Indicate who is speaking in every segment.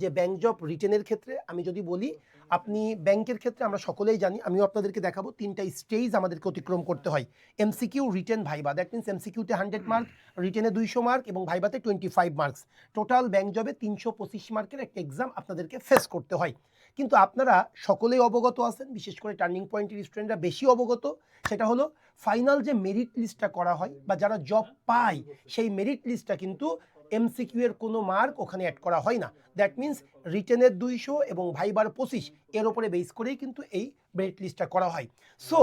Speaker 1: যে bank job রিটেনের ক্ষেত্রে আমি যদি বলি, আপনি ব্যাংকের ক্ষেত্রে আমরা সকলেই জানি, আমিও আপনাদেরকে দেখাবো ৩টা স্টেজ আমাদেরকে অতিক্রম করতে হয়। MCQ, written, viva. That means এমসিকিউতে 100 মার্ক, রিটেনে 200 মার্ক এবং ভাইবাতে 25 মার্কস। টোটাল ব্যাংক জবে 325 মার্কের একটা এক্সাম আপনাদেরকে ফেস করতে হয়। কিন্তু আপনারা সকলেই অবগত আছেন, বিশেষ করে টার্নিং পয়েন্টের স্টুডেন্টরা বেশি অবগত, সেটা হলো ফাইনাল যে মেরিট লিস্টটা করা হয় বা যারা জব পায় সেই মেরিট লিস্টটা কিন্তু এমসিকিউ এর কোনো মার্ক ওখানে অ্যাড করা হয় না। দ্যাট মিনস রিটেনের 200 এবং ভাইবার 25 এর উপরে বেস করেই কিন্তু এই মেরিট লিস্টটা করা হয়। সো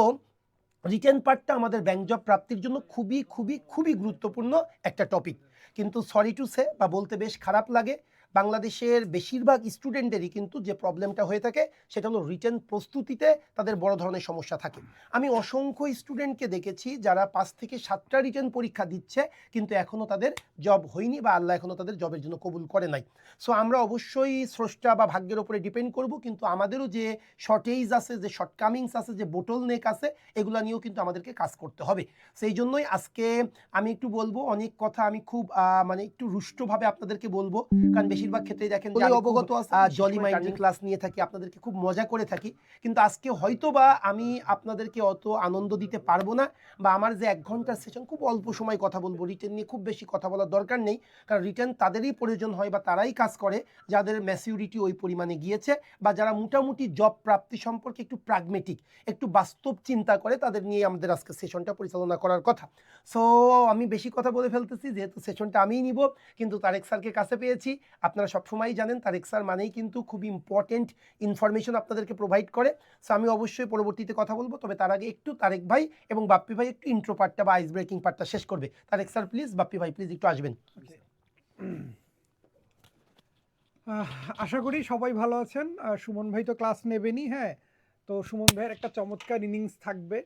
Speaker 1: রিটেন পার্টটা আমাদের ব্যাংক জব প্রাপ্তির জন্য খুবই খুবই খুবই গুরুত্বপূর্ণ একটা টপিক। কিন্তু সরি টু সে, বা বলতে বেশ খারাপ লাগে, বাংলাদেশের বেশিরভাগ স্টুডেন্টেরই কিন্তু যে প্রবলেমটা হয়ে থাকে সেটা হলো রিটেন প্রস্তুতিতে তাদের বড় ধরনের সমস্যা থাকে। আমি অসংখ্য স্টুডেন্টকে দেখেছি যারা 5 থেকে 7টা রিটেন পরীক্ষা দিচ্ছে কিন্তু এখনও তাদের জব হয়নি বা আল্লাহ এখনও তাদের জবের জন্য কবুল করে নাই। সো আমরা অবশ্যই স্রষ্টা বা ভাগ্যের উপরে ডিপেন্ড করব, কিন্তু আমাদেরও যে শর্টেজ আছে, যে শর্টকামিংস আছে, যে বোটল নেক আছে, এগুলো নিয়েও কিন্তু আমাদেরকে কাজ করতে হবে। সেই জন্যই আজকে আমি একটু বলবো, অনেক কথা আমি খুব মানে একটু রুষ্টভাবে আপনাদেরকে বলবো, কারণ বেশিরভাগ ক্ষেত্রেই দেখেন যে আমি অবগত আছে, জলি মাইন্ডের ক্লাস নিয়ে থাকি, আপনাদেরকে খুব মজা করে থাকি। কিন্তু আজকে হয়তো বা আমি আপনাদেরকে অত আনন্দ দিতে পারবো না, বা আমার যে 1 ঘন্টার সেশন খুব অল্প সময় কথা বলবো, রিটেন নিয়ে খুব বেশি কথা বলার দরকার নেই, কারণ রিটেন তাদেরই প্রয়োজন হয় বা তারাই কাজ করে যাদের ম্যাচিউরিটি ওই পরিমাণে গিয়েছে বা যারা মোটামুটি জব প্রাপ্তি সম্পর্কে একটু প্রাগমেটিক, একটু বাস্তব চিন্তা করে, তাদের নিয়ে আমাদের আজকে সেশনটা পরিচালনা করার কথা। সো আমি বেশি কথা বলে ফেলতেছি, যেহেতু সেশনটা আমিই নিব, কিন্তু তারেক স্যারকে কাছে পেয়েছি। আপনারা সবসময়ই জানেন তারেক স্যার মানেই কিন্তু খুব ইম্পর্টেন্ট ইনফরমেশন আপনাদেরকে প্রোভাইড করে। সো আমি অবশ্যই পরবর্তীতে কথা বলবো, তবে তার আগে একটু তারেক ভাই এবং বাপ্পি ভাই একটু ইন্ট্রো পার্টটা বা আইস ব্রেকিং পার্টটা শেষ করবে। তারেক স্যার প্লিজ, বাপ্পি ভাই প্লিজ একটু আসবেন।
Speaker 2: আশা করি সবাই ভালো আছেন। সুমন ভাই তো ক্লাস নেবেনই। হ্যাঁ, তো সুমন ভাইয়ের একটা চমৎকার ইনিংস থাকবে।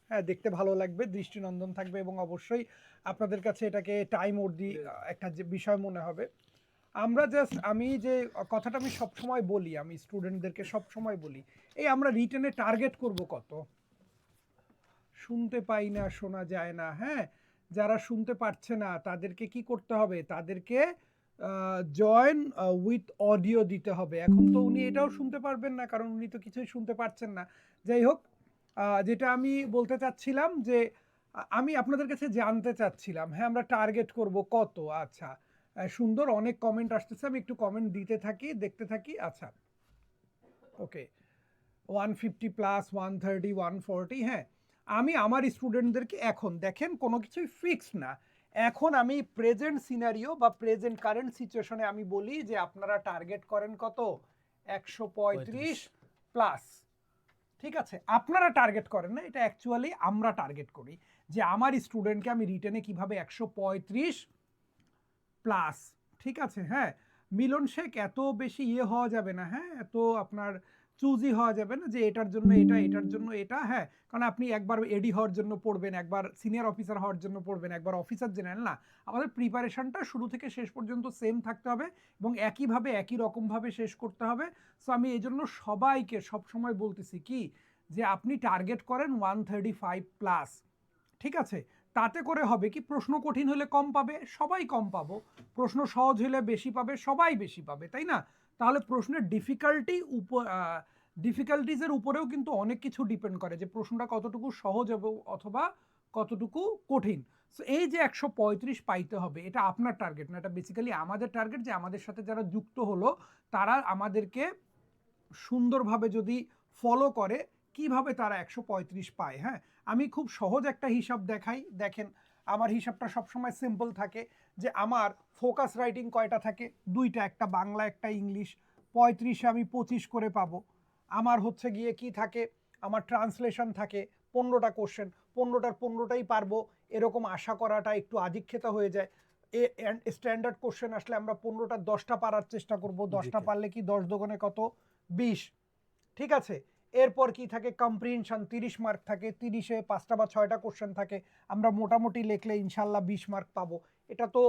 Speaker 2: হ্যাঁ, দেখতে ভালো লাগবে, দৃষ্টিনন্দন থাকবে এবং অবশ্যই আপনাদের কাছে এটাকে টাইম ওর্দি একটা যে বিষয় মনে হবে। আমরা জাস্ট, আমি যে কথাটা আমি সবসময় বলি, আমি স্টুডেন্টদেরকে সবসময় বলি, এই আমরা রিটেনে টার্গেট করব কত? শুনতে পাই না, শোনা যায় না। হ্যাঁ, যারা শুনতে পারছে না তাদেরকে কি করতে হবে? তাদেরকে জয়েন উইথ অডিও দিতে হবে। এখন তো উনি এটাও শুনতে পারবেন না, কারণ উনি তো কিছুই শুনতে পারছেন না। যাই হোক, যেটা আমি বলতে চাচ্ছিলাম যে আমি আপনাদের কাছে জানতে চাচ্ছিলাম, হ্যাঁ আমরা টার্গেট করব কত? আচ্ছা, সুন্দর, অনেক কমেন্ট আসতেছে, আমি একটু কমেন্ট দিতে থাকি, দেখতে থাকি। আচ্ছা, ওকে, 150 প্লাস, 130, 140। হ্যাঁ, আমি আমার স্টুডেন্টদেরকে এখন দেখেন কোনো কিছুই ফিক্স না। এখন আমি প্রেজেন্ট সিনারিও বা প্রেজেন্ট কারেন্ট সিচুয়েশনে আমি বলি যে আপনারা টার্গেট করেন কত? 135 প্লাস। ঠিক আছে, আপনারা টার্গেট করেন না, এটা অ্যাকচুয়ালি আমরা টার্গেট করি যে আমার স্টুডেন্টকে আমি রিটেনে কিভাবে 135 প্লাস। ঠিক আছে, হ্যাঁ, মিলন শেখ এত বেশি ইয়ে হওয়া যাবে না। হ্যাঁ, এত আপনার চুজি হওয়া যাবে না যে এটার জন্য এটা, এটার জন্য এটা। হ্যাঁ, কারণ আপনি একবার এডি হওয়ার জন্য পড়বেন, একবার সিনিয়র অফিসার হওয়ার জন্য পড়বেন, একবার অফিসার জেনারেল না। আমাদের প্রিপারেশনটা শুরু থেকে শেষ পর্যন্ত সেম থাকতে হবে এবং একইভাবে একই রকমভাবে শেষ করতে হবে। সো আমি এই জন্য সবাইকে সবসময় বলতেছি কি, যে আপনি টার্গেট করেন 135 প্লাস। ঠিক আছে, তাতে করে হবে কি, প্রশ্ন কঠিন হলে কম পাবে, সবাই কম পাবো। প্রশ্ন সহজ হলে বেশি পাবে, সবাই বেশি পাবে, তাই না? তাহলে প্রশ্নের ডিফিকাল্টিজের উপরেও কিন্তু অনেক কিছু ডিপেন্ড করে যে প্রশ্নটা কতটুকু সহজ হবে অথবা কতটুকু কঠিন। সো এই যে 135 পাইতে হবে, এটা আপনার টার্গেট না, এটা বেসিক্যালি আমাদের টার্গেট, যে আমাদের সাথে যারা যুক্ত হলো তারা আমাদেরকে সুন্দরভাবে যদি ফলো করে কিভাবে তারা 135 পায়। হ্যাঁ, আমি খুব সহজ একটা হিসাব দেখাই, দেখেন আমার হিসাবটা সবসময় সিম্পল থাকে, যে আমার ফোকাস রাইটিং কয়টা থাকে? 2টা, একটা বাংলা একটা ইংলিশ। 35-এ আমি 25 করে পাবো। আমার হচ্ছে গিয়ে কি থাকে, আমার ট্রান্সলেশন থাকে 15টা কোশ্চেন, 15টার 15টাই পারবো এরকম আশা করাটা একটু আধিক্যতা হয়ে যায়। স্ট্যান্ডার্ড কোশ্চেন আসলে আমরা 15টার 10টা পারার চেষ্টা করব, 10টা পারলে কি 10 দোকানে কত? 20। ঠিক আছে, এরপর কি থাকে? কম্প্রিহেনশন 30 মার্ক থাকে, 30-এ 5টা বা 6টা কোশ্চেন থাকে, আমরা মোটামুটি লিখলে ইনশাল্লাহ 20 মার্ক পাবো, এটা তো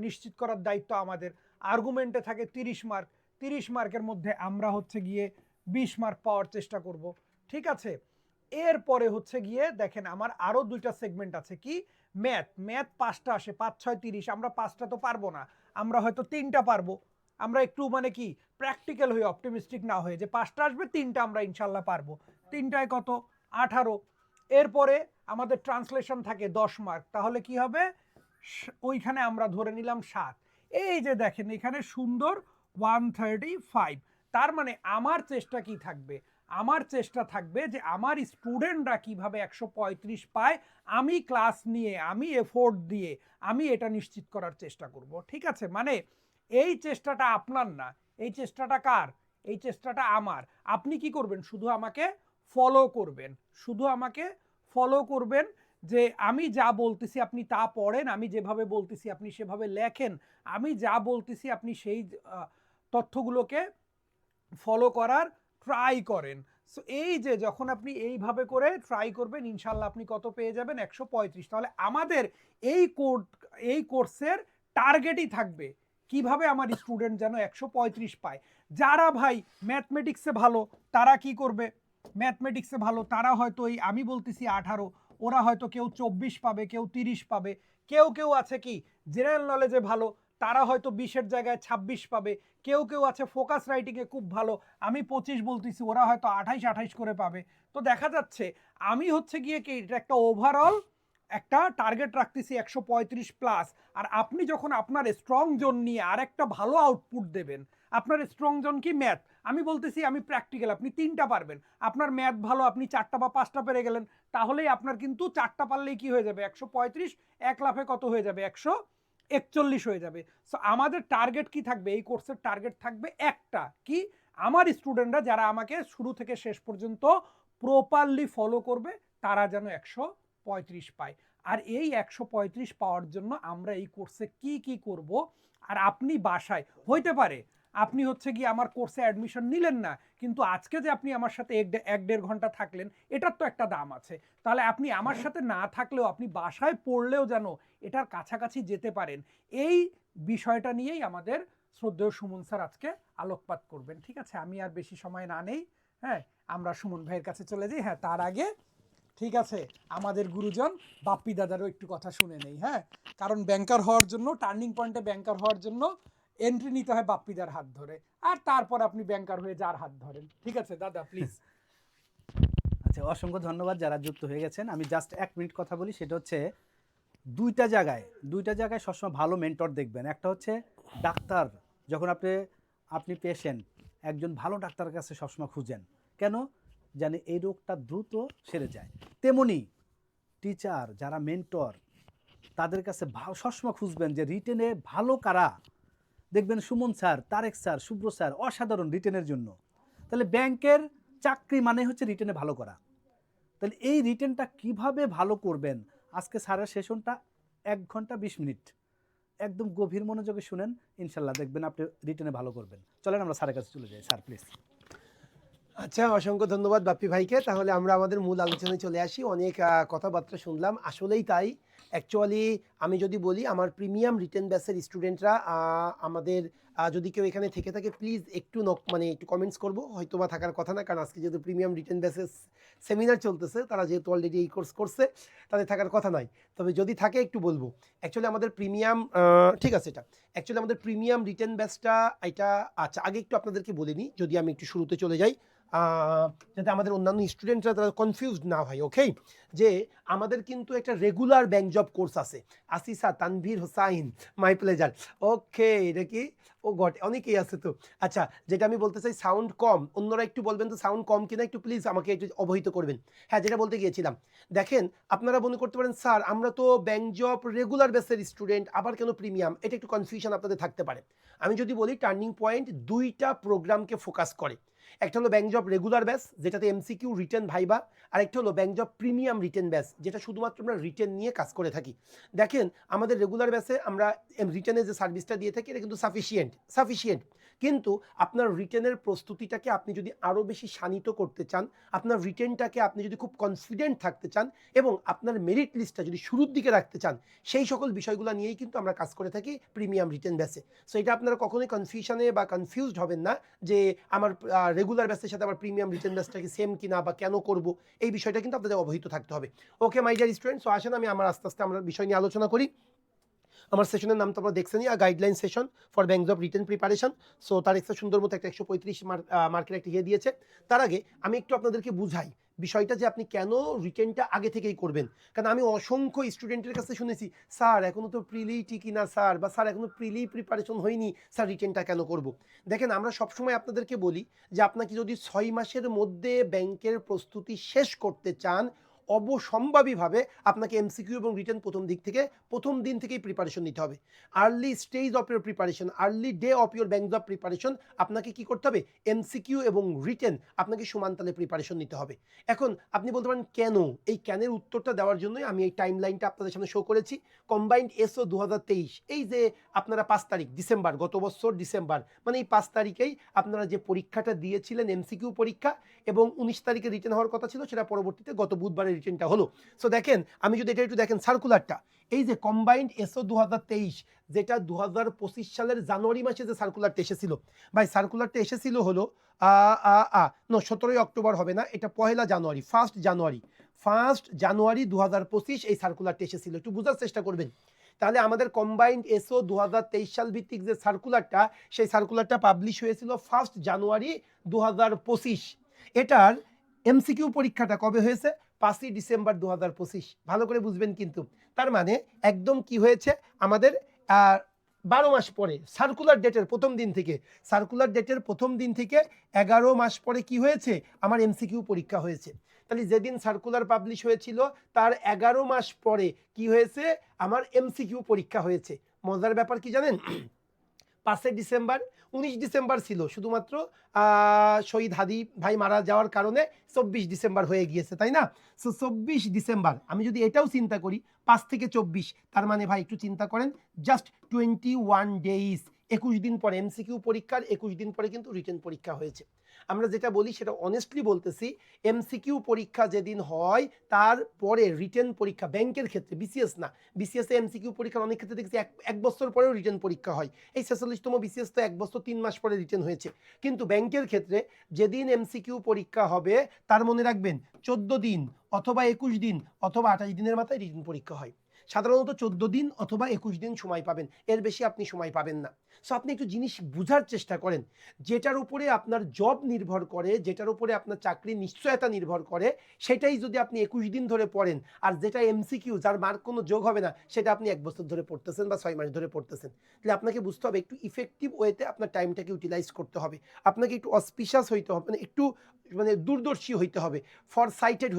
Speaker 2: নিশ্চিত করার দায়িত্ব আমাদের। আর্গুমেন্টে থাকে 30 মার্ক, 30 মার্কের মধ্যে আমরা হচ্ছে গিয়ে 20 মার্ক পাওয়ার চেষ্টা করব। ঠিক আছে, এরপরে হচ্ছে গিয়ে দেখেন আমার আরো 2টা সেগমেন্ট আছে। কি? ম্যাথ 5টা আসে, 5 6 30, আমরা 5টা তো পারবো না, আমরা হয়তো 3টা পারবো। আমরা একটু মানে কি প্র্যাকটিক্যাল হয়ে অপটিমিস্টিক না হয়ে যে 5টা আসবে 3টা আমরা ইনশাল্লাহ পারবো। 3টায় কত 18। এরপরে আমাদের ট্রান্সলেশন থাকে 10 মার্ক, তাহলে কি হবে ওইখানে আমরা ধরে নিলাম 7। এই যে দেখেন এখানে সুন্দর 135। তার মানে আমার চেষ্টা কি থাকবে, আমার চেষ্টা থাকবে যে আমার স্টুডেন্টরা কিভাবে 135 পায়, আমি ক্লাস নিয়ে আমি এফোর্ট দিয়ে আমি এটা নিশ্চিত করার চেষ্টা করব। ঠিক আছে, মানে এই চেষ্টাটা আপনার না, এই চেষ্টাটা কার, এই চেষ্টাটা আমার। আপনি কি করবেন, শুধু আমাকে ফলো করবেন, শুধু আমাকে ফলো করবেন, যে আমি যা বলতেছি আপনি তা পড়েন, আমি যেভাবে বলতেছি আপনি সেভাবে লেখেন, আমি যা বলতেছি আপনি সেই তথ্যগুলোকে ফলো করার ট্রাই করেন। সো এই যে যখন আপনি এইভাবে করে ট্রাই করবেন, ইনশাল্লাহ আপনি কত পেয়ে যাবেন 135। তাহলে আমাদের এই কোর্সের টার্গেটই থাকবে কিভাবে আমার স্টুডেন্ট যেন 135 পায়। যারা ভাই ম্যাথমেটিক্সে ভালো তারা কি করবে, ম্যাথমেটিক্সে ভালো তারা হয়তো এই আমি বলতেছি 18, ওরা হয়তো কেউ 24 পাবে, কেউ 30 পাবে। কেউ কেউ আছে কি জেনারেল নলেজে ভালো, তারা হয়তো 20-এর জায়গায় 26 পাবে। কেউ কেউ আছে ফোকাস রাইটিংয়ে খুব ভালো, আমি 25 বলতেছি, ওরা হয়তো 28 করে পাবে। তো দেখা যাচ্ছে আমি হচ্ছে গিয়ে কি এটা একটা ওভারঅল একটা টার্গেট রাখতেছি 135 প্লাস। আর আপনি যখন আপনার স্ট্রং জোন নিয়ে আর একটা ভালো আউটপুট দেবেন, আপনার স্ট্রং জোন কি ম্যাথ, আমি বলতেছি আমি প্র্যাকটিক্যাল, আপনি 3টা পারবেন, আপনার ম্যাথ ভালো, আপনি 4টা বা 5টা পেরে গেলেন, তাহলেই আপনার কিন্তু 4টা পারলেই কি হয়ে যাবে 135, 1 লাফে কত হয়ে যাবে 141 হয়ে যাবে। সো আমাদের টার্গেট কি থাকবে, এই কোর্সের টার্গেট থাকবে একটা, কি আমার স্টুডেন্টরা যারা আমাকে শুরু থেকে শেষ পর্যন্ত প্রপারলি ফলো করবে তারা যেন 135 পায়। আর এই 135 পাওয়ার জন্য আমরা এই কোর্সে কি কি করব, আর আপনি বাসায় হইতে পারে আপনি হচ্ছে গিয়ে আমার কোর্সে অ্যাডমিশন নিলেন না, কিন্তু আজকে যে আপনি আমার সাথে 1-1.5 ঘন্টা থাকলেন, এটার তো একটা দাম আছে। তাহলে আপনি আমার সাথে না থাকলেও আপনি বাসায় পড়লেও যেন এটার কাছাকাছি যেতে পারেন, এই বিষয়টা নিয়েই আমাদের শ্রদ্ধেয় সুমন স্যার আজকে আলোকপাত করবেন। ঠিক আছে, আমি আর বেশি সময় না নেই, হ্যাঁ আমরা সুমন ভাইয়ের কাছে চলে যাই। হ্যাঁ তার আগে ঠিক আছে আমাদের গুরুজন বাপ্পি দাদারও একটু কথা শুনে নেই। হ্যাঁ, কারণ ব্যাংকার হওয়ার জন্য, টার্নিং পয়েন্টে ব্যাংকার হওয়ার জন্য এন্ট্রি নিতে হয় বাপ্পিদার হাত ধরে, আর তারপর আপনি ব্যাংকার হয়ে যার হাত ধরেন। ঠিক আছে দাদা প্লিজ।
Speaker 3: আচ্ছা, অসংখ্য ধন্যবাদ যারা যুক্ত হয়ে গেছেন। আমি জাস্ট 1 মিনিট কথা বলি, সেটা হচ্ছে দুইটা জায়গায় সবসময় ভালো মেন্টর দেখবেন। একটা হচ্ছে ডাক্তার, যখন আপনি পেশেন্ট, একজন ভালো ডাক্তারের কাছে সবসময় খুঁজেন, কেন জানি এই রোগটা দ্রুত সেরে যায়। তেমনি টিচার যারা মেন্টর, তাদের কাছে সবসময় খুঁজবেন যে রিটেনে ভালো কারা। দেখবেন সুমন স্যার, তারেক স্যার, শুভ্র স্যার অসাধারণ রিটেনের জন্য। তাহলে ব্যাংকের চাকরি মানে হচ্ছে রিটেনে ভালো করা। তাহলে এই রিটেনটা কিভাবে ভালো করবেন, আজকে স্যারের সেশনটা 1 ঘন্টা 20 মিনিট একদম গভীর মনোযোগে শুনেন, ইনশাল্লাহ দেখবেন আপনি রিটেনে ভালো করবেন। চলেন আমরা স্যারের কাছে চলে যাই। Sir please.
Speaker 1: আচ্ছা, অসংখ্য ধন্যবাদ বাপ্পি ভাইকে। তাহলে আমরা আমাদের মূল আলোচনায় চলে আসি। অনেক কথাবার্তা শুনলাম, আসলেই তাই। অ্যাকচুয়ালি আমি যদি বলি, আমার প্রিমিয়াম রিটেন ব্যাচের স্টুডেন্টরা আমাদের যদি কেউ এখানে থেকে থাকে প্লিজ একটু মানে একটু কমেন্টস করবো, হয়তো বা থাকার কথা না, কারণ আজকে যেহেতু প্রিমিয়াম রিটেন ব্যাচের সেমিনার চলতেছে, তারা যেহেতু অলরেডি এই কোর্স করছে তাদের থাকার কথা নয়, তবে যদি থাকে একটু বলবো। অ্যাকচুয়ালি আমাদের প্রিমিয়াম, ঠিক আছে, এটা অ্যাকচুয়ালি আমাদের প্রিমিয়াম রিটেন ব্যাচটা এটা, আচ্ছা আগে একটু আপনাদেরকে বলে নিই, যদি আমি একটু শুরুতে চলে যাই, যাতে আমাদের অন্যান্য স্টুডেন্টরা তারা কনফিউজড না হয়। ওকে, যে আমাদের কিন্তু একটা রেগুলার ব্যাংক জব কোর্স আছে, আসিসা তানভীর হোসাইন, মাই প্লেজার। ওকে, এটা কি, ও গট, অনেকেই আছে তো। আচ্ছা, যেটা আমি বলতে চাই, সাউন্ড কম, অন্যরা একটু বলবেন তো সাউন্ড কম কিনা, একটু প্লিজ আমাকে একটু অবহিত করবেন। হ্যাঁ, যেটা বলতে গিয়েছিলাম, দেখেন আপনারা মনে করতে পারেন স্যার আমরা তো ব্যাংক জব রেগুলার বেসের স্টুডেন্ট, আবার কেন প্রিমিয়াম, এটা একটু কনফিউশন আপনাদের থাকতে পারে। আমি যদি বলি, টার্নিং পয়েন্ট 2টা প্রোগ্রামকে ফোকাস করে। একটা হলো ব্যাংক জব রেগুলার ব্যাচ, যেটাতে এমসিকিউ রিটেন ভাইবা, আর একটা হলো bank job premium written batch, যেটা শুধুমাত্র আমরা রিটেন নিয়ে কাজ করে থাকি। দেখেন আমাদের রেগুলার ব্যাচে আমরা রিটেনের যে সার্ভিসটা দিয়ে থাকি এটা কিন্তু সাফিসিয়েন্ট, কিন্তু আপনার রিটেনের প্রস্তুতিটাকে আপনি যদি আরও বেশি শানিত করতে চান, আপনার রিটেনটাকে আপনি যদি খুব কনফিডেন্ট থাকতে চান, এবং আপনার মেরিট লিস্টটা যদি শুরুর দিকে রাখতে চান, সেই সকল বিষয়গুলো নিয়েই কিন্তু আমরা কাজ করে থাকি প্রিমিয়াম রিটেন ব্যাচে। সো এটা আপনারা কখনোই কনফিউশনে বা কনফিউজড হবেন না যে আমার রেগুলার ব্যাচের সাথে আমার প্রিমিয়াম রিটেন ব্যাচটা কি সেম কিনা বা কেন করব, এই বিষয়টা কিন্তু আপনাদের অবহিত থাকতে হবে। ওকে মাই ডিয়ার স্টুডেন্ট, সো আসেন আমি আস্তে আস্তে আমরা বিষয় নিয়ে আলোচনা করি। আমার সেশনের নাম তো আপনারা দেখছেনই, guideline session for banks of written preparation. So তার একটা সুন্দর মতো একটা 135 মার্কের একটা ইয়ে দিয়েছে। তার আগে আমি একটু আপনাদেরকে বুঝাই বিষয়টা যে আপনি কেন রিটেনটা আগে থেকেই করবেন। কারণ আমি অসংখ্য স্টুডেন্টের কাছে শুনেছি, স্যার এখনও তো প্রিলি টিকি না স্যার, বা স্যার এখনও প্রিলি প্রিপারেশন হয়নি, স্যার রিটেনটা কেন করব। দেখেন আমরা সবসময় আপনাদেরকে বলি যে আপনাকে যদি 6 মাসের মধ্যে ব্যাংকের প্রস্তুতি শেষ করতে চান, অবসম্ভাবীভাবে আপনাকে এমসিকিউ এবং রিটেন প্রথম দিন থেকেই প্রিপারেশন নিতে হবে। Early stage of your preparation, early day of your banks of preparation আপনাকে কি করতে হবে, এমসিকিউ এবং রিটেন আপনাকে সমানতালে প্রিপারেশন নিতে হবে। এখন আপনি বলতে পারেন কেন, এই ক্যানের উত্তরটা দেওয়ার জন্যই আমি এই টাইম লাইনটা আপনাদের সামনে শো করেছি। কম্বাইন্ড এসও 2023, এই যে আপনারা 5 তারিখ ডিসেম্বর, গত বছর ডিসেম্বর, মানে এই 5 তারিখেই আপনারা যে পরীক্ষাটা দিয়েছিলেন এমসিকিউ পরীক্ষা, এবং 19 তারিখে রিটেন হওয়ার কথা ছিল, সেটা পরবর্তীতে গত বুধবারে রিটেনটা হলো। সো দেখেন, আমি যদি এটা একটু দেখেন সার্কুলারটা, এই যে কম্বাইন্ড এসও 2023, যেটা 2025 সালের জানুয়ারি মাসে যে সার্কুলারটা এসেছিল, ভাই সার্কুলারটা এসেছিল হলো 17ই অক্টোবর হবে না, এটা 1 জানুয়ারি, 1 জানুয়ারি 2025 এই সার্কুলারটা এসেছিল। একটু বোঝার চেষ্টা করবেন। তাহলে আমাদের কম্বাইন্ড এসও 2023 সাল ভিত্তিক যে সার্কুলারটা, সেই সার্কুলারটা পাবলিশ হয়েছিল 1 জানুয়ারি 2025। এটার এমসিকিউ পরীক্ষাটা কবে হয়েছে, 5 ডিসেম্বর 2025। ভালো করে বুঝবেন কিন্তু। তার মানে একদম কি হয়েছে আমাদের 12 মাস পরে, সার্কুলার ডেটের প্রথম দিন থেকে 11 মাস পরে কি হয়েছে, আমার এমসিকিউ পরীক্ষা হয়েছে। তাহলে যেদিন সার্কুলার পাবলিশ হয়েছিল তার 11 মাস পরে কি হয়েছে, আমার এমসিকিউ পরীক্ষা হয়েছে। মজার ব্যাপার কি জানেন, 5 ডিসেম্বর, 19 ডিসেম্বর ছিল, শুধুমাত্র শহীদ হাদি ভাই মারা যাওয়ার কারণে 24 ডিসেম্বর হয়ে গিয়েছে, তাই না? সো 24 ডিসেম্বর, আমি যদি এটাও চিন্তা করি 5 থেকে 24, তার মানে ভাই একটু চিন্তা করেন, জাস্ট 21 ডেইজ, 21 দিন পরে এমসিকিউ পরীক্ষার 21 দিন পরে কিন্তু রিটেন পরীক্ষা হয়েছে। আমরা যেটা বলি সেটা অনেস্টলি বলতেছি, এমসিকিউ পরীক্ষা যেদিন হয় তারপরে রিটেন পরীক্ষা, ব্যাংকের ক্ষেত্রে, বিসিএস না, বিসিএসে এমসিকিউ পরীক্ষার অনেক ক্ষেত্রে দেখছি এক বছর পরেও রিটেন পরীক্ষা হয়। এই 46তম বিসিএস তো 1 বছর 3 মাস পরে রিটেন হয়েছে। কিন্তু ব্যাংকের ক্ষেত্রে যেদিন এমসিকিউ পরীক্ষা হবে তার মনে রাখবেন 14 দিন অথবা 21 দিন অথবা 28 দিনের মাথায় রিটেন পরীক্ষা হয়। সাধারণত 14 দিন অথবা 21 দিন সময় পাবেন, এর বেশি আপনি সময় পাবেন না। সো আপনি একটু জিনিস বুঝার চেষ্টা করেন, যেটার উপরে আপনার জব নির্ভর করে, যেটার উপরে আপনার চাকরির নিশ্চয়তা নির্ভর করে, সেটাই যদি আপনি 21 দিন ধরে পড়েন, আর যেটা এমসিকিউ যার মার্ক কোনো যোগ হবে না, সেটা আপনি 1 বছর ধরে পড়তেছেন বা 6 মাস ধরে পড়তেছেন, তাহলে আপনাকে বুঝতে হবে একটু ইফেক্টিভ ওয়েতে আপনার টাইমটাকে ইউটিলাইজ করতে হবে। আপনাকে একটু অসপিশাস হইতে হবে, একটু দূরদর্শী হইতে হবে, ফারসাইটেড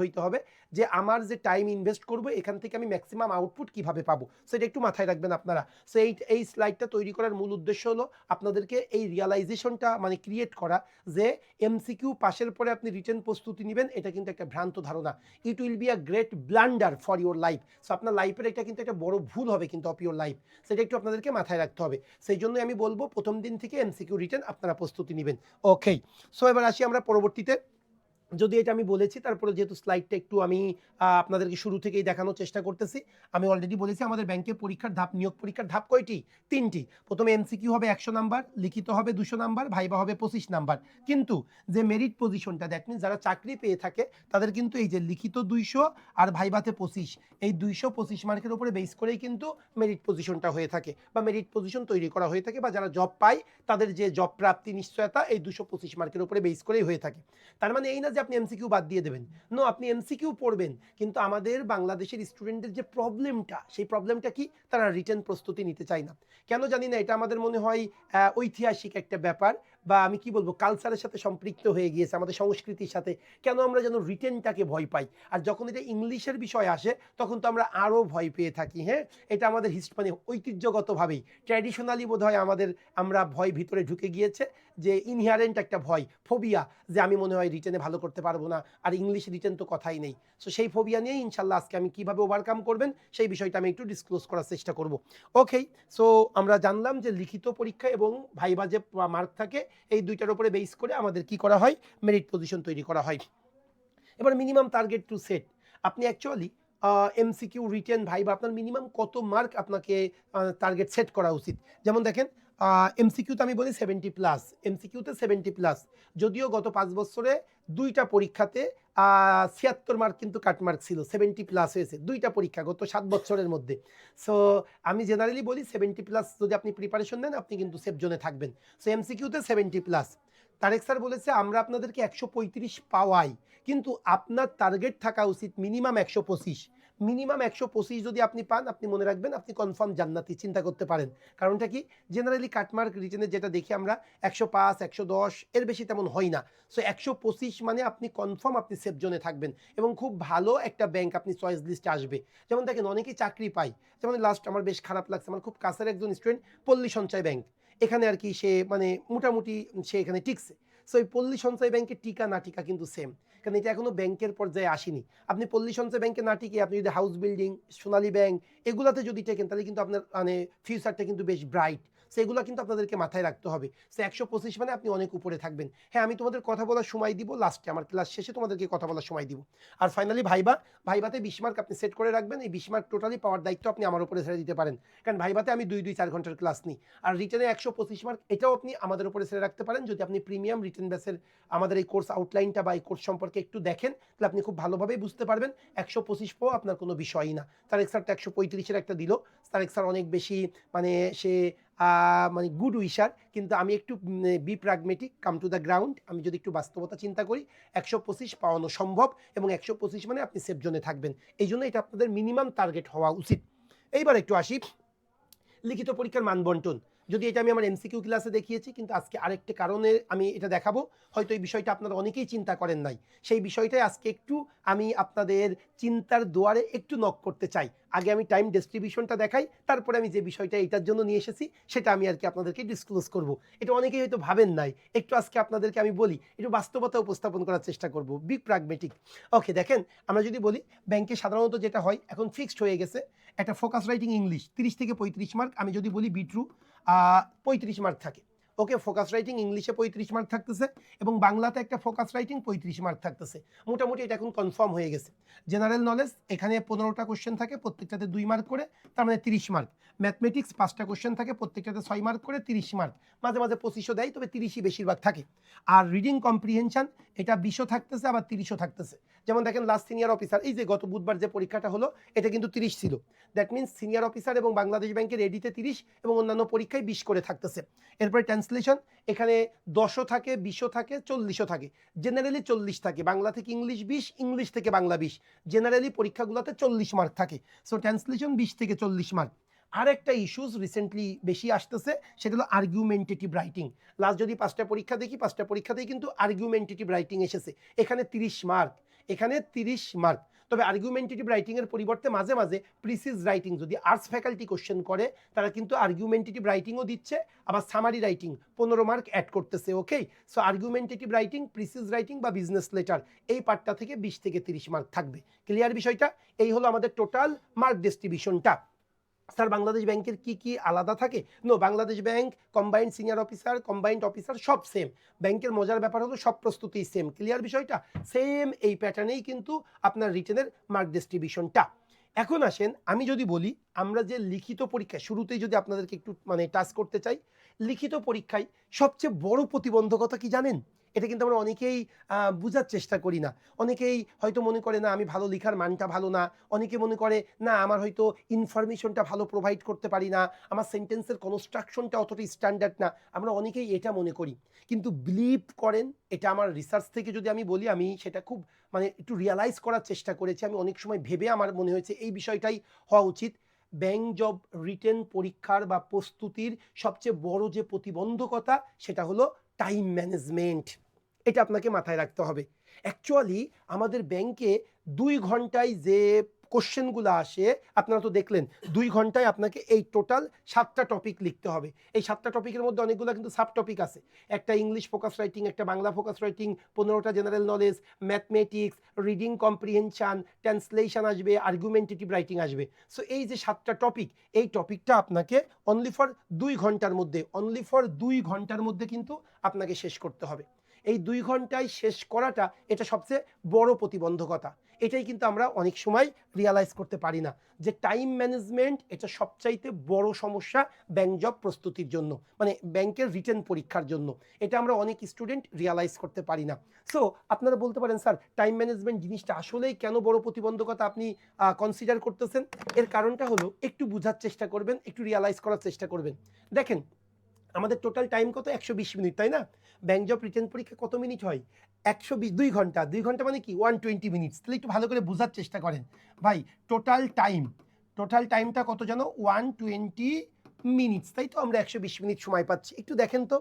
Speaker 1: হইতে হবে যে আমার যে টাইম ইনভেস্ট করব এখান থেকে আমি ম্যাক্সিমাম আউটপুট কিভাবে পাবো, সেটা একটু মাথায় রাখবেন আপনারা। সো এই স্লাইডটা তৈরি করার মূল উদ্দেশ্য হলো আপনাদেরকে এই রিয়ালাইজেশনটা ক্রিয়েট করা যে এমসিকিউ পাশের পরে আপনি রিটেন প্রস্তুতি নেবেন, এটা কিন্তু একটা ভ্রান্ত ধারণা। It will be a great blunder for your life. So আপনার লাইফের এটা কিন্তু একটা বড় ভুল হবে কিন্তু অফ ইউর লাইফ, সেটা একটু আপনাদেরকে মাথায় রাখতে হবে। সেই জন্যই আমি বলবো প্রথম দিন থেকে এমসিকিউ রিটেন আপনারা প্রস্তুতি নেবেন। ওকে, সো এবার আসি আমরা পরবর্তীতে, যদি এটা আমি বলেছি, তারপরে যেহেতু স্লাইডটা একটু আমি আপনাদেরকে শুরু থেকেই দেখানোর চেষ্টা করতেছি। আমি অলরেডি বলেছি আমাদের ব্যাংকে পরীক্ষার ধাপ, নিয়োগ পরীক্ষার ধাপ কয়টি, 3টি। প্রথমে এমসিকিউ হবে 100 নাম্বার, লিখিত হবে 200 নাম্বার, ভাইবা হবে 25 নাম্বার। কিন্তু যে মেরিট পজিশনটা, দ্যাট মিনস যারা চাকরি পেয়ে থাকে তাদের কিন্তু এই যে লিখিত 200 আর ভাইবাতে 25, এই 225 মার্কের উপরে বেস করেই কিন্তু মেরিট পজিশনটা হয়ে থাকে বা মেরিট পজিশন তৈরি করা হয়ে থাকে, বা যারা জব পায় তাদের যে জব প্রাপ্তি নিশ্চয়তা এই 225 মার্কের উপরে বেস করেই হয়ে থাকে। তার মানে এই না যে আপনি এমসিকিউ বাদ দিয়ে দেবেন, নো, আপনি এমসিকিউ পড়বেন, কিন্তু আমাদের বাংলাদেশের স্টুডেন্টদের যে প্রবলেমটা, সেই প্রবলেমটা কি, তারা রিটেন প্রস্তুতি নিতে চায় না। কেন জানি না, এটা আমাদের মনে হয় ঐতিহাসিক একটা ব্যাপার, বা আমি কি বলবো, কালচারের সাথে সম্পৃক্ত হয়ে গিয়েছে, আমাদের সংস্কৃতির সাথে। কেন আমরা যেন রিটেনটাকে ভয় পাই, আর যখন এটা ইংলিশের বিষয় আসে তখন তো আমরা আরও ভয় পেয়ে থাকি। হ্যাঁ, এটা আমাদের ঐতিহ্যগতভাবেই, ট্র্যাডিশনালি বোধ হয় আমরা ভয় ভিতরে ঢুকে গিয়েছে, যে ইনহারেন্ট একটা ভয়, ফোবিয়া, যে আমি মনে হয় রিটেনে ভালো করতে পারবো না, আর ইংলিশ রিটেন তো কথাই নেই। সো সেই ফোবিয়া নিয়েই ইনশাল্লাহ আজকে আমি কীভাবে ওভারকাম করবেন সেই বিষয়টা আমি একটু ডিসক্লোজ করার চেষ্টা করব। ওকে, সো আমরা জানলাম যে লিখিত পরীক্ষা এবং ভাইবা যে মার্ক থাকে, এই দুইটার উপরে বেস করে আমাদের কি করা হয়, মেরিট পজিশন তৈরি করা হয়। এবার মিনিমাম টার্গেট টু সেট, আপনি অ্যাকচুয়ালি এমসিকিউ রিটেন ভাইবা আপনার মিনিমাম কত মার্ক আপনাকে টার্গেট সেট করা উচিত। যেমন দেখেন এমসিকিউতে আমি বলি 70+, এমসিকিউতে 70+, যদিও গত 5 বছরে 2টা পরীক্ষাতে 76 মার্ক কিন্তু কাটমার্ক ছিল, 70+ হয়েছে 2টা পরীক্ষা গত 7 বছরের মধ্যে। সো আমি জেনারেলি বলি 70+ যদি আপনি প্রিপারেশন নেন আপনি কিন্তু সেফ জোনে থাকবেন। সো এমসিকিউতে 70+। তারেক স্যার বলেছে আমরা আপনাদেরকে 135 পাওয়াই, কিন্তু আপনার টার্গেট থাকা উচিত মিনিমাম 125। মিনিমাম 125 যদি আপনি পান আপনি মনে রাখবেন আপনি কনফার্ম জান্নাতি, চিন্তা করতে পারেন। কারণটা কি, জেনারেলি কাটমার্ক রিটেনে যেটা দেখি আমরা 105 110 এর বেশি তেমন হয় না। সো 125 মানে আপনি কনফার্ম আপনি সেফ জোনে থাকবেন এবং খুব ভালো একটা ব্যাংক আপনি চয়েস লিস্টে আসবে। যেমন দেখেন অনেকেই চাকরি পায়, যেমন লাস্ট আমার বেশ খারাপ লাগছে, আমার খুব কাছের একজন স্টুডেন্ট পল্লী সঞ্চয় ব্যাংক, এখানে আর কি সে মানে মোটামুটি সে এখানে টিকছে। সো এই পল্লী সঞ্চয় ব্যাংকের টিকা না টিকা কিন্তু সেম, কারণ এটা এখনো ব্যাংকের পর্যায়ে আসেনি। আপনি পল্লী সঞ্চয় ব্যাংকে না টিকে আপনি যদি হাউস বিল্ডিং, সোনালী ব্যাংক এগুলাতে যদি টেকেন তাহলে কিন্তু আপনার মানে ফিউচারটা কিন্তু বেশ ব্রাইট। সেগুলো কিন্তু আপনাদেরকে মাথায় রাখতে হবে। সে 125 মানে আপনি অনেক উপরে থাকবেন। হ্যাঁ, আমি তোমাদের কথা বলার সময় দিব লাস্টে, আমার ক্লাস শেষে তোমাদেরকে কথা বলার সময় দিব। আর ফাইনালি ভাইবাতে 20 মার্ক আপনি সেট করে রাখবেন। এই 20 মার্ক টোটালি পাওয়ার দায়িত্ব আপনি আমার উপরে ছেড়ে দিতে পারেন, কারণ ভাইবাতে আমি 4 ঘন্টার ক্লাস নিই। আর রিটেনে 125 মার্ক এটাও আপনি আমাদের উপরে ছেড়ে রাখতে পারেন, যদি আপনি প্রিমিয়াম রিটেন ব্যাচের আমাদের এই কোর্স আউটলাইনটা বা এই কোর্স সম্পর্কে একটু দেখেন, তাহলে আপনি খুব ভালোভাবেই বুঝতে পারবেন 125 পাওয়া আপনার কোনো বিষয়ই না। তারেক স্যারটা 135-এর একটা দিল। তারেক স্যার অনেক বেশি মানে সে মানে গুড উইশার, কিন্তু আমি একটু be pragmatic, come to the ground. আমি যদি একটু বাস্তবতা চিন্তা করি 125 পাওয়ানো সম্ভব এবং 125 মানে আপনি সেফ জোনে থাকবেন। এই জন্য এটা আপনাদের মিনিমাম টার্গেট হওয়া উচিত। এইবার একটু আসি লিখিত পরীক্ষার মানবন্টন। যদি এটা আমি আমার এমসিকিউ ক্লাসে দেখিয়েছি, কিন্তু আজকে আরেকটা কারণে আমি এটা দেখাবো, হয়তো এই বিষয়টা আপনারা অনেকেই চিন্তা করেন নাই, সেই বিষয়টাই আজকে একটু আমি আপনাদের চিন্তার দুয়ারে একটু নক করতে চাই। আগে আমি টাইম ডিস্ট্রিবিউশনটা দেখাই, তারপরে আমি যে বিষয়টা এটার জন্য নিয়ে এসেছি সেটা আমি আর কি আপনাদেরকে ডিসক্লোজ করব। এটা অনেকেই হয়তো ভাবেন নাই, একটু আজকে আপনাদেরকে আমি বলি, একটু বাস্তবতা উপস্থাপন করার চেষ্টা করব, বি প্র্যাগমেটিক। ওকে, দেখেন আমরা যদি বলি ব্যাংকে সাধারণত যেটা হয় এখন ফিক্সড হয়ে গেছে, একটা ফোকাস রাইটিং ইংলিশ 30 থেকে 35 মার্ক। আমি যদি বলি বিট্রু 35 মার্ক থাকে। ওকে, ফোকাস রাইটিং ইংলিশে 35 মার্ক থাকতেছে এবং বাংলাতে একটা ফোকাস রাইটিং 35 মার্ক থাকতেছে। মোটামুটি এটা এখন কনফার্ম হয়ে গেছে। জেনারেল নলেজ এখানে 15টা কোশ্চেন থাকে, প্রত্যেকটাতে 2 মার্ক করে, তার মানে 30 মার্ক। ম্যাথমেটিক্স 5টা কোশ্চেন থাকে, প্রত্যেকটাতে 6 মার্ক করে, 30 মার্ক। মাঝে মাঝে 25ও দেয়, তবে 30ই বেশিরভাগ থাকে। আর রিডিং কম্প্রিহেনশন এটা 20ও থাকতেছে আবার 30ও থাকতেছে। যেমন দেখেন লাস্ট সিনিয়র অফিসার, এই যে গত বুধবার যে পরীক্ষাটা হলো এটা কিন্তু 30 ছিল। দ্যাট মিনস সিনিয়র অফিসার এবং বাংলাদেশ ব্যাংকের এডিতে 30 এবং অন্যান্য পরীক্ষায় 20 করে থাকতেছে। এরপরে ট্রান্সলেশন এখানে 10ও থাকে, 20ও থাকে, 40ও থাকে। জেনারেলি 40 থাকে, বাংলা থেকে ইংলিশ 20, ইংলিশ থেকে বাংলা 20। জেনারেলি পরীক্ষাগুলোতে 40 মার্ক থাকে। সো ট্রান্সলেশন 20 থেকে 40 মার্ক। আর একটা ইস্যুস রিসেন্টলি বেশি আসতেছে, সেটা হলো আর্গুমেন্টেটিভ রাইটিং। লাস্ট যদি 5টা পরীক্ষা দেখি, 5টা পরীক্ষাতেই কিন্তু আর্গুমেন্টেটিভ রাইটিং এসেছে। এখানে 30 মার্ক, এখানে 30 মার্ক। তবে আর্গুমেন্টেটিভ রাইটিংয়ের পরিবর্তে মাঝে মাঝে প্রিসিজ রাইটিং, যদি আর্টস ফ্যাকাল্টি কোশ্চেন করে তারা কিন্তু আর্গুমেন্টেটিভ রাইটিংও দিচ্ছে, আবার সামারি রাইটিং 15 মার্ক অ্যাড করতেছে। ওকে, সো আর্গুমেন্টেটিভ রাইটিং, প্রিসিজ রাইটিং বা বিজনেস লেটার এই পার্টটা থেকে 20 থেকে 30 মার্ক থাকবে। ক্লিয়ার বিষয়টা? এই হলো আমাদের টোটাল মার্ক ডিস্ট্রিবিউশনটা। স্যার বাংলাদেশ ব্যাংকের কি কি আলাদা থাকে? No, Bangladesh bank combined senior officer, combined officer সব সেম। ব্যাংকের মজার ব্যাপার হলো সব প্রস্তুতি সেম। ক্লিয়ার বিষয়টা? সেম এই প্যাটার্নেই কিন্তু আপনার রিটেনের মার্ক ডিস্ট্রিবিউশনটা। এখন আসেন আমি যদি বলি আমরা যে লিখিত পরীক্ষা শুরুতেই যদি আপনাদেরকে একটু মানে টাচ করতে চাই, লিখিত পরীক্ষায় সবচেয়ে বড় প্রতিবন্ধকতা কি জানেন? এটা কিন্তু আমরা অনেকেই বোঝার চেষ্টা করি না। অনেকেই হয়তো মনে করে না আমি ভালো লেখার মানটা ভালো না, অনেকে মনে করে না আমার হয়তো ইনফরমেশনটা ভালো প্রোভাইড করতে পারি না, আমার সেন্টেন্সের কনস্ট্রাকশনটা অতটা স্ট্যান্ডার্ড না, আমরা অনেকেই এটা মনে করি। কিন্তু বিলিভ করেন, এটা আমার রিসার্চ থেকে যদি আমি বলি, আমি সেটা খুব মানে একটু রিয়ালাইজ করার চেষ্টা করেছি। আমি অনেক সময় ভেবে আমার মনে হয়েছে এই বিষয়টাই হওয়া উচিত। ব্যাংক জব রিটেন পরীক্ষার বা প্রস্তুতির সবচেয়ে বড় যে প্রতিবন্ধকতা সেটা হলো টাইম ম্যানেজমেন্ট। এটা আপনাকে মাথায় রাখতে হবে। অ্যাকচুয়ালি আমাদের ব্যাংকে 2 ঘন্টায় যে কোশ্চেনগুলো আসে আপনারা তো দেখলেন, 2 ঘন্টায় আপনাকে এই টোটাল 7টা টপিক লিখতে হবে। এই 7টা টপিকের মধ্যে অনেকগুলো কিন্তু সাব টপিক আছে। একটা ইংলিশ ফোকাস রাইটিং, একটা বাংলা ফোকাস রাইটিং, 15টা general knowledge, mathematics, reading comprehension, translation আসবে, আর্গুমেন্টেটিভ রাইটিং আসবে। সো এই যে 7টা টপিক, এই টপিকটা আপনাকে অনলি ফর 2 ঘন্টার মধ্যে, অনলি ফর 2 ঘন্টার মধ্যে কিন্তু আপনাকে শেষ করতে হবে। এই 2 ঘন্টায় শেষ করাটা এটা সবচেয়ে বড় প্রতিবন্ধকতা। এটাই কিন্তু আমরা অনেক সময় রিয়ালাইজ করতে পারি না যে টাইম ম্যানেজমেন্ট এটা সবচাইতে বড় সমস্যা ব্যাংক জব প্রস্তুতির জন্য, মানে ব্যাংকের রিটেন পরীক্ষার জন্য। এটা আমরা অনেক স্টুডেন্ট রিয়ালাইজ করতে পারি না। সো আপনারা বলতে পারেন স্যার টাইম ম্যানেজমেন্ট জিনিসটা আসলেই কেন বড় প্রতিবন্ধকতা আপনি কনসিডার করতেছেন? এর কারণটা হলো একটু বোঝার চেষ্টা করবেন, একটু রিয়ালাইজ করার চেষ্টা করবেন। দেখেন আমাদের টোটাল টাইম কত? 120 মিনিট, তাই না? ব্যাংক জব রিটেন পরীক্ষা কত মিনিট হয়? 120, 2 ঘন্টা। 2 ঘন্টা মানে কি 120 মিনিটস। তাহলে একটু ভালো করে বোঝার চেষ্টা করেন ভাই। টোটাল টাইমটা কত জানো? 120 মিনিটস, তাই তো? আমরা 120 মিনিট সময় পাচ্ছি। একটু দেখেন তো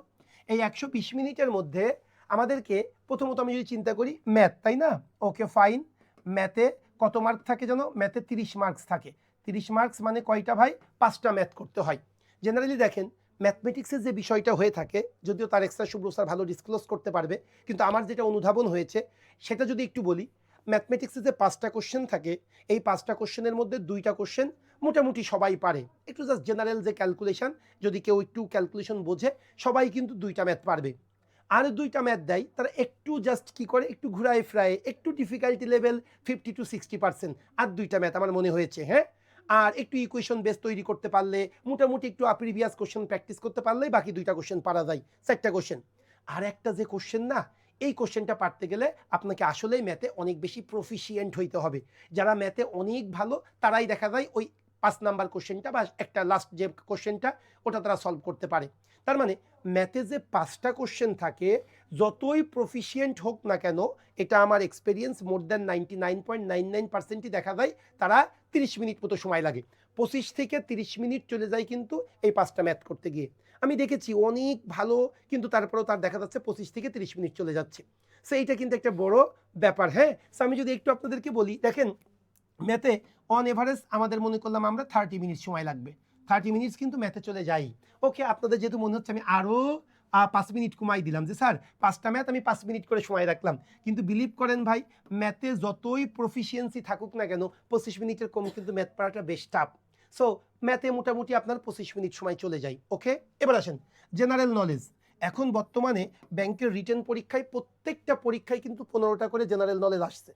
Speaker 1: এই 120 মিনিটের মধ্যে আমাদেরকে প্রথমত আমি যদি চিন্তা করি ম্যাথ, তাই না? Okay fine. ম্যাথে কত মার্ক থাকে জানো? ম্যাথে 30 মার্কস থাকে। 30 মার্কস মানে কয়টা ভাই? 5টা ম্যাথ করতে হয়। জেনারেলি দেখেন ম্যাথমেটিক্সের যে বিষয়টা হয়ে থাকে, যদিও তার এক্সট্রা শুভ্র স্যার ভালো ডিসক্লোজ করতে পারবে, কিন্তু আমার যেটা অনুধাবন হয়েছে সেটা যদি একটু বলি, ম্যাথমেটিক্সে যে 5টা কোশ্চেন থাকে, এই 5টা কোশ্চেনের মধ্যে 2টা কোশ্চেন মোটামুটি সবাই পারে। একটু জাস্ট জেনারেল যে ক্যালকুলেশন, যদি কেউ একটু ক্যালকুলেশন বোঝে সবাই কিন্তু 2টা ম্যাথ পারবে। আর 2টা ম্যাথ দেয় তারা একটু জাস্ট কি করে, একটু ঘুরায় ফ্রায়, একটু ডিফিকাল্টি লেভেল 50 to 60%। আর 2টা ম্যাথ আমার মনে হয়েছে, হ্যাঁ। আর একটু ইকুয়েশন বেস তৈরি করতে পারলে, মোটামুটি একটু প্রিভিয়াস কোশ্চেন প্র্যাকটিস করতে পারলেই বাকি 2টা কোশ্চেন পারা যায়, 4টা কোশ্চেন। আর একটা যে কোশ্চেন না, এই কোশ্চেনটা পারতে গেলে আপনাকে আসলেই ম্যাথে অনেক বেশি প্রফিশিয়েন্ট হইতে হবে। যারা ম্যাথে অনেক ভালো তারাই দেখা যায় ওই 5 নাম্বার কোশ্চেনটা বা একটা লাস্ট যে কোশ্চেনটা ওটা তারা সলভ করতে পারে। তার মানে ম্যাথে যে 5টা কোশ্চেন থাকে, যতই প্রফিশিয়েন্ট হোক না কেন, এটা আমার এক্সপিরিয়েন্স মোর দ্যান 99.99%ই দেখা যায় তারা 30 মিনিট মতো সময় লাগে। 25 থেকে 30 মিনিট চলে যায় কিন্তু এই 5টা ম্যাথ করতে গিয়ে। আমি দেখেছি অনেক ভালো, কিন্তু তারপরেও তার দেখা যাচ্ছে 25 থেকে 30 মিনিট চলে যাচ্ছে। সো এইটা কিন্তু একটা বড় ব্যাপার, হ্যাঁ। সো আমি যদি একটু আপনাদেরকে বলি, দেখেন ম্যাথে অন এভারেজ আমাদের মনে করলাম আমরা 30 মিনিট সময় লাগবে। 30 মিনিটস কিন্তু ম্যাথে চলে যাই। ওকে, আপনাদের যেহেতু মনে হচ্ছে আমি আরও 5 মিনিট কমাই দিলাম, যে স্যার 5টা ম্যাথ আমি 5 মিনিট করে সময় রাখলাম, কিন্তু বিলিভ করেন ভাই ম্যাথে যতই প্রফিসিয়েন্সি থাকুক না কেন 25 মিনিটের কম কিন্তু ম্যাথ পড়াটা বেশ টাফ। সো ম্যাথে মোটামুটি আপনার 25 মিনিট সময় চলে যায়। ওকে, এবার আসেন জেনারেল নলেজ। এখন বর্তমানে ব্যাংকের রিটেন পরীক্ষায় প্রত্যেকটা পরীক্ষায় কিন্তু 15টা করে জেনারেল নলেজ আসছে।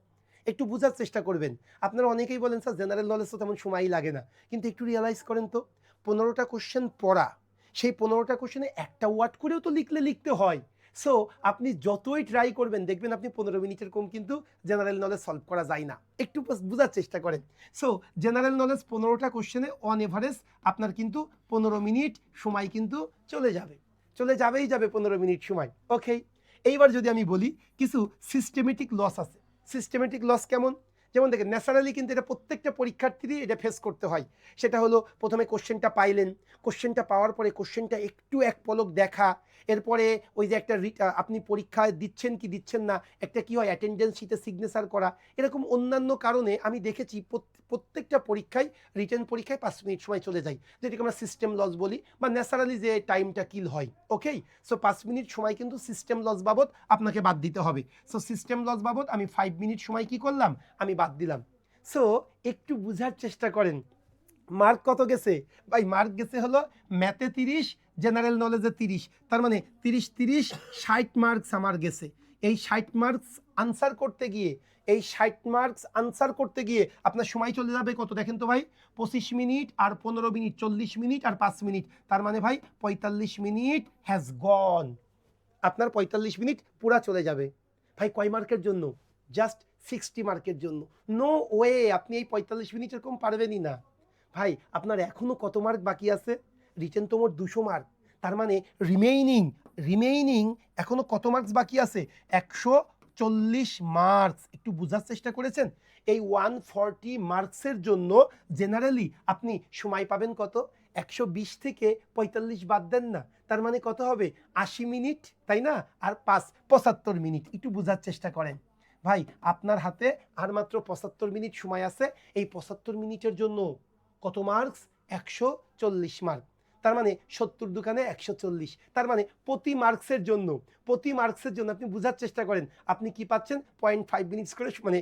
Speaker 1: একটু বোঝার চেষ্টা করবেন। আপনারা অনেকেই বলেন স্যার জেনারেল নলেজ তো তেমন সময়ই লাগে না, কিন্তু একটু রিয়ালাইজ করেন তো 15টা কোশ্চেন পড়া, সেই 15টা কোশ্চেনে একটা ওয়ার্ড করেও তো লিখতে হয়। সো আপনি যতই ট্রাই করবেন দেখবেন আপনি 15 মিনিটের কম কিন্তু জেনারেল নলেজ সলভ করা যায় না। একটু বোঝার চেষ্টা করেন। সো জেনারেল নলেজ 15টা কোশ্চেনে অন এভারেজ আপনার কিন্তু 15 মিনিট সময় কিন্তু চলে যাবেই 15 মিনিট সময়। ওকে, এইবার যদি আমি বলি কিছু সিস্টেমেটিক লস আছে। সিস্টেমেটিক লস কেমন? যেমন দেখেন ন্যাচারালি কিন্তু এটা প্রত্যেকটা পরীক্ষার্থীরই এটা ফেস করতে হয়। সেটা হলো প্রথমে কোশ্চেনটা পাইলেন, কোশ্চেনটা পাওয়ার পরে কোশ্চেনটা একটু এক পলক দেখা, এরপরে ওই যে একটা আপনি পরীক্ষায় দিচ্ছেন কি দিচ্ছেন না, একটা কি হয় অ্যাটেন্ডেন্স শিটে সিগনেচার করা, এরকম অন্যান্য কারণে আমি দেখেছি প্রত্যেকটা পরীক্ষায় রিটেন পরীক্ষায় 5 মিনিট সময় চলে যায়, যেটাকে আমরা সিস্টেম লস বলি, বা ন্যাচারালি যে টাইমটা কিল হয়। ওকে, সো 5 মিনিট সময় কিন্তু সিস্টেম লস বাবদ আপনাকে বাদ দিতে হবে। সো সিস্টেম লস বাবদ আমি 5 মিনিট সময় কি করলাম, আমি বাদ দিলাম। সো একটু বোঝার চেষ্টা করেন মার্ক কত গেছে ভাই। মার্ক গেছে হলো ম্যাথে 30, জেনারেল নলেজে 30, তার মানে 30 60 মার্কস আমার গেছে। এই 60 মার্কস আনসার করতে গিয়ে আপনার সময় চলে যাবে কত দেখেন তো ভাই, 25 মিনিট আর 15 মিনিট, 40 মিনিট আর 5 মিনিট, তার মানে ভাই 45 মিনিট হ্যাজ গন। আপনার 45 মিনিট পুরা চলে যাবে ভাই। কয় মার্কের জন্য? জাস্ট 60 মার্কের জন্য। নো ওয়ে, আপনি এই 45 মিনিটের কম পারবেনই না ভাই। আপনার এখনো কত মার্ক বাকি আছে? রিটেন তো মোট 200 মার্ক, তার মানে রিমেইনিং এখনো কত মার্কস বাকি আছে? 140 মার্কস। একটু বোঝার চেষ্টা করেছেন? এই 140 মার্কসের জন্য জেনারেলি আপনি সময় পাবেন কত? 120 থেকে 45 বাদ দেন না, তার মানে কত হবে? 80 মিনিট, তাই না? আর 5 75 মিনিট। একটু বোঝার চেষ্টা করেন ভাই, আপনার হাতে আর মাত্র 75 মিনিট সময় আছে। এই 75 মিনিটের জন্য কত মার্কস? 140 মার্ক, তার মানে 70 দোকানে 140, তার মানে প্রতি মার্কসের জন্য আপনি বোঝার চেষ্টা করেন আপনি কি পাচ্ছেন? 0.5 মিনিটস করে, মানে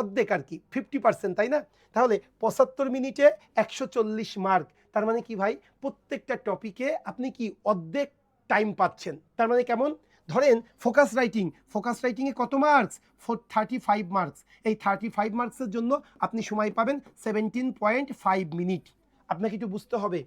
Speaker 1: অর্ধেক আর কি, 50%, তাই না? তাহলে 75 মিনিটে 140 মার্ক, তার মানে কি ভাই প্রত্যেকটা টপিকে আপনি কি অর্ধেক টাইম পাচ্ছেন। তার মানে কেমন? ধরেন ফোকাস রাইটিংয়ে কত মার্কস? 35 মার্কস। এই 35 মার্কসের জন্য আপনি সময় পাবেন 17.5 মিনিট। আপনাকে একটু বুঝতে হবে,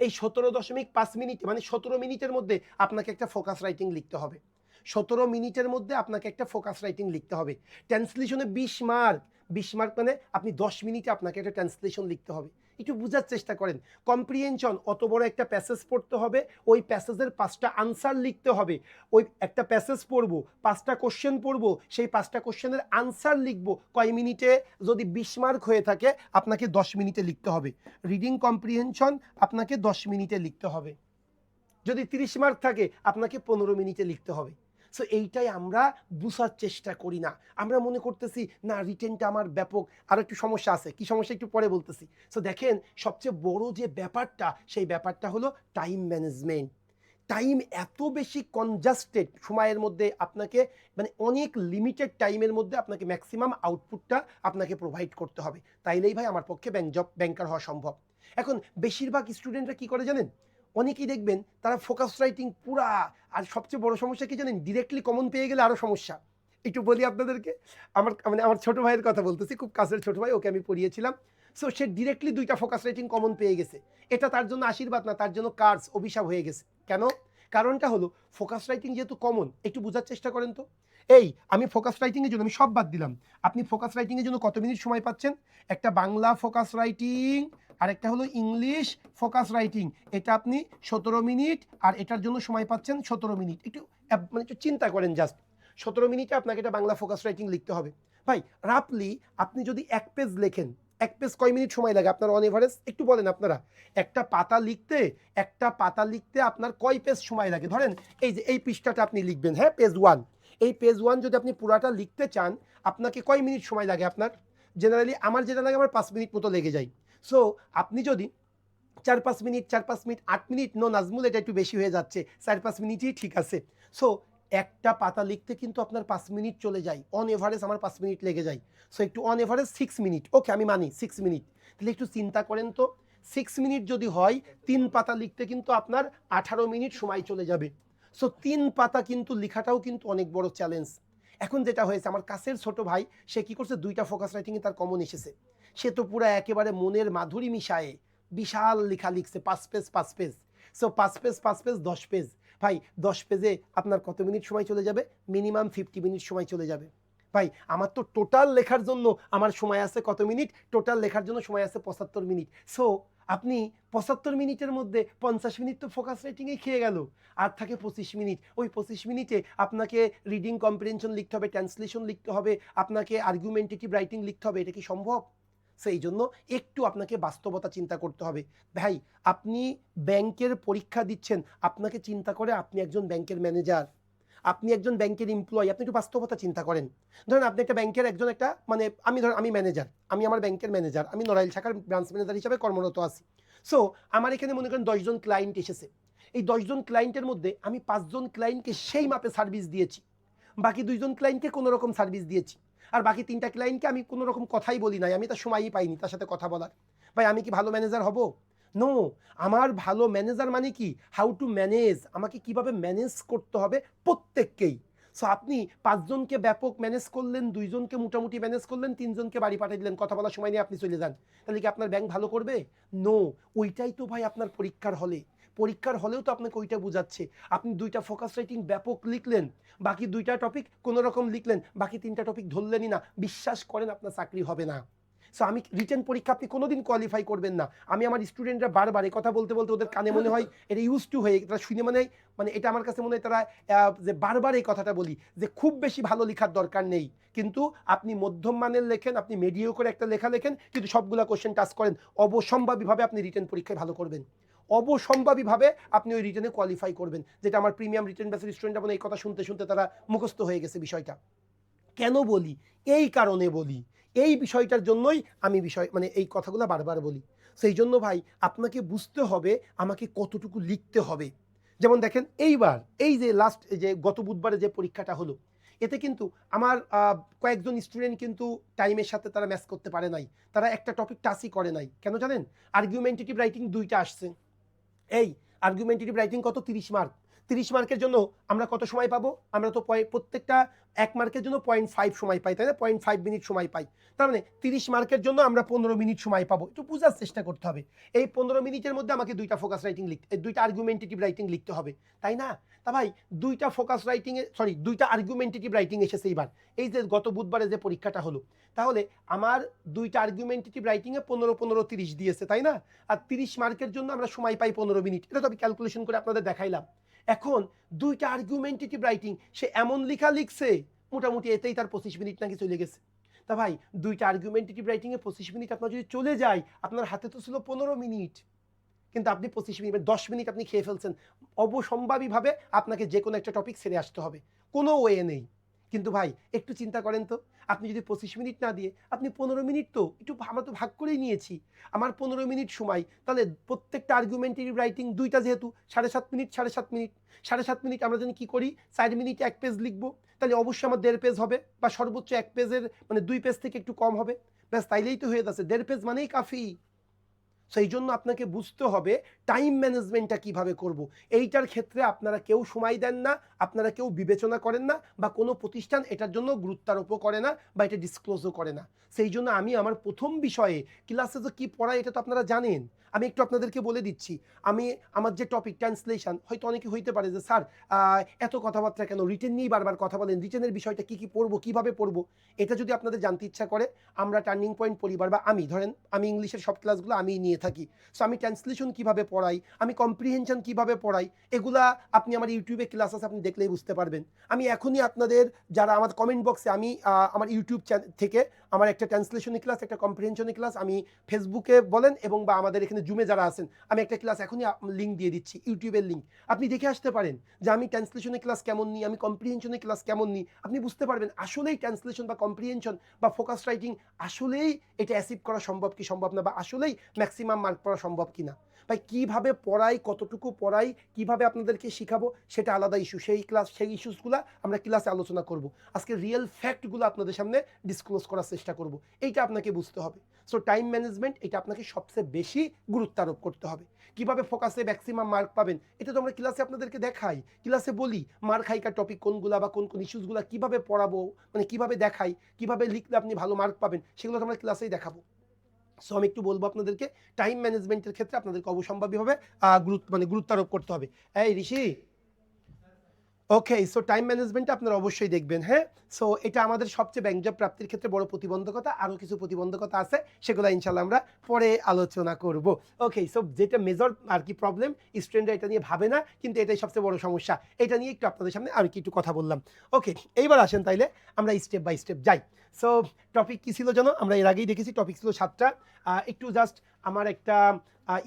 Speaker 1: এই 17.5 মিনিট মানে 17 মিনিটের মধ্যে আপনাকে একটা ফোকাস রাইটিং লিখতে হবে। 17 মিনিটের মধ্যে আপনাকে একটা ফোকাস রাইটিং লিখতে হবে। ট্রান্সলেশনে 20 মার্ক, 20 মার্ক মানে আপনি 10 মিনিটে আপনাকে একটা ট্রান্সলেশন লিখতে হবে। একটু বোঝার চেষ্টা করেন। কম্প্রিহেনশন, অত বড় একটা প্যাসেজ পড়তে হবে, ওই প্যাসেজের 5টা আনসার লিখতে হবে। ওই একটা প্যাসেজ পড়বো, 5টা কোশ্চেন পড়বো, সেই 5টা কোশ্চেনের আনসার লিখবো। কয় মিনিটে? যদি 20 মার্ক হয়ে থাকে আপনাকে 10 মিনিটে লিখতে হবে। রিডিং কম্প্রিহেনশন আপনাকে 10 মিনিটে লিখতে হবে। যদি 30 মার্ক থাকে আপনাকে 15 মিনিটে লিখতে হবে। সো এইটাই আমরা বুঝার চেষ্টা করি না। আমরা মনে করতেছি না রিটেনটা আমার ব্যাপক। আর একটু সমস্যা আছে, কি সমস্যা একটু পরে বলতেছি। সো দেখেন, সবচেয়ে বড় যে ব্যাপারটা, সেই ব্যাপারটা হলো টাইম ম্যানেজমেন্ট। টাইম এত বেশি কনজাস্টেড, সময়ের মধ্যে আপনাকে মানে অনেক লিমিটেড টাইমের মধ্যে আপনাকে ম্যাক্সিমাম আউটপুটটা আপনাকে প্রোভাইড করতে হবে। তাইলেই ভাই আমার পক্ষে ব্যাংকার হওয়া সম্ভব। এখন বেশিরভাগ স্টুডেন্টরা কি করে জানেন? অনেকেই দেখবেন তারা ফোকাস রাইটিং পুরা, আর সবচেয়ে বড় সমস্যা কি জানেন? ডিরেক্টলি কমন পেয়ে গেলে আরও সমস্যা। একটু বলি আপনাদেরকে, আমার ছোট ভাইয়ের কথা বলতেছি, খুব কাছের ছোট ভাই, ওকে আমি পড়িয়েছিলাম। সো সে ডিরেক্টলি 2টা ফোকাস রাইটিং কমন পেয়ে গেছে। এটা তার জন্য আশীর্বাদ না, তার জন্য কার্স, অভিশাপ হয়ে গেছে। কেন? কারণটা হলো ফোকাস রাইটিং যেহেতু কমন। একটু বোঝার চেষ্টা করেন তো, এই আমি ফোকাস রাইটিংয়ের জন্য আমি সব বাদ দিলাম, আপনি ফোকাস রাইটিংয়ের জন্য কত মিনিট সময় পাচ্ছেন? একটা বাংলা ফোকাস রাইটিং আর একটা হলো ইংলিশ ফোকাস রাইটিং, এটা আপনি 17 মিনিট, আর এটার জন্য সময় পাচ্ছেন 17 মিনিট। একটু মানে একটু চিন্তা করেন, জাস্ট 17 মিনিটে আপনাকে এটা বাংলা ফোকাস রাইটিং লিখতে হবে। ভাই রাফলি আপনি যদি 1 পেজ লেখেন, 1 পেজ কয় মিনিট সময় লাগে আপনার অন এভারেজ? একটু বলেন আপনারা। একটা পাতা লিখতে আপনার কয় পেজ সময় লাগে? ধরেন এই যে এই পৃষ্ঠাটা আপনি লিখবেন, হ্যাঁ, পেজ 1। এই পেজ 1 যদি আপনি পুরাটা লিখতে চান আপনাকে কয় মিনিট সময় লাগে আপনার? জেনারেলি আমার যেটা লাগে, আমার 5 মিনিট মতো লেগে যায়। সো আপনি যদি 4-5 মিনিট, 8 মিনিট, নো নাজমুল এটা একটু বেশি হয়ে যাচ্ছে, 4-5 মিনিটই ঠিক আছে। সো একটা পাতা লিখতে কিন্তু আপনার 5 মিনিট চলে যায়, অন এভারেজ আমার 5 মিনিট লেগে যায়। সো একটু অন এভারেজ 6 মিনিট, ওকে আমি মানি 6 মিনিট। তাহলে একটু চিন্তা করেন তো, 6 মিনিট যদি হয়, 3 পাতা লিখতে কিন্তু আপনার 18 মিনিট সময় চলে যাবে। সো 3 পাতা কিন্তু লেখাটাও কিন্তু অনেক বড় চ্যালেঞ্জ। এখন যেটা হয়েছে, আমার কাছের ছোট ভাই, সে কি করছে, 2টা ফোকাস রাইটিংয়ে তার কমন এসেছে। সে তো পুরো একেবারে মনের মাধুরী মিশায়ে বিশাল লেখা লিখছে, 5 page 5 page. So 5 page 5 page 10 page. ভাই 10 পেজে আপনার কত মিনিট সময় চলে যাবে? মিনিমাম 50 মিনিট সময় চলে যাবে। ভাই আমার তো টোটাল লেখার জন্য আমার সময় আছে কত মিনিট? টোটাল লেখার জন্য সময় আছে 75 মিনিট। সো আপনি 75 মিনিটের মধ্যে 50 মিনিট তো ফোকাস রাইটিংয়ে খেয়ে গেল, আর থাকে 25 মিনিট। ওই 25 মিনিটে আপনাকে রিডিং কম্প্রিহেনশন লিখতে হবে, ট্রান্সলেশন লিখতে হবে, আপনাকে আর্গুমেন্টেটিভ রাইটিং লিখতে হবে। এটা কি সম্ভব? সেই জন্য একটু আপনাকে বাস্তবতা চিন্তা করতে হবে। ভাই আপনি ব্যাংকের পরীক্ষা দিচ্ছেন, আপনাকে চিন্তা করে আপনি একজন ব্যাংকের ম্যানেজার, আপনি একজন ব্যাংকের এমপ্লয়ি, আপনি একটু বাস্তবতা চিন্তা করেন। ধরেন আপনি একটা ব্যাংকের একজন একটা মানে আমি ম্যানেজার, আমি আমার ব্যাংকের ম্যানেজার, আমি নড়াইল শাখার ব্রাঞ্চ ম্যানেজার হিসাবে কর্মরত আছি। সো আমার এখানে মনে করেন 10 জন ক্লায়েন্ট এসেছে। এই 10 জন ক্লায়েন্টের মধ্যে আমি 5 জন ক্লায়েন্টকে সেই মাপে সার্ভিস দিয়েছি, বাকি 2 জন ক্লায়েন্টকে কোনো রকম সার্ভিস দিয়েছি, আর বাকি 3টা ক্লায়েন্টকে আমি কোনো রকম কথাই বলি নাই, আমি তার সময়ই পাইনি তার সাথে কথা বলার। ভাই আমি কি ভালো ম্যানেজার হব? নো। আমার ভালো ম্যানেজার মানে কি, হাউ টু ম্যানেজ, আমাকে কিভাবে ম্যানেজ করতে হবে প্রত্যেককেই। সো আপনি 5 জনকে ব্যাপক ম্যানেজ করলেন, 2 জনকে মোটামুটি ম্যানেজ করলেন, 3 জনকে বাড়ি পাঠিয়ে দিলেন, কথা বলার সময় নিয়ে আপনি চলে যান, তাহলে কি আপনার ব্যাংক ভালো করবে? নো। ওইটাই তো ভাই আপনার পরীক্ষার হলেও তো আপনাকে ওইটা বোঝাচ্ছে। আপনি 2টা ফোকাস রাইটিং ব্যাপক লিখলেন, বাকি 2টা টপিক কোনো রকম লিখলেন, বাকি 3টা টপিক ধরলেনই না, বিশ্বাস করেন আপনার চাকরি হবে না। সো আমি রিটেন পরীক্ষা আপনি কোনোদিন কোয়ালিফাই করবেন না। আমি আমার স্টুডেন্টরা বারবার এই কথা বলতে বলতে ওদের কানে মনে হয় এটা ইউজ টু হয়ে, তারা শুনে মানে এটা আমার কাছে মনে হয় তারা যে বারবার এই কথাটা বলি যে খুব বেশি ভালো লেখার দরকার নেই, কিন্তু আপনি মধ্যম মানের লেখেন, আপনি মিডিও করে একটা লেখা লেখেন, কিন্তু সবগুলা কোশ্চেন টাচ করেন, অবশ্যম্ভাবীভাবে আপনি রিটেন পরীক্ষায় ভালো করবেন, অবশ্যম্ভাবীভাবে আপনি ওই রিটেনে কোয়ালিফাই করবেন। যেটা আমার প্রিমিয়াম রিটেন ব্যাচের স্টুডেন্টরা মানে এই কথা শুনতে শুনতে তারা মুখস্থ হয়ে গেছে বিষয়টা। কেন বলি? এই কারণে বলি, এই বিষয়টার জন্যই আমি মানে এই কথাগুলো বারবার বলি। সেই জন্য ভাই আপনাকে বুঝতে হবে আমাকে কতটুকু লিখতে হবে। যেমন দেখেন এইবার এই যে লাস্ট যে গত বুধবারে যে পরীক্ষাটা হলো, এতে কিন্তু আমার কয়েকজন স্টুডেন্ট কিন্তু টাইমের সাথে তারা ম্যাচ করতে পারে নাই, তারা একটা টপিক টাচই করে নাই। কেন জানেন? আর্গুমেন্টেটিভ রাইটিং 2টা আসছে। এই আর্গুমেন্টেটিভ রাইটিং কত? 30 মার্ক। 30 মার্কের জন্য আমরা কত সময় পাবো? আমরা তো প্রত্যেকটা 1 মার্কের জন্য 0.5 সময় পাই, তাই না? 0.5 মিনিট সময় পাই। তার মানে 30 মার্কের জন্য আমরা 15 মিনিট সময় পাবো। একটু বোঝার চেষ্টা করতে হবে। এই 15 মিনিটের মধ্যে আমাকে 2টা ফোকাস রাইটিং লিখতে, 2টা আর্গুমেন্টেটিভ রাইটিং লিখতে হবে, তাই না? তা ভাই 2টা ফোকাস রাইটিং এ, সরি 2টা আর্গুমেন্টেটিভ রাইটিং এসেছে এইবার, এই যে গত বুধবারে যে পরীক্ষাটা হলো। তাহলে আমার 2টা আর্গুমেন্টেটিভ রাইটিং এ 15 15 30 দিয়েছে, তাই না? আর 30 মার্কের জন্য আমরা সময় পাই 15 মিনিট। এটা তো আমি ক্যালকুলেশন করে আপনাদের দেখাইলাম। এখন 2টা আর্গুমেন্টেটিভ রাইটিং সে এমন লেখা লিখছে, মোটামুটি এতেই তার 25 মিনিট নাকি চলে গেছে। তা ভাই 2টা আর্গুমেন্টেটিভ রাইটিং এ 25 মিনিট আপনার যদি চলে যায়, আপনার হাতে তো ছিল 15 মিনিট, কিন্তু আপনি 25 মিনিট 10 মিনিট আপনি খেয়ে ফেলছেন। অবসম্ভাবীভাবে আপনাকে যে কোনো একটা টপিক ছেড়ে আসতে হবে, কোনো ওয়ে নেই। কিন্তু ভাই একটু চিন্তা করেন তো, আপনি যদি 25 মিনিট না দিয়ে আপনি 15 মিনিট, তো একটু আমরা তো ভাগ করেই নিয়েছি, আমার 15 মিনিট সময়, তাহলে প্রত্যেকটা আর্গুমেন্টেটিভ রাইটিং 2টা যেহেতু 7.5 মিনিট 7.5 মিনিট 7.5 মিনিট আমরা যদি কি করি 4 মিনিটে 1 পেজ লিখবো, তাহলে অবশ্যই আমার 1.5 পেজ হবে, বা সর্বোচ্চ 1 পেজের মানে 2 পেজ থেকে একটু কম হবে, ব্যাস তাইলেই তো হয়ে যাচ্ছে। 1.5 পেজ মানেই কাফি। সেই জন্য আপনাকে বুঝতে হবে টাইম ম্যানেজমেন্টটা কিভাবে করব। এইটার ক্ষেত্রে আপনারা কেউ সময় দেন না, আপনারা কেউ বিবেচনা করেন না, বা কোনো প্রতিষ্ঠান এটার জন্য গুরুত্বারোপ করে না, বা এটা ডিসক্লোজও করে না। সেই জন্য আমি আমার প্রথম বিষয়ে ক্লাসে যে কী পড়াই এটা তো আপনারা জানেন, আমি একটু আপনাদেরকে বলে দিচ্ছি। আমি আমার যে টপিক ট্রান্সলেশন, হয়তো অনেকে হইতে পারে যে স্যার এত কথাবার্তা কেন, রিটেন নিয়েই বারবার কথা বলেন, রিটেনের বিষয়টা কী কী পড়বো, কীভাবে পড়বো। এটা যদি আপনাদের জানতে ইচ্ছা করে, আমরা টার্নিং পয়েন্ট পরিবার, বা আমি ধরেন আমি ইংলিশের সব ক্লাসগুলো আমি নিয়ে থাকি। সো আমি ট্রান্সলেশন কীভাবে পড়াই, আমি কম্প্রিহেনশন কীভাবে পড়াই, এগুলা আপনি আমার ইউটিউবে ক্লাস আছে, আপনি দেখলেই বুঝতে পারবেন। আমি এখনই আপনাদের যারা আমার কমেন্ট বক্সে, আমি আমার ইউটিউব থেকে আমার একটা ট্রান্সলেশনের ক্লাস, একটা কম্প্রিহেনশনের ক্লাস, আমি ফেসবুকে বলেন এবং বা আমাদের এখানে জুমে যারা আছেন, আমি একটা ক্লাস এখনই লিঙ্ক দিয়ে দিচ্ছি, ইউটিউবের লিঙ্ক, আপনি দেখে আসতে পারেন যে আমি ট্রান্সলেশনের ক্লাস কেমন নিই, আমি কম্প্রিহেনশনের ক্লাস কেমন নিই। আপনি বুঝতে পারবেন আসলেই ট্রান্সলেশন বা কম্প্রিহেনশন বা ফোকাস রাইটিং আসলেই এটা অ্যাচিভ করা সম্ভব কি সম্ভব না, বা আসলেই ম্যাক্সিমাম মার্ক পাওয়া সম্ভব কিনা। ভাই কীভাবে পড়াই, কতটুকু পড়াই, কিভাবে আপনাদেরকে শিখাবো, সেটা আলাদা ইস্যু। সেই ক্লাস, সেই ইস্যুসগুলো আমরা ক্লাসে আলোচনা করব। আজকে রিয়েল ফ্যাক্টগুলো আপনাদের সামনে ডিসক্লোজ করার চেষ্টা করব। এইটা আপনাকে বুঝতে হবে। সো টাইম ম্যানেজমেন্ট, এটা আপনাকে সবচেয়ে বেশি গুরুত্ব আরোপ করতে হবে। কিভাবে ফোকাসে ম্যাক্সিমাম মার্ক পাবেন, এটা তো আমরা ক্লাসে আপনাদেরকে দেখাই, ক্লাসে বলি মার্ক হাইকার টপিক কোনগুলা, বা কোন কোন ইস্যুসগুলো কীভাবে পড়াবো, মানে কীভাবে দেখাই, কীভাবে লিখলে আপনি ভালো মার্ক পাবেন, সেগুলো তো আমরা ক্লাসেই দেখাবো। সো আমি একটু বলবো আপনাদেরকে, টাইম ম্যানেজমেন্টের ক্ষেত্রে আপনাদেরকে অবশ্যম্ভাবীভাবে গুরুত্ব আরোপ করতে হবে। এই ঋষি, ওকে, সো টাইম ম্যানেজমেন্টটা আপনারা অবশ্যই দেখবেন। হ্যাঁ, সো এটা আমাদের সবচেয়ে ব্যাংক জব প্রাপ্তির ক্ষেত্রে বড় প্রতিবন্ধকতা। আরও কিছু প্রতিবন্ধকতা আছে, সেগুলো ইনশাল্লাহ আমরা পরে আলোচনা করব। ওকে, সো যেটা মেজর আর কি প্রবলেম, স্টুডেন্টরা এটা নিয়ে ভাবে না, কিন্তু এটাই সবচেয়ে বড় সমস্যা। এটা নিয়ে একটু আপনাদের সামনে আর কি একটু কথা বললাম। ওকে, এইবার আসেন তাইলে আমরা স্টেপ বাই স্টেপ যাই। সো টপিক কী ছিল যেন, আমরা এর আগেই দেখেছি, টপিক ছিল 7টা। একটু জাস্ট আমার একটা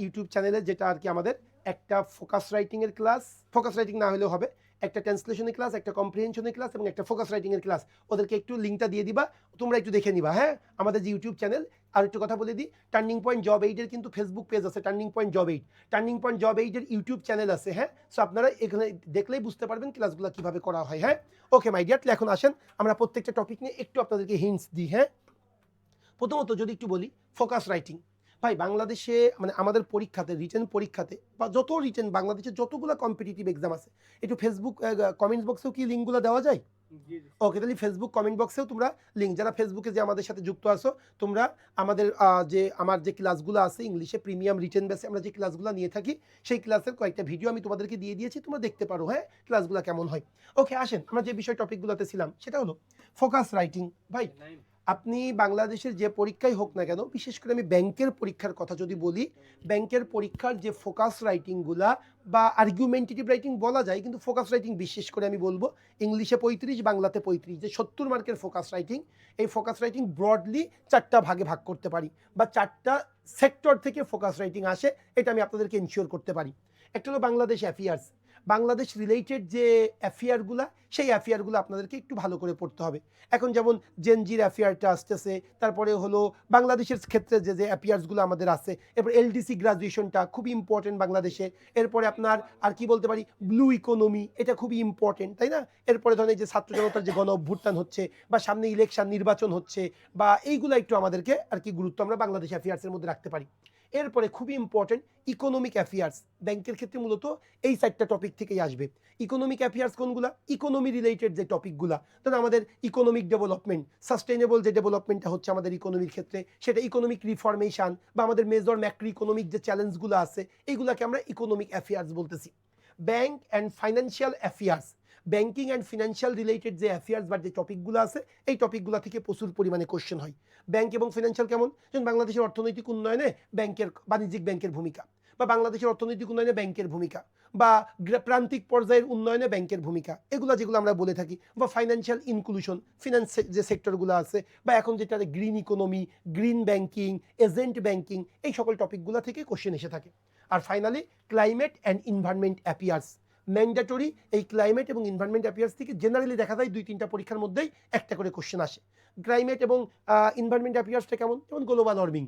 Speaker 1: ইউটিউব চ্যানেলে, যেটা আর কি আমাদের একটা ফোকাস রাইটিংয়ের ক্লাস, ফোকাস রাইটিং না হলেও হবে, একটা ট্রান্সলেশনের ক্লাস, একটা কম্প্রিহেনশনের ক্লাস এবং একটা ফোকাস রাইটিংয়ের ক্লাস, ওদেরকে একটু লিঙ্কটা দিয়ে দিবা, তোমরা একটু দেখে নিবা। হ্যাঁ, আমাদের যে ইউটিউব চ্যানেল, আর একটু কথা বলে দিই, টার্নিং পয়েন্ট জব এইডের কিন্তু ফেসবুক পেজ আছে, turning point job aid, turning point job এইডের ইউটিউব চ্যানেল আছে। হ্যাঁ, সো আপনারা এখানে দেখলেই বুঝতে পারবেন ক্লাসগুলো কীভাবে করা হয়। হ্যাঁ, ওকে মাই ডিয়ার, এখন আসেন আমরা প্রত্যেকটা টপিক নিয়ে একটু আপনাদেরকে হিন্টস দিই। হ্যাঁ, প্রথমত যদি একটু বলি ফোকাস রাইটিং, ভাই বাংলাদেশে মানে আমাদের পরীক্ষাতে, রিটেন পরীক্ষাতে, বা যত রিটেন বাংলাদেশে যতগুলো কম্পিটিটিভ এক্সাম আছে, একটু ফেসবুক কমেন্টস বক্সেও কি লিঙ্কগুলো দেওয়া যায়? ওকে, তাহলে ফেসবুক কমেন্ট বক্সেও তোমরা লিঙ্ক, যারা ফেসবুকে যে আমাদের সাথে যুক্ত আছো, তোমরা আমাদের আমার যে ক্লাসগুলো আছে ইংলিশে প্রিমিয়াম রিটেন বেসে আমরা যে ক্লাসগুলো নিয়ে থাকি, সেই ক্লাসের কয়েকটা ভিডিও আমি তোমাদেরকে দিয়ে দিয়েছি, তোমরা দেখতে পারো। হ্যাঁ, ক্লাসগুলো কেমন হয়। ওকে, আসেন আমরা যে বিষয় টপিকগুলোতে ছিলাম, সেটা হলো ফোকাস রাইটিং। ভাই আপনি বাংলাদেশের যে পরীক্ষাই হোক না কেন, বিশেষ করে আমি ব্যাংকের পরীক্ষার কথা যদি বলি, ব্যাংকের পরীক্ষার যে ফোকাস রাইটিংগুলা বা আর্গুমেন্টেটিভ রাইটিং বলা যায়, কিন্তু ফোকাস রাইটিং বিশেষ করে আমি বলবো ইংলিশে 35, বাংলাতে 35, যে 70 মার্কের ফোকাস রাইটিং, এই ফোকাস রাইটিং ব্রডলি 4টা ভাগে ভাগ করতে পারি, বা 4টা সেক্টর থেকে ফোকাস রাইটিং আসে, এটা আমি আপনাদেরকে ইনশিওর করতে পারি। একটা হলো বাংলাদেশ অ্যাফেয়ার্স, বাংলাদেশ রিলেটেড যে অ্যাফেয়ারগুলা, সেই অ্যাফেয়ারগুলো আপনাদেরকে একটু ভালো করে পড়তে হবে। এখন যেমন জেনজির অ্যাফেয়ারটা আসতেছে, তারপরে হলো বাংলাদেশের ক্ষেত্রে যে যে অ্যাফেয়ার্সগুলো আমাদের আছে, এরপর এলডিসি গ্রাজুয়েশনটা খুবই ইম্পর্টেন্ট বাংলাদেশে, এরপরে আপনার আর কি বলতে পারি ব্লু ইকোনমি, এটা খুবই ইম্পর্টেন্ট, তাই না? এরপরে ধরেন এই যে ছাত্র জনতার যে গণ অভ্যুত্থান হচ্ছে, বা সামনে ইলেকশন নির্বাচন হচ্ছে, বা এইগুলো একটু আমাদেরকে আর কি গুরুত্ব আমরা বাংলাদেশ অ্যাফেয়ার্সের মধ্যে রাখতে পারি। এরপরে খুবই ইম্পর্টেন্ট ইকোনমিক অ্যাফেয়ার্স, ব্যাংকের ক্ষেত্রে মূলত এই 4টা টপিক থেকেই আসবে। ইকোনমিক অ্যাফেয়ার্স কোনগুলা? ইকোনমি রিলেটেড যে টপিকগুলা, ধরুন আমাদের ইকোনমিক ডেভেলপমেন্ট, সাস্টেইনেবল যে ডেভেলপমেন্টটা হচ্ছে আমাদের ইকোনমির ক্ষেত্রে, সেটা ইকোনমিক রিফরমেশন বা আমাদের মেজর ম্যাক্রো ইকোনমিক যে চ্যালেঞ্জগুলো আছে এইগুলাকে আমরা ইকোনমিক অ্যাফেয়ার্স বলতেছি। Bank and financial affairs, banking and financial related যে অ্যাফেয়ার্স বা যে টপিকগুলো আছে এই টপিকগুলো থেকে প্রচুর পরিমাণে কোশ্চেন হয়। ব্যাংক এবং ফিনান্সিয়াল কেমন? যেমন বাংলাদেশের অর্থনৈতিক উন্নয়নে ব্যাংকের, বাণিজ্যিক ব্যাংকের ভূমিকা, বা বাংলাদেশের অর্থনৈতিক উন্নয়নে ব্যাংকের ভূমিকা, বা প্রান্তিক পর্যায়ের উন্নয়নে ব্যাংকের ভূমিকা, এগুলো যেগুলো আমরা বলে থাকি, বা ফাইন্যান্সিয়াল ইনক্লুশন, ফিনান্স যে সেক্টরগুলো আছে, বা এখন যেটা green economy, green banking, agent banking, এই সকল টপিকগুলো থেকে কোশ্চেন এসে থাকে। আর finally climate and environment affairs, mandatory এই ক্লাইমেট এবং এনভায়রনমেন্ট অ্যাফেয়ার্স থেকে জেনারেলি দেখা যায় 2-3টা পরীক্ষার মধ্যেই একটা করে কোশ্চেন আসে। ক্লাইমেট এবং এনভায়রনমেন্ট অ্যাফেয়ার্সটা কেমন? যেমন গ্লোবাল ওয়ার্মিং,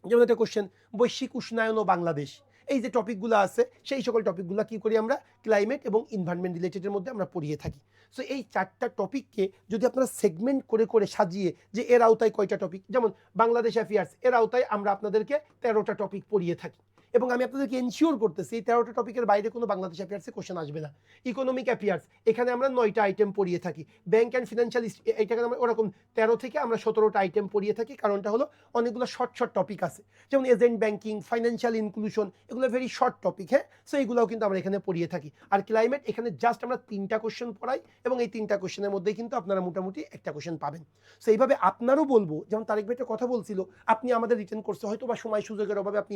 Speaker 1: যেমন একটা কোশ্চেন বৈশ্বিক উষ্ণায়ন ও বাংলাদেশ, এই যে টপিকগুলো আছে সেই সকল টপিকগুলো কী করি আমরা ক্লাইমেট এবং এনভায়রনমেন্ট রিলেটেডের মধ্যে আমরা পড়িয়ে থাকি। সো এই 4টা টপিককে যদি আপনারা সেগমেন্ট করে করে সাজিয়ে, যে এর আওতায় কয়টা টপিক, যেমন বাংলাদেশ অ্যাফেয়ার্স, এর আওতায় আমরা আপনাদেরকে 13টা টপিক পড়িয়ে থাকি, এবং আমি আপনাদেরকে এনশিওর করতেছি এই 13টা টপিকের বাইরে কোনো বাংলাদেশ অ্যাফেয়ার্সে কোশ্চেন আসবে না। ইকোনমিক অ্যাফেয়ার্স, এখানে আমরা 9টা আইটেম পড়িয়ে থাকি। ব্যাংক অ্যান্ড ফিনান্সিয়াল, এইটাকে আমরা ওরকম 13 থেকে আমরা 17টা আইটেম পড়িয়ে থাকি, কারণটা হলো অনেকগুলো শর্ট শর্ট টপিক আছে, যেমন এজেন্ট ব্যাংকিং, ফাইন্যান্সিয়াল ইনক্লুশন, এগুলো ভেরি শর্ট টপিক, হ্যাঁ। সো এইগুলোও কিন্তু আমরা এখানে পড়িয়ে থাকি। আর ক্লাইমেট, এখানে জাস্ট আমরা 3টা কোশ্চেন পড়াই, এবং এই 3টা কোশ্চেনের মধ্যেই কিন্তু আপনারা মোটামুটি একটা কোশ্চেন পাবেন। সো এইভাবে আপনারও বলবো, যেমন তারেক ভাই একটা কথা বলছিল, আপনি আমাদের রিটেন কোর্সে হয়তো বা সময় সুযোগের অভাবে আপনি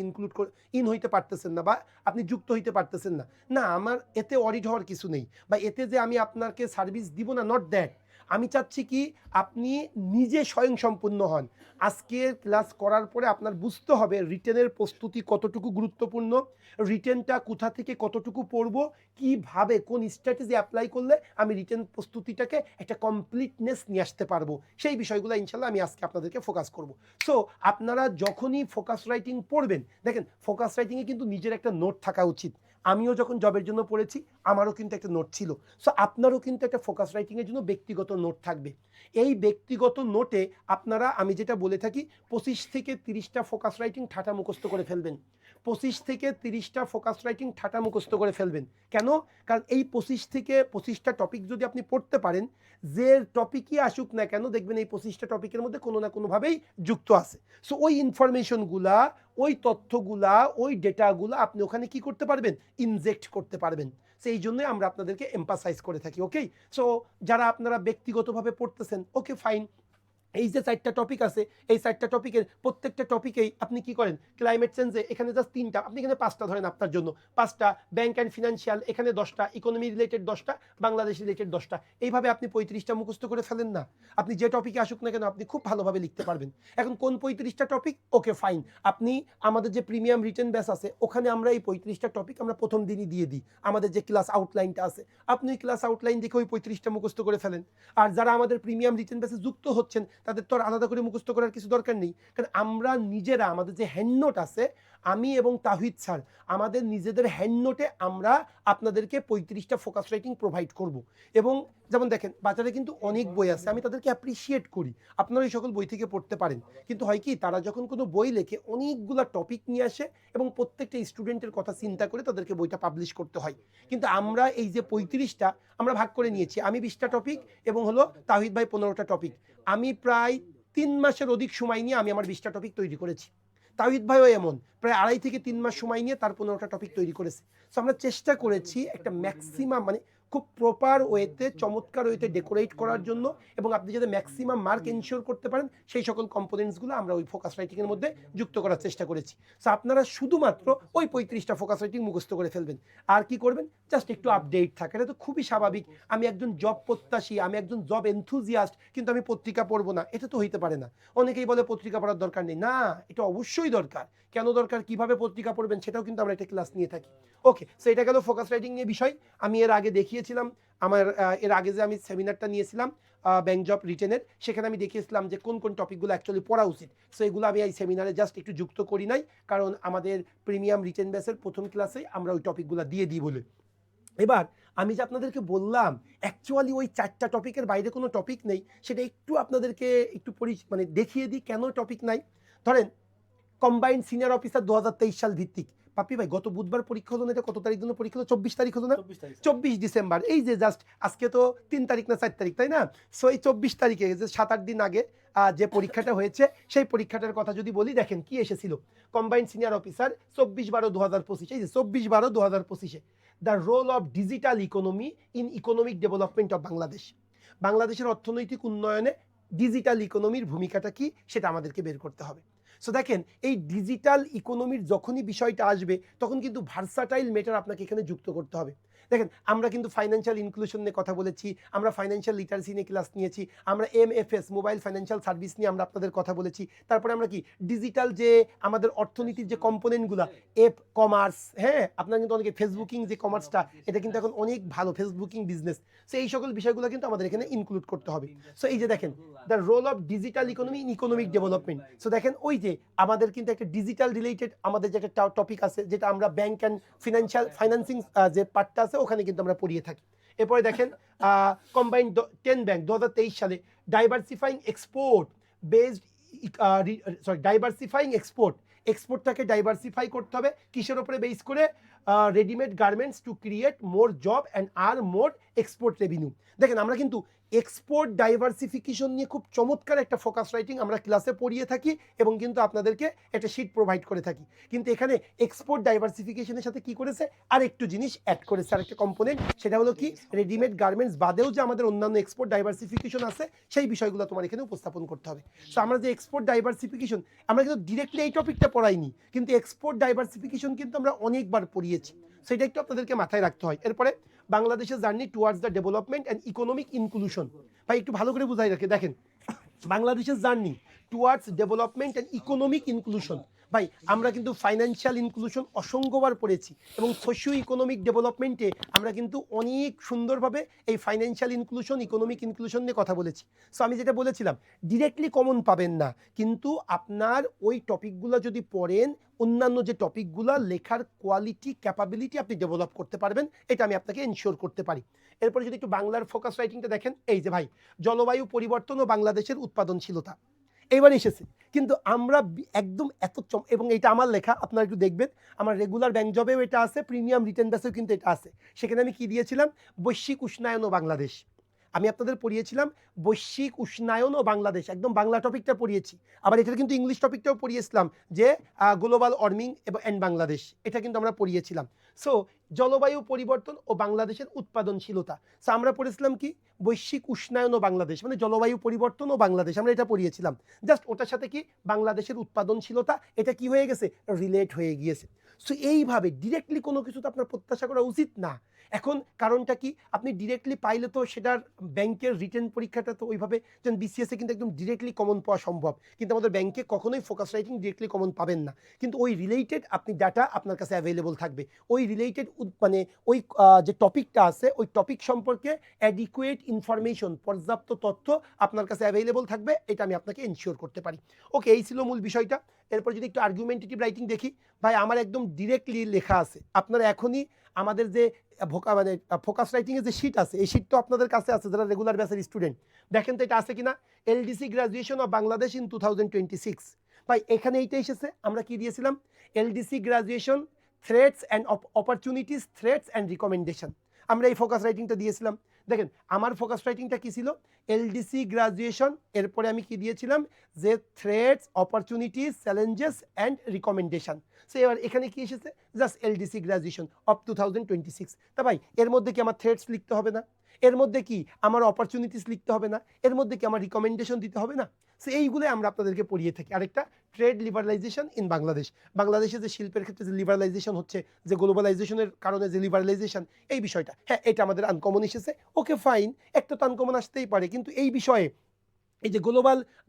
Speaker 1: ইন হইতে পারতেছেন না, বা আপনি যুক্ত হইতে পারতেছেন না, না আমার এতে অডিট হওয়ার কিছু নেই, বা এতে যে আমি আপনাকে সার্ভিস দিব না, নট দ্যাট। আমি চাচ্ছি কি আপনি নিজে স্বয়ংসম্পূর্ণ হন। আজকের ক্লাস করার পরে আপনার বুঝতে হবে রিটেনের প্রস্তুতি কতটুকু গুরুত্বপূর্ণ, রিটেনটা কোথা থেকে কতটুকু পড়ব, কিভাবে কোন স্ট্র্যাটেজি অ্যাপ্লাই করলে আমি রিটেন প্রস্তুতিটাকে একটা কমপ্লিটনেস নিয়ে আসতে পারবো, সেই বিষয়গুলো ইনশাল্লাহ আমি আজকে আপনাদেরকে ফোকাস করব। সো আপনারা যখনই ফোকাস রাইটিং পড়বেন, দেখেন ফোকাস রাইটিংয়ে কিন্তু নিজের একটা নোট থাকা উচিত। আমিও যখন জবের জন্য পড়েছি আমারও কিন্তু একটা নোট ছিল। সো আপনারও কিন্তু একটা ফোকাস রাইটিংয়ের জন্য ব্যক্তিগত নোট থাকবে। এই ব্যক্তিগত নোটে আপনারা, আমি যেটা বলে থাকি, 25 থেকে 30টা ফোকাস রাইটিং ঠাটা মুখস্থ করে ফেলবেন। 25 থেকে 30টা ফোকাস রাইটিং ঠাটা মুখস্থ করে ফেলবেন। কেন? কারণ এই 25 থেকে 25টা টপিক যদি আপনি পড়তে পারেন, যে টপিকই আসুক না কেন, দেখবেন এই 25টা টপিকের মধ্যে কোনো না কোনোভাবেই যুক্ত আছে। সো ওই ইনফরমেশনগুলা, ওই তথ্যগুলা, ওই ডেটাগুলা আপনি ওখানে কি করতে পারবেন? ইনজেক্ট করতে পারবেন। সেই জন্যই আমরা আপনাদেরকে এম্পাসাইজ করে থাকি। ওকে, সো যারা আপনারা ব্যক্তিগতভাবে পড়তেছেন, ওকে ফাইন, এই যে 4টা টপিক আছে, এই 4টা টপিকের প্রত্যেকটা টপিকেই আপনি কি করেন, ক্লাইমেট চেঞ্জে এখানে জাস্ট 3টা, আপনি এখানে 5টা ধরেন আপনার জন্য, 5টা, ব্যাংক অ্যান্ড ফিনান্সিয়াল এখানে 10টা, ইকোনমি রিলেটেড 10টা, বাংলাদেশ রিলেটেড 10টা, এইভাবে আপনি 35টা মুখস্থ করে ফেলেন না। আপনি যে টপিকে আসুক না কেন আপনি খুব ভালোভাবে লিখতে পারবেন। এখন কোন 35টা টপিক? ওকে ফাইন, আপনি আমাদের যে প্রিমিয়াম রিটেন ব্যাচ আছে ওখানে আমরা এই 35টা টপিক আমরা প্রথম দিনই দিয়ে দিই। আমাদের যে ক্লাস আউটলাইনটা আছে, আপনি ক্লাস আউটলাইন দেখে ওই 35টা মুখস্থ করে ফেলেন। আর যারা আমাদের প্রিমিয়াম রিটেন ব্যাচে যুক্ত হচ্ছেন তাদের তো আর আলাদা করে মুখস্থ করার কিছু দরকার নেই, কারণ আমরা নিজেরা আমাদের যে হ্যান্ড নোট আছে, আমি এবং তাহিদ স্যার আমাদের নিজেদের হ্যান্ড নোটে আমরা আপনাদেরকে 35টা ফোকাস রাইটিং প্রোভাইড করব। এবং যেমন দেখেন বাজারে কিন্তু অনেক বই আছে, আমি তাদেরকে অ্যাপ্রিসিয়েট করি, আপনারা এই সকল বই থেকে পড়তে পারেন, কিন্তু হয় কি তারা যখন কোনো বই লেখে অনেকগুলা টপিক নিয়ে আসে এবং প্রত্যেকটা স্টুডেন্টের কথা চিন্তা করে তাদেরকে বইটা পাবলিশ করতে হয়। কিন্তু আমরা এই যে 35টা আমরা ভাগ করে নিয়েছি, আমি 20টা টপিক এবং হলো তাহিদ ভাই 15টা টপিক, আমি প্রায় 3 মাসের অধিক সময় নিয়ে আমি আমার 20টা টপিক তৈরি করেছি। তাহিদ ভাইও এমন প্রায় 2.5 থেকে 3 মাস সময় নিয়ে তার 15টা টপিক তৈরি করেছে। সো আমরা চেষ্টা করেছি একটা ম্যাক্সিমাম, মানে খুব প্রপার ওয়েতে, চমৎকার ওয়েতে ডেকোরেট করার জন্য, এবং আপনি যাতে ম্যাক্সিমাম মার্ক এনশিওর করতে পারেন সেই সকল কম্পোনেন্টসগুলো আমরা ওই ফোকাস রাইটিংয়ের মধ্যে যুক্ত করার চেষ্টা করেছি। সো আপনারা শুধুমাত্র ওই 35টা ফোকাস রাইটিং মুখস্থ করে ফেলবেন। আর কি করবেন? জাস্ট একটু আপডেট থাকে, এটা তো খুবই স্বাভাবিক। আমি একজন জব প্রত্যাশী, আমি একজন জব এনথুজিয়াস্ট, কিন্তু আমি পত্রিকা পড়বো না, এটা তো হইতে পারে না। অনেকেই বলে পত্রিকা পড়ার দরকার নেই, না এটা অবশ্যই দরকার। কেন দরকার, কিভাবে পত্রিকা পড়বেন সেটাও কিন্তু আমরা একটা ক্লাস নিয়ে থাকি। ওকে, সো এটা গেল ফোকাস রাইটিং নিয়ে বিষয়। আমি এর আগে দেখিয়েছিলাম আমার এর আগে যে আমি সেমিনারটা নিয়েছিলাম ব্যাংক জব রিটেনের, সেখানে আমি দেখিয়েছিলাম যে কোন কোন টপিকগুলো অ্যাকচুয়ালি পড়া উচিত। সো এগুলো আমি এই সেমিনারে জাস্ট একটু যুক্ত করি নাই, কারণ আমাদের প্রিমিয়াম রিটেন ব্যাচের প্রথম ক্লাসেই আমরা ওই টপিকগুলো দিয়ে দিই বলে। এবার আমি যে আপনাদেরকে বললাম অ্যাকচুয়ালি ওই 4টা টপিকের বাইরে কোনো টপিক নেই, সেটা একটু আপনাদেরকে একটু মানে দেখিয়ে দিই কেন টপিক নাই। ধরেন কম্বাইন্ড সিনিয়র অফিসার 2023 সাল ভিত্তিক। পাপি ভাই গত বুধবার পরীক্ষা হলো না, এটা কত তারিখ জন্য পরীক্ষা হলো? 24 তারিখ হলো না? 24 ডিসেম্বর, এই যে জাস্ট আজকে তো 3 তারিখ না 4 তারিখ, তাই না? সো এই 24 তারিখে যে 7-8 দিন আগে যে পরীক্ষাটা হয়েছে, সেই পরীক্ষাটার কথা যদি বলি, দেখেন কি এসেছিল। কম্বাইন্ড সিনিয়র অফিসার 24/12/2025, এই যে 24/12/2025-এ the role of digital economy in economic development of Bangladesh. বাংলাদেশের অর্থনৈতিক উন্নয়নে ডিজিটাল ইকোনমির ভূমিকাটা কি সেটা আমাদেরকে বের করতে হবে। সো দেখেন, এই ডিজিটাল ইকোনমির যখনই বিষয়টা আসবে তখন কিন্তু ভার্সাটাইল মেটার আপনাকে এখানে যুক্ত করতে হবে। দেখেন, আমরা কিন্তু ফাইন্যান্সিয়াল ইনক্লুশন নিয়ে কথা বলেছি, আমরা ফাইন্যান্সিয়াল লিটারেসি নিয়ে ক্লাস নিয়েছি, আমরা MFS মোবাইল ফাইন্যান্সিয়াল সার্ভিস নিয়ে আমরা আপনাদের কথা বলেছি। তারপরে আমরা কি ডিজিটাল যে আমাদের অর্থনীতির যে কম্পোনেন্টগুলো, কমার্স, হ্যাঁ, আপনারা কিন্তু অনেকে ফেসবুকিং যে কমার্সটা, এটা কিন্তু এখন অনেক ভালো ফেসবুকিং বিজনেস। সো এই সকল বিষয়গুলো কিন্তু আমাদের এখানে ইনক্লুড করতে হবে। সো এই যে দেখেন, the role of digital economy in economic development. So দেখেন, ওই যে আমাদের কিন্তু একটা ডিজিটাল রিলেটেড আমাদের যে একটা টপিক আছে, যেটা আমরা ব্যাংক অ্যান্ড ফাইন্যান্সিং যে পার্টটা আছে ওখানে কিন্তু আমরা পড়িয়ে থাকি। এরপরে দেখেন, কম্বাইন্ড 10 ব্যাংক 2023 সালে ডাইভার্সিফাইং এক্সপোর্ট বেসড, ডাইভার্সিফাইং এক্সপোর্টটাকে ডাইভার্সিফাই করতে হবে কিসের উপরে বেস করে? Readymade garments to create more job and আর মোর এক্সপোর্ট রেভিনিউ। দেখেন, আমরা কিন্তু এক্সপোর্ট ডাইভার্সিফিকেশন নিয়ে খুব চমৎকার একটা ফোকাস রাইটিং আমরা ক্লাসে পড়িয়ে থাকি এবং কিন্তু আপনাদেরকে একটা শিট প্রোভাইড করে থাকি। কিন্তু এখানে এক্সপোর্ট ডাইভার্সিফিকেশনের সাথে কি করেছে? আর একটু জিনিস অ্যাড করেছে, আর একটা কম্পোনেন্ট, সেটা হলো কি রেডিমেড গার্মেন্টস বাদেও যে আমাদের অন্যান্য এক্সপোর্ট ডাইভার্সিফিকেশন আছে, সেই বিষয়গুলো তোমার এখানে উপস্থাপন করতে হবে। সো আমরা যে এক্সপোর্ট ডাইভার্সিফিকেশন, আমরা কিন্তু ডিরেক্টলি এই টপিকটা পড়াইনি, কিন্তু এক্সপোর্ট ডাইভার্সিফিকেশন কিন্তু আমরা অনেকবার পড়িয়েছি, সেটা একটু আপনাদেরকে মাথায় রাখতে হয়। এরপরে বাংলাদেশের journey towards the development and economic inclusion. ভাই একটু ভালো করে বুঝাই রাখে, দেখেন, বাংলাদেশের journey towards development and economic inclusion. ভাই আমরা কিন্তু ফাইন্যান্সিয়াল ইনক্লুশন অসংখ্যবার পড়েছি এবং সোশিও ইকোনমিক ডেভেলপমেন্টে আমরা কিন্তু অনেক সুন্দরভাবে এই ফাইন্যান্সিয়াল ইনক্লুশন, ইকোনমিক ইনক্লুশন নিয়ে কথা বলেছি। সো আমি যেটা বলেছিলাম, ডিরেক্টলি কমন পাবেন না, কিন্তু আপনার ওই টপিকগুলো যদি পড়েন, অন্যান্য যে টপিকগুলো লেখার কোয়ালিটি, ক্যাপাবিলিটি আপনি ডেভেলপ করতে পারবেন, এটা আমি আপনাকে এনশিওর করতে পারি। এরপরে যদি একটু বাংলার ফোকাস রাইটিংটা দেখেন, এই যে ভাই, জলবায়ু পরিবর্তন ও বাংলাদেশের উৎপাদনশীলতা এইবার এসেছে। কিন্তু আমরা একদম এত এবং এটা আমার লেখা, আপনারা একটু দেখবেন, আমার রেগুলার ব্যাংক জবেও এটা আছে, প্রিমিয়াম রিটেন বেসেও কিন্তু এটা আছে। সেখানে আমি কি দিয়েছিলাম? বৈশ্বিক উষ্ণায়ন ও বাংলাদেশ। আমি আপনাদের পড়িয়েছিলাম বৈশ্বিক উষ্ণায়ন ও বাংলাদেশ, একদম বাংলা টপিকটা পড়িয়েছি। আবার এটার কিন্তু ইংলিশ টপিকটাও পড়িয়েছিলাম, যে গ্লোবাল ওয়ার্মিং এবং অ্যান্ড বাংলাদেশ, এটা কিন্তু আমরা পড়িয়েছিলাম। সো জলবায়ু পরিবর্তন ও বাংলাদেশের উৎপাদনশীলতা, সো আমরা পড়েছিলাম কি? বৈশ্বিক উষ্ণায়ন ও বাংলাদেশ, মানে জলবায়ু পরিবর্তন ও বাংলাদেশ, আমরা এটা পড়িয়েছিলাম। জাস্ট ওটার সাথে কি বাংলাদেশের উৎপাদনশীলতা, এটা কি হয়ে গেছে? রিলেট হয়ে গিয়েছে। সো এইভাবে ডিরেক্টলি কোনো কিছু তো আপনার প্রত্যাশা করা উচিত না। এখন কারণটা কি? আপনি ডিরেক্টলি পাইলে তো সেটার ব্যাংকের রিটেন পরীক্ষাটা তো ওইভাবে, যেমন BCS-এ কিন্তু একদম ডিরেক্টলি কমন পাওয়া সম্ভব, কিন্তু আমাদের ব্যাংকে কখনোই ফোকাস রাইটিং ডিরেক্টলি কমন পাবেন না। কিন্তু ওই রিলেটেড আপনি ডাটা আপনার কাছে অ্যাভেলেবল থাকবে, ওই রিলেটেড মানে ওই যে টপিকটা আছে, ওই টপিক সম্পর্কে অ্যাডিকুয়েট ইনফরমেশন, পর্যাপ্ত তথ্য আপনার কাছে অ্যাভেলেবল থাকবে, এটা আমি আপনাকে এনশিওর করতে পারি। ওকে, এই ছিল মূল বিষয়টা। এরপর যদি একটু আর্গুমেন্টেটিভ রাইটিং দেখি, ভাই আমার একদম ডিরেক্টলি লেখা আছে, আপনারা এখনই আমাদের যে মানে ফোকাস রাইটিংয়ের যে শিট আছে, এই শিট তো আপনাদের কাছে আছে যারা রেগুলার ব্যাচের স্টুডেন্ট। দেখেন তো এটা আছে কিনা, LDC graduation of Bangladesh in 2026। ভাই এখানে এইটা এসেছে, আমরা কি দিয়েছিলাম? LDC graduation threats and opportunities, threats and recommendation, আমরা এই ফোকাস রাইটিংটা দিয়েছিলাম। দেখেন আমার ফোকাস রাইটিংটা কি ছিল? LDC গ্রাজুয়েশন, এরপরে আমি কি দিয়েছিলাম? যে threats, opportunities, challenges and recommendation. So এবার এখানে কি এসেছে? Just LDC graduation of 2026। তা ভাই এর মধ্যে কি আমার থ্রেটস লিখতে হবে না? এর মধ্যে কি আমার অপরচুনিটিস লিখতে হবে না? এর মধ্যে কি আমার রিকমেন্ডেশন দিতে হবে না? সো এইগুলো আমরা আপনাদেরকে পড়িয়ে থাকি। আরেকটা, ট্রেড লিবারালাইজেশন ইন বাংলাদেশ, বাংলাদেশে যে শিল্পের ক্ষেত্রে যে লিবারালাইজেশন হচ্ছে, যে গ্লোবালাইজেশনের কারণে যে লিবারালাইজেশন, এই বিষয়টা, হ্যাঁ এটা আমাদের আনকমন এসেছে। ওকে ফাইন, একটা তো আনকমন আসতেই পারে, কিন্তু এই বিষয়ে এই যে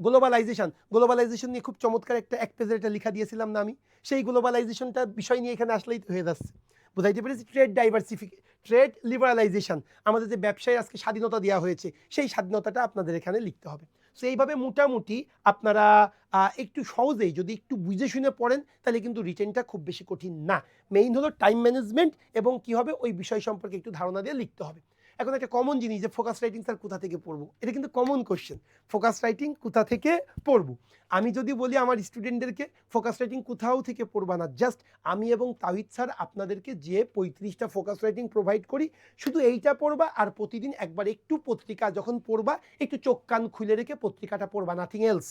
Speaker 1: গ্লোবালাইজেশন নিয়ে খুব চমৎকার একটা এক পেজের একটা লেখা দিয়েছিলাম না আমি? সেই গ্লোবালাইজেশনটা বিষয় নিয়ে এখানে আসলেই তো হয়ে যাচ্ছে। বুঝাইতে পেরেছি? ট্রেড লিবারালাইজেশন, আমাদের যে ব্যবসায় আজকে স্বাধীনতা দেওয়া হয়েছে, সেই স্বাধীনতাটা আপনাদের এখানে লিখতে হবে। সো এইভাবে মোটামুটি আপনারা একটু সহজেই যদি একটু বুঝে শুনে পড়েন, তাহলে কিন্তু রিটেনটা খুব বেশি কঠিন না। মেইন হলো টাইম ম্যানেজমেন্ট এবং কি হবে, ওই বিষয় সম্পর্কে একটু ধারণা দিয়ে লিখতে হবে। এখন একটা কমন জিনিস যে ফোকাস রাইটিং স্যার কোথা থেকে পড়বো, এটা কিন্তু কমন কোশ্চেন, ফোকাস রাইটিং কোথা থেকে পড়বো। আমি যদি বলি আমার স্টুডেন্টদেরকে ফোকাস রাইটিং কোথাও থেকে পড়বা না, জাস্ট আমি এবং তাহিদ স্যার আপনাদেরকে যে 35টা ফোকাস রাইটিং প্রোভাইড করি, শুধু এইটা পড়বা আর প্রতিদিন একবার একটু পত্রিকা যখন পড়বা একটু চোখ কান খুলে রেখে পত্রিকাটা পড়বা, নাথিং এলস,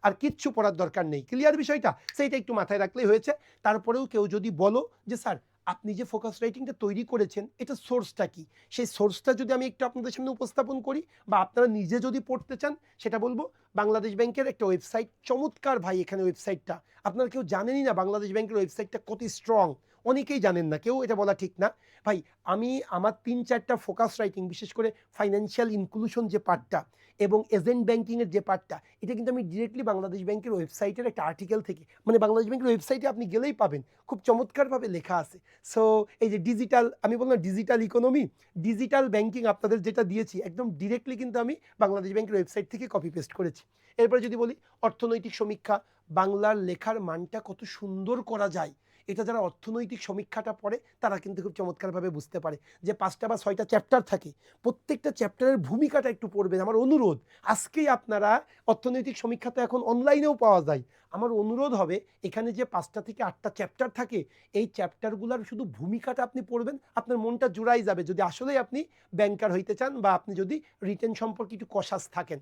Speaker 1: আর কিচ্ছু পড়ার দরকার নেই। ক্লিয়ার বিষয়টা? সেইটা একটু মাথায় রাখলেই হয়েছে। তারপরেও কেউ যদি বলো যে স্যার আপনি যে ফোকাস রাইটিংটা তৈরি করেছেন এটা সোর্সটা কি, সেই সোর্সটা যদি আমি একটু আপনাদের সামনে উপস্থাপন করি বা আপনারা নিজে যদি পড়তে চান সেটা বলবো। বাংলাদেশ ব্যাংকের একটা ওয়েবসাইট, চমৎকার ভাই এখানে ওয়েবসাইটটা, আপনারা কেউ জানেনই না বাংলাদেশ ব্যাংকের ওয়েবসাইটটা কত স্ট্রং, অনেকেই জানেন না, কেউ এটা বলা ঠিক না ভাই। আমি আমার 3-4টা ফোকাস রাইটিং, বিশেষ করে ফাইন্যান্সিয়াল ইনক্লুশন যে পার্টটা এবং এজেন্ট ব্যাংকিংয়ের যে পার্টটা, এটা কিন্তু আমি ডিরেক্টলি বাংলাদেশ ব্যাংকের ওয়েবসাইটের একটা আর্টিকেল থেকে, মানে বাংলাদেশ ব্যাংকের ওয়েবসাইটে আপনি গেলেই পাবেন, খুব চমৎকারভাবে লেখা আছে। সো এই যে ডিজিটাল, আমি বললাম ডিজিটাল ইকোনমি, ডিজিটাল ব্যাংকিং আপনাদের যেটা দিয়েছি একদম ডিরেক্টলি কিন্তু আমি বাংলাদেশ ব্যাংকের ওয়েবসাইট থেকে কপি পেস্ট করেছি। এরপরে যদি বলি অর্থনৈতিক সমীক্ষা, বাংলার লেখার মানটা কত সুন্দর করা যায়, এটা যারা অর্থনৈতিক সমীক্ষাটা পড়ে তারা কিন্তু খুব চমৎকারভাবে বুঝতে পারে। যে 5টা বা 6টা চ্যাপ্টার থাকে, প্রত্যেকটা চ্যাপ্টারের ভূমিকাটা একটু পড়বেন। আমার অনুরোধ, আজকেই আপনারা অর্থনৈতিক সমীক্ষা তো এখন অনলাইনেও পাওয়া যায়, আমার অনুরোধ হবে এখানে যে 5টা থেকে 8টা চ্যাপ্টার থাকে, এই চ্যাপ্টারগুলোর শুধু ভূমিকাটা আপনি পড়বেন, আপনার মনটা জুড়াই যাবে যদি আসলেই আপনি ব্যাংকার হইতে চান বা আপনি যদি রিটেন সম্পর্কে একটু কশাস থাকেন।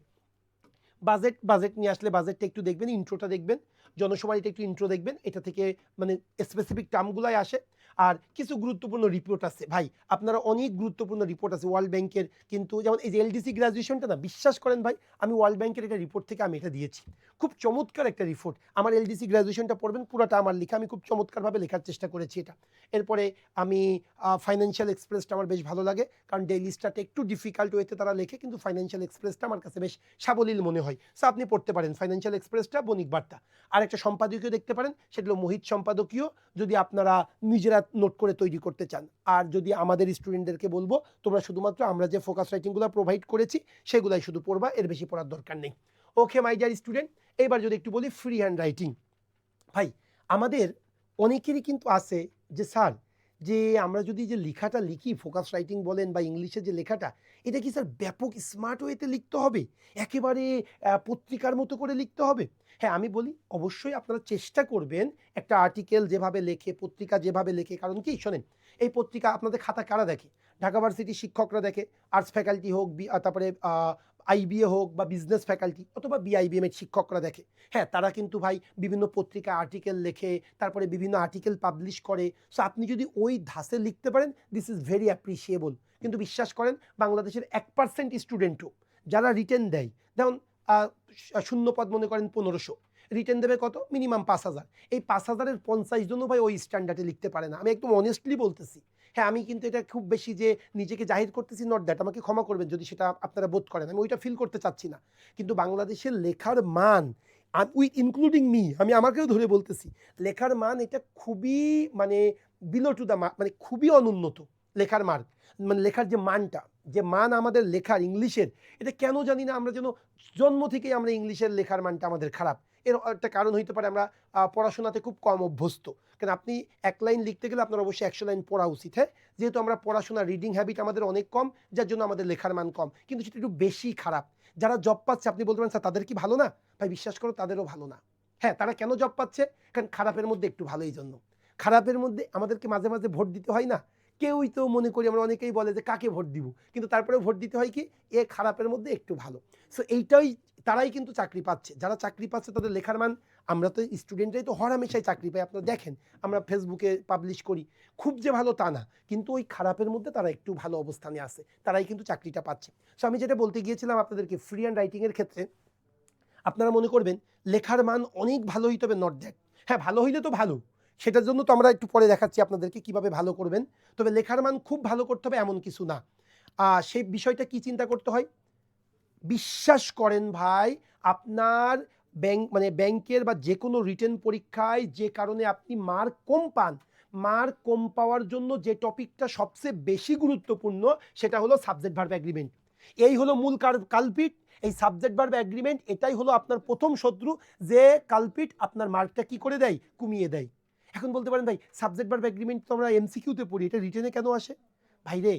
Speaker 1: বাজেট নিয়ে আসলে বাজেটটা একটু দেখবেন, ইন্ট্রোটা দেখবেন, জনসভাটা একটু ইন্ট্রো দেখবেন, এটা থেকে মানে স্পেসিফিক টার্মগুলাই আসে। আর কিছু গুরুত্বপূর্ণ রিপোর্ট আছে ভাই, আপনারা অনেক গুরুত্বপূর্ণ রিপোর্ট আছে ওয়ার্ল্ড ব্যাংকের, কিন্তু যেমন এই যে এলডিসি গ্রাজুয়েশনটা না, বিশ্বাস করেন ভাই আমি ওয়ার্ল্ড ব্যাংকের একটা রিপোর্ট থেকে আমি এটা দিয়েছি, খুব চমৎকার একটা রিপোর্ট। আমার এলডিসি গ্রাজুয়েশনটা পড়বেন, পুরোটা আমার লেখা, আমি খুব চমৎকারভাবে লেখার চেষ্টা করেছি এটা। এরপরে আমি ফাইন্যান্সিয়াল এক্সপ্রেসটা আমার বেশ ভালো লাগে, কারণ ডেইলি স্টারটা একটু ডিফিকাল্ট ওয়েতে তারা লেখে, কিন্তু ফাইন্যান্সিয়াল এক্সপ্রেসটা আমার কাছে বেশ সাবলীল মনে হয়। সো আপনি পড়তে পারেন ফাইন্যান্সিয়াল এক্সপ্রেসটা, বণিক বার্তা। আর একটা সম্পাদকীয় দেখতে পারেন, সেটা হলো মোহিত সম্পাদকীয়, যদি আপনারা নিজেরা নোট করে তৈরি করতে চান। আর যদি আমাদের স্টুডেন্টদেরকে বলবো তোমরা শুধুমাত্র আমরা যে ফোকাস রাইটিংগুলো প্রোভাইড করেছি সেগুলাই শুধু পড়বা, এর বেশি পড়ার দরকার নেই। ওকে মাই ডিয়ার স্টুডেন্ট, এইবার যদি একটু বলি ফ্রি হ্যান্ড রাইটিং। ভাই আমাদের অনেকেরই কিন্তু আছে যে স্যার যে আমরা যদি যে লেখাটা লিখি, ফোকাস রাইটিং বলেন বা ইংলিশে যে লেখাটা, এটা কি স্যার ব্যাপক স্মার্ট ওয়েতে লিখতে হবে, একেবারে পত্রিকার মতো করে লিখতে হবে? হ্যাঁ, আমি বলি অবশ্যই আপনারা চেষ্টা করবেন একটা আর্টিকেল যেভাবে লেখে, পত্রিকা যেভাবে লেখে, কারণ কি শোনেন, এই পত্রিকা আপনাদের খাতা কারা দেখে? ঢাকা ভার্সিটির শিক্ষকরা দেখে, আর্টস ফ্যাকাল্টি হোক, তারপরে আইবিএ হোক বা বিজনেস ফ্যাকাল্টি অথবা বিআইবিএম এর শিক্ষকরা দেখে। হ্যাঁ, তারা কিন্তু ভাই বিভিন্ন পত্রিকা আর্টিকেল লেখে, তারপরে বিভিন্ন আর্টিকেল পাবলিশ করে। সো আপনি যদি ওই ধাঁচে লিখতে পারেন, দিস ইজ ভেরি অ্যাপ্রিসিয়েবল। কিন্তু বিশ্বাস করেন বাংলাদেশের 1% স্টুডেন্টও যারা রিটেন দেয়, যেমন শূন্যপদ মনে করেন 1500, রিটেন দেবে কত? মিনিমাম 5000। এই 5000-এর 50 জনও ভাই ওই স্ট্যান্ডার্ডে লিখতে পারে না, আমি একদম অনেস্টলি বলতেছি। হ্যাঁ, আমি কিন্তু এটা খুব বেশি যে নিজেকে জাহির করতেছি, নট দ্যাট, আমাকে ক্ষমা করবেন যদি সেটা আপনারা বোধ করেন, আমি ওইটা ফিল করতে চাচ্ছি না। কিন্তু বাংলাদেশের লেখার মান, উইথ ইনক্লুডিং মি, আমি আমাকেও ধরে বলতেছি, লেখার মান এটা খুবই মানে বিলো টু দ্য মানে খুবই অনুন্নত লেখার মান, মানে লেখার যে মানটা, যে মান আমাদের লেখার ইংলিশের, এটা কেন জানি না আমরা যেন জন্ম থেকেই আমরা ইংলিশের লেখার মানটা আমাদের খারাপ। এর একটা কারণ হইতে পারে আমরা পড়াশোনাতে খুব কম অভ্যস্ত, কারণ আপনি 1 লাইন লিখতে গেলে আপনার অবশ্যই 100 লাইন পড়া উচিত। হ্যাঁ, যেহেতু আমরা পড়াশোনা রিডিং হ্যাবিট আমাদের অনেক কম, যার জন্য আমাদের লেখার মান কম, কিন্তু সেটা একটু বেশি খারাপ। যারা জব পাচ্ছে আপনি বলতে পারেন স্যার তাদের কি ভালো না? ভাই বিশ্বাস করো তাদেরও ভালো না। হ্যাঁ, তারা কেন জব পাচ্ছে? কারণ খারাপের মধ্যে একটু ভালো, এই জন্য খারাপের মধ্যে আমাদেরকে মাঝে মাঝে ভোট দিতে হয় না? কেউই তো মনে করি আমরা অনেকেই বলে যে কাকে ভোট দিব, কিন্তু তারপরেও ভোট দিতে হয় কি এ খারাপের মধ্যে একটু ভালো। সো এইটাই, তারাই কিন্তু চাকরি পাচ্ছে, যারা চাকরি পাচ্ছে তাদের লেখার মান। আমরা তো স্টুডেন্টরাই তো হরহামেশাই চাকরি পাই, আপনারা দেখেন আমরা ফেসবুকে পাবলিশ করি, খুব যে ভালো তা না, কিন্তু ওই খারাপের মধ্যে তারা একটু ভালো অবস্থানে আছে, তারাই কিন্তু চাকরিটা পাচ্ছে। সো আমি যেটা বলতে গিয়েছিলাম আপনাদেরকে, ফ্রি হ্যান্ড রাইটিংয়ের ক্ষেত্রে আপনারা মনে করবেন লেখার মান অনেক ভালো হইতে হবে, নট দ্যাট। হ্যাঁ, ভালো হইলে তো ভালো, সেটার জন্য তো আমরা একটু পরে দেখাচ্ছি আপনাদেরকে কিভাবে ভালো করবেন। তবে লেখার মান খুব ভালো করতে হবে এমন কিছু না। সেই বিষয়টা কি চিন্তা করতে হয়, বিশ্বাস করেন ভাই, আপনার মানে ব্যাংকের বা যে কোনো রিটেন পরীক্ষায় যে কারণে আপনি মার্ক কম পান, মার্ক কম পাওয়ার জন্য যে টপিকটা সবচেয়ে বেশি গুরুত্বপূর্ণ সেটা হলো সাবজেক্ট ভার্ব অ্যাগ্রিমেন্ট। এই হলো মূল কালপিট, এই সাবজেক্ট ভার্ব অ্যাগ্রিমেন্ট, এটাই হলো আপনার প্রথম শত্রু, যে কালপিট আপনার মার্কটা কি করে দেয়, কমিয়ে দেয়। এখন বলতে পারেন ভাই সাবজেক্ট ভার্ব অ্যাগ্রিমেন্ট তো আমরা এমসিকিউতে পড়ি, এটা রিটেনে কেন আসে? ভাই রে,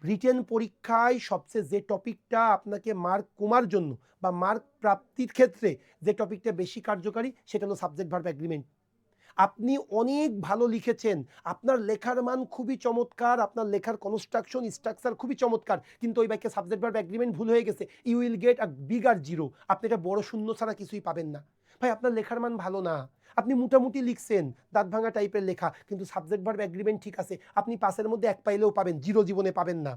Speaker 1: রিটেন পরীক্ষায় সবচেয়ে যে টপিকটা আপনাকে মার্ক কমার জন্য বা মার্ক প্রাপ্তির ক্ষেত্রে যে টপিকটা বেশি কার্যকারী সেটা হলো সাবজেক্ট ভার্ব এগ্রিমেন্ট। আপনি অনেক ভালো লিখেছেন, আপনার লেখার মান খুবই চমৎকার, আপনার লেখার কনস্ট্রাকশন স্ট্রাকচার খুবই চমৎকার, কিন্তু ওই বাক্যে সাবজেক্ট ভার্ব এগ্রিমেন্ট ভুল হয়ে গেছে, you will get a bigger zero. আপনি এটা বড় শূন্য ছাড়া কিছুই পাবেন না। ভাই আপনার লেখার মান ভালো না, আপনি মোটামুটি লিখছেন, দাঁত ভাঙা টাইপের লেখা, কিন্তু সাবজেক্ট ভার্ব এগ্রিমেন্ট ঠিক আছে, আপনি 5-এর মধ্যে 1 পাইলেও পাবেন, জিরো জীবনে পাবেন না।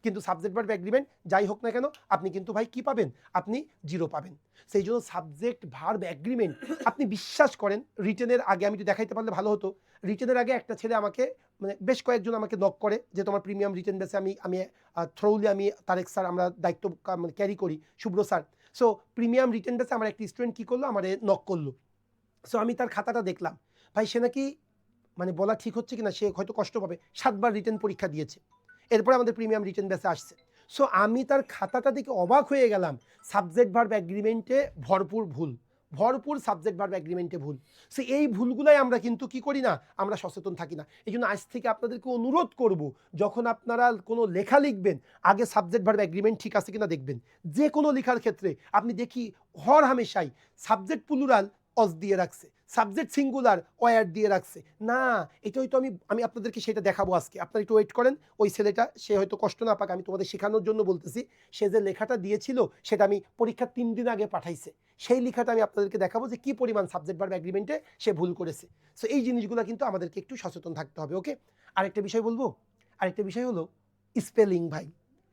Speaker 1: কিন্তু সাবজেক্ট ভার্ব এগ্রিমেন্ট যাই হোক না কেন আপনি কিন্তু ভাই কি পাবেন, আপনি জিরো পাবেন। সেই জন্য সাবজেক্ট ভার্ব এগ্রিমেন্ট আপনি বিশ্বাস করেন, রিটেনের আগে আমি একটু দেখাইতে পারলে ভালো হতো। রিটেনের আগে একটা ছেলে আমাকে মানে বেশ কয়েকজন আমাকে নক করে যে তোমার প্রিমিয়াম রিটেন বেসে আমি আমি থ্রোলি আমি তারেক স্যার আমরা দায়িত্ব মানে ক্যারি করি, শুভ্র স্যার। সো প্রিমিয়াম রিটেন বেসে আমার একটা স্টুডেন্ট কী করলো, আমার নক করলো। সো আমি তার খাতাটা দেখলাম, ভাই সে নাকি মানে বলা ঠিক হচ্ছে কিনা, সে হয়তো কষ্ট পাবে, 7বার রিটেন পরীক্ষা দিয়েছে, এরপরে আমাদের প্রিমিয়াম রিটেন বেসে আসছে। সো আমি তার খাতাটা দেখে অবাক হয়ে গেলাম, সাবজেক্ট ভার্ব এগ্রিমেন্টে ভরপুর ভুল, ভরপুর সাবজেক্ট ভার্ব এগ্রিমেন্টে ভুল। সো এই ভুলগুলাই আমরা কিন্তু কি করি না, আমরা সচেতন থাকি না। এই জন্য আজ থেকে আপনাদেরকে অনুরোধ করব, যখন আপনারা কোনো লেখা লিখবেন আগে সাবজেক্ট ভার্ব এগ্রিমেন্ট ঠিক আছে কিনা দেখবেন। যে কোনো লেখার ক্ষেত্রে আপনি দেখি হর হামেশাই সাবজেক্ট প্লুরাল অস দিয়ে রাখছে, সাবজেক্ট সিঙ্গুলার ওয়ার দিয়ে রাখছে না। এটা হয়তো আমি আপনাদেরকে সেটা দেখাবো আজকে, আপনারা একটু ওয়েট করেন। ওই ছেলেটা সে হয়তো কষ্ট না পাক, আমি তোমাদের শেখানোর জন্য বলতেছি। সে যে লেখাটা দিয়েছিল সেটা আমি পরীক্ষার 3 দিন আগে পাঠাইছে, সেই লেখাটা আমি আপনাদেরকে দেখাবো যে কি পরিমাণ সাবজেক্ট ভার্ব এগ্রিমেন্টে সে ভুল করেছে। সো এই জিনিসগুলো কিন্তু আমাদেরকে একটু সচেতন থাকতে হবে। ওকে, আরেকটা বিষয় বলবো, আরেকটা বিষয় হলো স্পেলিং। ভাই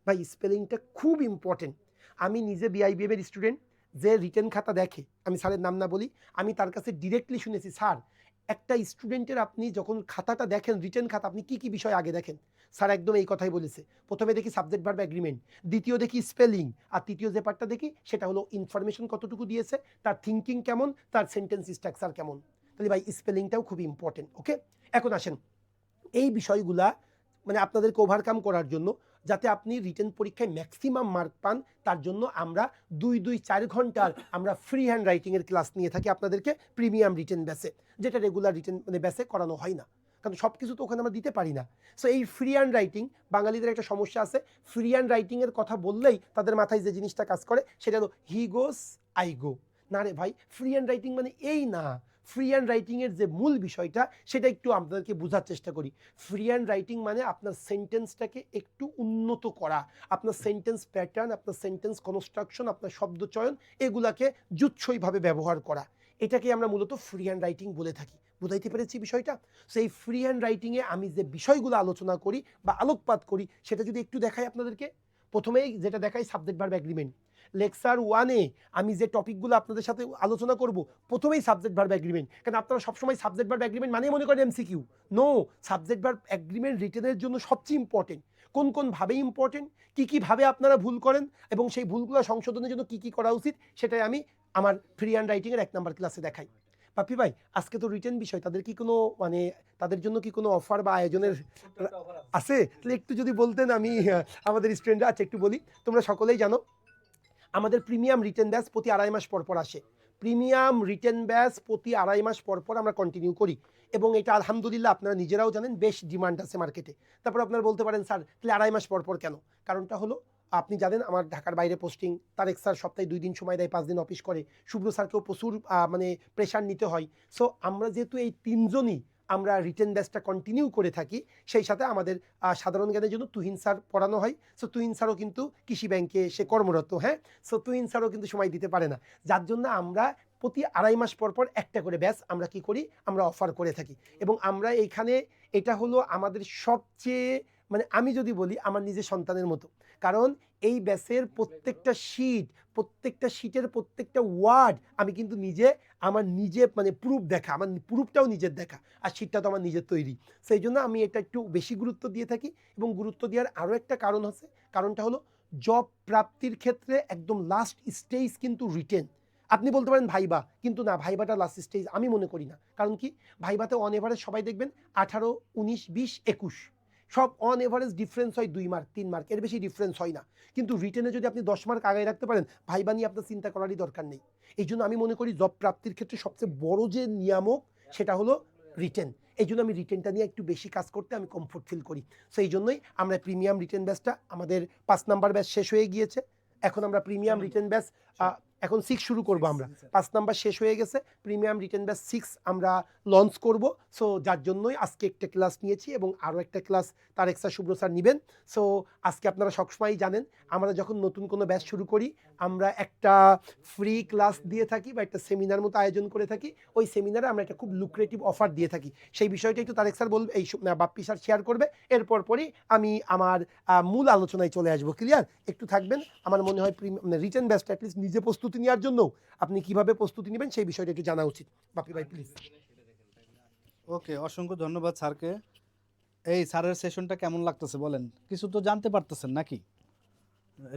Speaker 1: ভাই স্পেলিংটা খুব ইম্পর্টেন্ট। আমি নিজে বিআইবিএম এর স্টুডেন্ট, যে রিটেন খাতা দেখে, আমি স্যারের নাম না বলি, আমি তার কাছে ডিরেক্টলি শুনেছি, স্যার একটা স্টুডেন্টের আপনি যখন খাতাটা দেখেন রিটেন খাতা, আপনি কি কি বিষয় আগে দেখেন? স্যার একদম এই কথাই বলেছে, প্রথমে দেখি সাবজেক্ট ভার্ব এগ্রিমেন্ট, দ্বিতীয় দেখি স্পেলিং, আর তৃতীয় যে পার্টটা দেখি সেটা হলো ইনফরমেশন কতটুকু দিয়েছে, তার থিঙ্কিং কেমন, তার সেন্টেন্স স্ট্রাকচার কেমন। তাহলে ভাই স্পেলিংটাও খুবই ইম্পর্টেন্ট। ওকে, এখন আসেন এই বিষয়গুলা মানে আপনাদেরকে ওভারকাম করার জন্য, যাতে আপনি রিটেন পরীক্ষায় ম্যাক্সিমাম মার্ক পান, তার জন্য আমরা 2-4 ঘন্টার আমরা ফ্রি হ্যান্ড রাইটিংয়ের ক্লাস নিয়ে থাকি আপনাদেরকে প্রিমিয়াম রিটেন ব্যাসে, যেটা রেগুলার রিটেন মানে ব্যাসে করানো হয় না, কারণ সব কিছু তো ওখানে আমরা দিতে পারি না। সো এই ফ্রি হ্যান্ড রাইটিং, বাঙালিদের একটা সমস্যা আছে, ফ্রি হ্যান্ড রাইটিংয়ের কথা বললেই তাদের মাথায় যে জিনিসটা কাজ করে সেটা হলো হি গোস আই গো। না রে ভাই, ফ্রি হ্যান্ড রাইটিং মানে এই না। ফ্রি হ্যান্ড রাইটিংয়ের যে মূল বিষয়টা সেটা একটু আপনাদেরকে বোঝার চেষ্টা করি। ফ্রি হ্যান্ড রাইটিং মানে আপনার সেন্টেন্সটাকে একটু উন্নত করা, আপনার সেন্টেন্স প্যাটার্ন, আপনার সেন্টেন্স কনস্ট্রাকশন, আপনার শব্দচয়ন, এগুলাকে জুৎসইভাবে ব্যবহার করা, এটাকে আমরা মূলত ফ্রি হ্যান্ড রাইটিং বলে থাকি। বুঝাইতে পেরেছি বিষয়টা? সেই ফ্রি হ্যান্ড রাইটিংয়ে আমি যে বিষয়গুলো আলোচনা করি বা আলোকপাত করি সেটা যদি একটু দেখাই আপনাদেরকে, প্রথমেই যেটা দেখাই সাবজেক্ট ভার্ব এগ্রিমেন্ট। লেকচার 1-এ আমি যে টপিকগুলো আপনাদের সাথে আলোচনা করব, প্রথমেই সাবজেক্ট ভার্ব এগ্রিমেন্ট। কারণ আপনারা সবসময় সাবজেক্ট ভার্ব এগ্রিমেন্ট মানে মনে করেন MCQ. No, subject verb agreement রিটেনের জন্য সবচেয়ে ইম্পর্টেন্ট। কোন কোন ভাবে ইম্পর্টেন্ট, কী কী ভাবে আপনারা ভুল করেন এবং সেই ভুলগুলো সংশোধনের জন্য কী কী করা উচিত, সেটাই আমি আমার ফ্রি হ্যান্ড রাইটিংয়ের 1 নাম্বার ক্লাসে দেখাই। পাপি ভাই, আজকে তো রিটেন বিষয়, তাদের কি কোনো মানে তাদের জন্য কি কোনো অফার বা আয়োজনের আছে? তাহলে একটু যদি বলতেন, আমি আমাদের স্টুডেন্টরা, আচ্ছা একটু বলি, তোমরা সকলেই জানো আমাদের প্রিমিয়াম রিটেন ব্যাচ প্রতি 2.5 মাস পর পর আসে। প্রিমিয়াম রিটেন ব্যাচ প্রতি 2.5 মাস পর পর আমরা কন্টিনিউ করি, এবং এটা আলহামদুলিল্লাহ আপনারা নিজেরাও জানেন বেশ ডিমান্ড আছে মার্কেটে। তারপর আপনারা বলতে পারেন স্যার তাহলে 2.5 মাস পর পর কেন? কারণটা হলো আপনি জানেন আমার ঢাকার বাইরে পোস্টিং, তারেক স্যার সপ্তাহে 2 দিন সময় দেয়, 5 দিন অফিস করে, শুভ্র স্যারকেও প্রচুর মানে প্রেশার নিতে হয়। সো আমরা যেহেতু এই 3 জনই আমরা রিটেন ব্যাচটা কন্টিনিউ করে থাকি, সেই সাথে আমাদের সাধারণ জ্ঞানের জন্য তুহিন স্যার পড়ানো হয়। সো তুহিন স্যারও কিন্তু কৃষি ব্যাংকে সে কর্মরত, হ্যাঁ। সো তুহিন স্যারও কিন্তু সময় দিতে পারে না, যার জন্য আমরা প্রতি 2.5 মাস পর পর একটা করে ব্যাচ আমরা কি করি, আমরা অফার করে থাকি। এবং আমরা এইখানে এটা হলো আমাদের সবচেয়ে মানে আমি যদি বলি আমার নিজের সন্তানের মতো, কারণ এই ব্যাচের প্রত্যেকটা শীট, প্রত্যেকটা শীটের প্রত্যেকটা ওয়ার্ড আমি কিন্তু নিজে আমার নিজে মানে প্রুফ দেখা, আমার প্রুফটাও নিজের দেখা, আর শীটটা তো আমার নিজের তৈরি। সেই জন্য আমি এটা একটু বেশি গুরুত্ব দিয়ে থাকি। এবং গুরুত্ব দেওয়ার আরও একটা কারণ আছে, কারণটা হলো জব প্রাপ্তির ক্ষেত্রে একদম লাস্ট স্টেজ কিন্তু রিটেন। আপনি বলতে পারেন ভাইবা, কিন্তু না, ভাইবাটা লাস্ট স্টেজ আমি মনে করি না। কারণ কি, ভাইবাতে অন এভারেজ সবাই দেখবেন 18, 19, 20, 21 সব অন এভারেজ ডিফারেন্স হয় 2 মার্ক 3 মার্ক, এর বেশি ডিফারেন্স হয় না। কিন্তু রিটেনে যদি আপনি 10 মার্ক আগায় রাখতে পারেন, ভাইবা নিয়ে আপনার চিন্তা করারই দরকার নেই। এই জন্য আমি মনে করি জব প্রাপ্তির ক্ষেত্রে সবচেয়ে বড় যে নিয়ামক সেটা হলো রিটেন। এই জন্য আমি রিটেনটা নিয়ে একটু বেশি কাজ করতে আমি কমফোর্ট ফিল করি। সো এই জন্যই আমরা প্রিমিয়াম রিটেন ব্যাচটা, আমাদের 5 নাম্বার ব্যাচ শেষ হয়ে গিয়েছে, এখন আমরা প্রিমিয়াম রিটেন ব্যাচ এখন 6 শুরু করব আমরা। 5 নাম্বার শেষ হয়ে গেছে, প্রিমিয়াম রিটেন ব্যাচ 6 আমরা লঞ্চ করব। সো যার জন্যই আজকে একটা ক্লাস নিয়েছি এবং আরও একটা ক্লাস তারেক স্যার, শুভ্র স্যার নেবেন। সো আজকে আপনারা সবসময়ই জানেন আমরা যখন নতুন কোনো ব্যাচ শুরু করি আমরা একটা ফ্রি ক্লাস দিয়ে থাকি বা একটা সেমিনার মতো আয়োজন করে থাকি। ওই সেমিনারে আমরা একটা খুব লুক্রেটিভ অফার দিয়ে থাকি। সেই বিষয়টা একটু তারেক স্যার বলবে, এই বাপ্পি স্যার শেয়ার করবে, এরপর পরই আমি আমার মূল আলোচনায় চলে আসবো। ক্লিয়ার? একটু থাকবেন। আমার মনে হয় রিটেন ব্যাচটা অ্যাটলিস্ট নিজে প্রস্তুতি নেওয়ার জন্য আপনি কিভাবে প্রস্তুতি নেবেন সেই বিষয়টা একটু জানা উচিত। বাপ্পি ভাই প্লিজ।
Speaker 3: ওকে, অসংখ্য ধন্যবাদ স্যারকে। এই স্যারের সেশনটা কেমন লাগতেছে বলেন? কিছু তো জানতে পারতেছেন নাকি?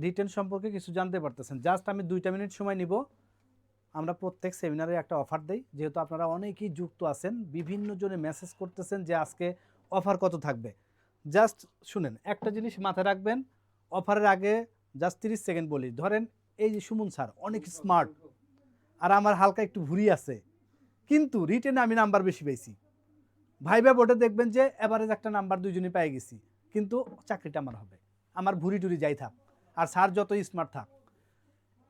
Speaker 3: রিটেন সম্পর্কে কিছু জানতে পারতেছেন? জাস্ট আমি 2টা মিনিট সময় নিব। আমরা প্রত্যেক সেমিনারে একটা অফার দেই, যেহেতু আপনারা অনেকেই যুক্ত আছেন, বিভিন্ন জনে মেসেজ করতেছেন যে আজকে অফার কত থাকবে। জাস্ট শুনেন, একটা জিনিস মাথায় রাখবেন, অফারের আগে জাস্ট 30 সেকেন্ড বলি। ধরেন এই যে সুমন স্যার অনেক স্মার্ট, আর আমার হালকা একটু ভুঁড়ি আছে, কিন্তু রিটেনে আমি নাম্বার বেশি পেয়েছি। ভাইবা বোর্ডে দেখবেন যে এভারেজ একটা নাম্বার দুইজনই পেয়ে গেছি, কিন্তু চাকরিটা আমার হবে, আমার ভুঁড়ি টুরি যাই থাক আর স্যার যতই স্মার্ট থাক।